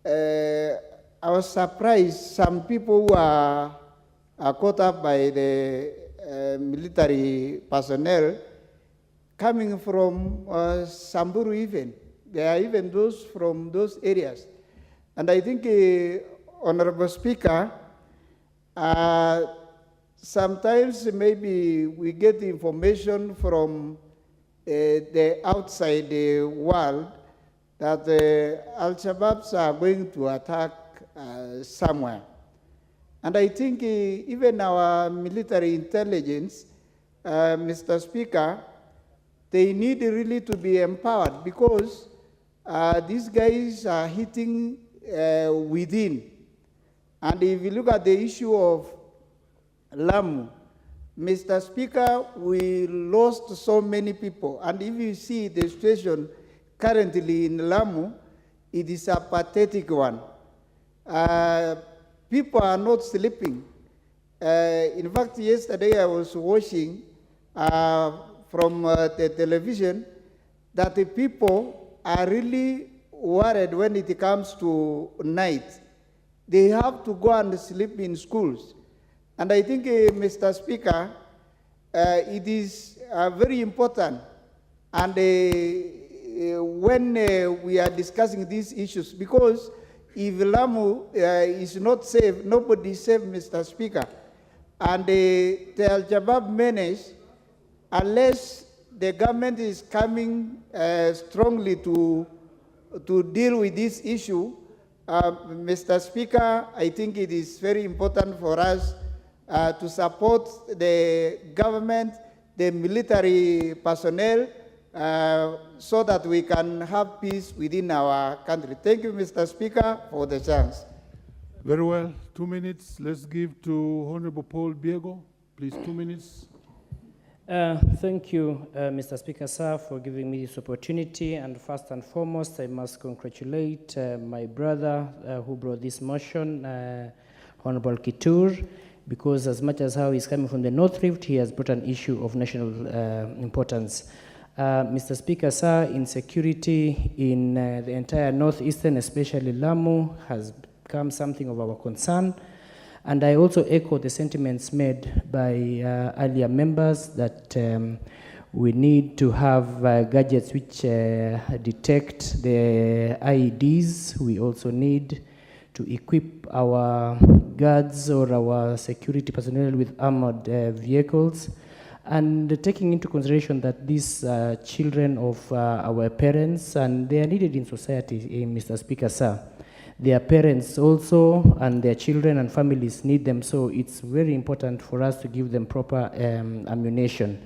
I was surprised some people who are caught up by the military personnel coming from Samburu even. There are even those from those areas. And I think, Honorable Speaker, sometimes maybe we get information from the outside world that Al-Shabaabs are going to attack somewhere. And I think even our military intelligence, Mr. Speaker, they need really to be empowered because these guys are hitting within. And if you look at the issue of Lamu, Mr. Speaker, we lost so many people. And if you see the situation currently in Lamu, it is a pathetic one. People are not sleeping. In fact, yesterday I was watching from the television, that the people are really worried when it comes to night. They have to go and sleep in schools. And I think, Mr. Speaker, it is very important. And when we are discussing these issues, because if Lamu is not safe, nobody is safe, Mr. Speaker. And the Al-Shabaab menace, unless the government is coming strongly to deal with this issue, Mr. Speaker, I think it is very important for us to support the government, the military personnel, so that we can have peace within our country. Thank you, Mr. Speaker, for the chance. Very well. 2 minutes. Let's give to Honorable Paul Biego. Please, 2 minutes. Thank you, Mr. Speaker, sir, for giving me this opportunity. And first and foremost, I must congratulate my brother who brought this motion, Honorable Kitur, because as much as how he's coming from the North Rift, he has brought an issue of national importance. Mr. Speaker, sir, insecurity in the entire Northeastern, especially Lamu, has become something of our concern. And I also echo the sentiments made by earlier members that we need to have gadgets which detect the IEDs. We also need to equip our guards or our security personnel with armored vehicles. And taking into consideration that these children of our parents, and they are needed in society, Mr. Speaker, sir. Their parents also and their children and families need them, so it's very important for us to give them proper ammunition.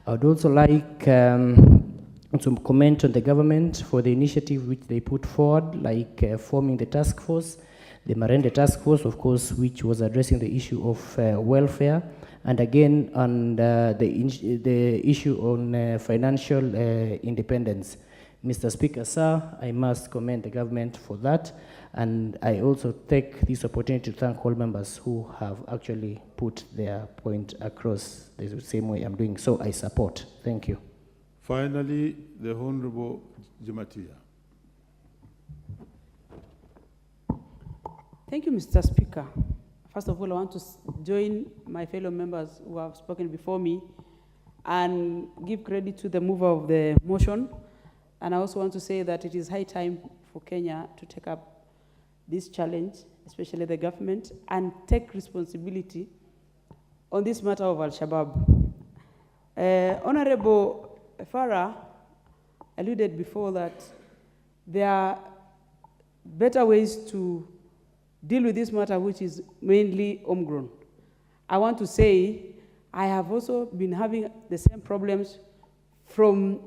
I would also like to comment on the government for the initiative which they put forward, like forming the task force, the Marende task force, of course, which was addressing the issue of welfare, and again on the issue on financial independence. Mr. Speaker, sir, I must commend the government for that, and I also take this opportunity to thank all members who have actually put their point across the same way I'm doing. So I support. Thank you. Finally, the Honorable Jamatia. Thank you, Mr. Speaker. First of all, I want to join my fellow members who have spoken before me and give credit to the mover of the motion. And I also want to say that it is high time for Kenya to take up this challenge, especially the government, and take responsibility on this matter of Al-Shabaab. Honorable Farah alluded before that there are better ways to deal with this matter, which is mainly homegrown. I want to say I have also been having the same problems from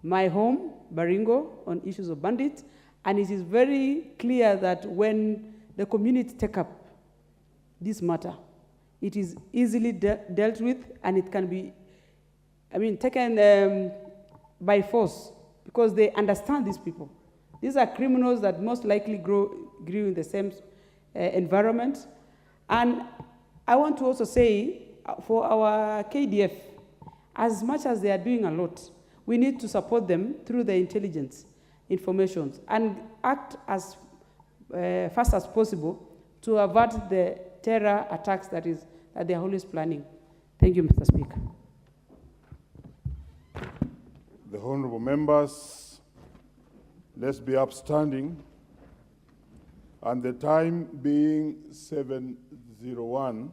my home, Baringo, on issues of bandits, and it is very clear that when the community take up this matter, it is easily dealt with, and it can be, taken by force, because they understand these people. These are criminals that most likely grew in the same environment. And I want to also say, for our KDF, as much as they are doing a lot, we need to support them through the intelligence information and act as fast as possible to avert the terror attacks that they are always planning. Thank you, Mr. Speaker. The honorable members, let's be upstanding. And the time being 7:01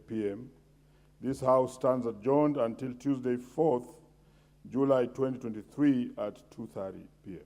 p.m., this House stands adjourned until Tuesday, 4th July 2023 at 2:30 p.m.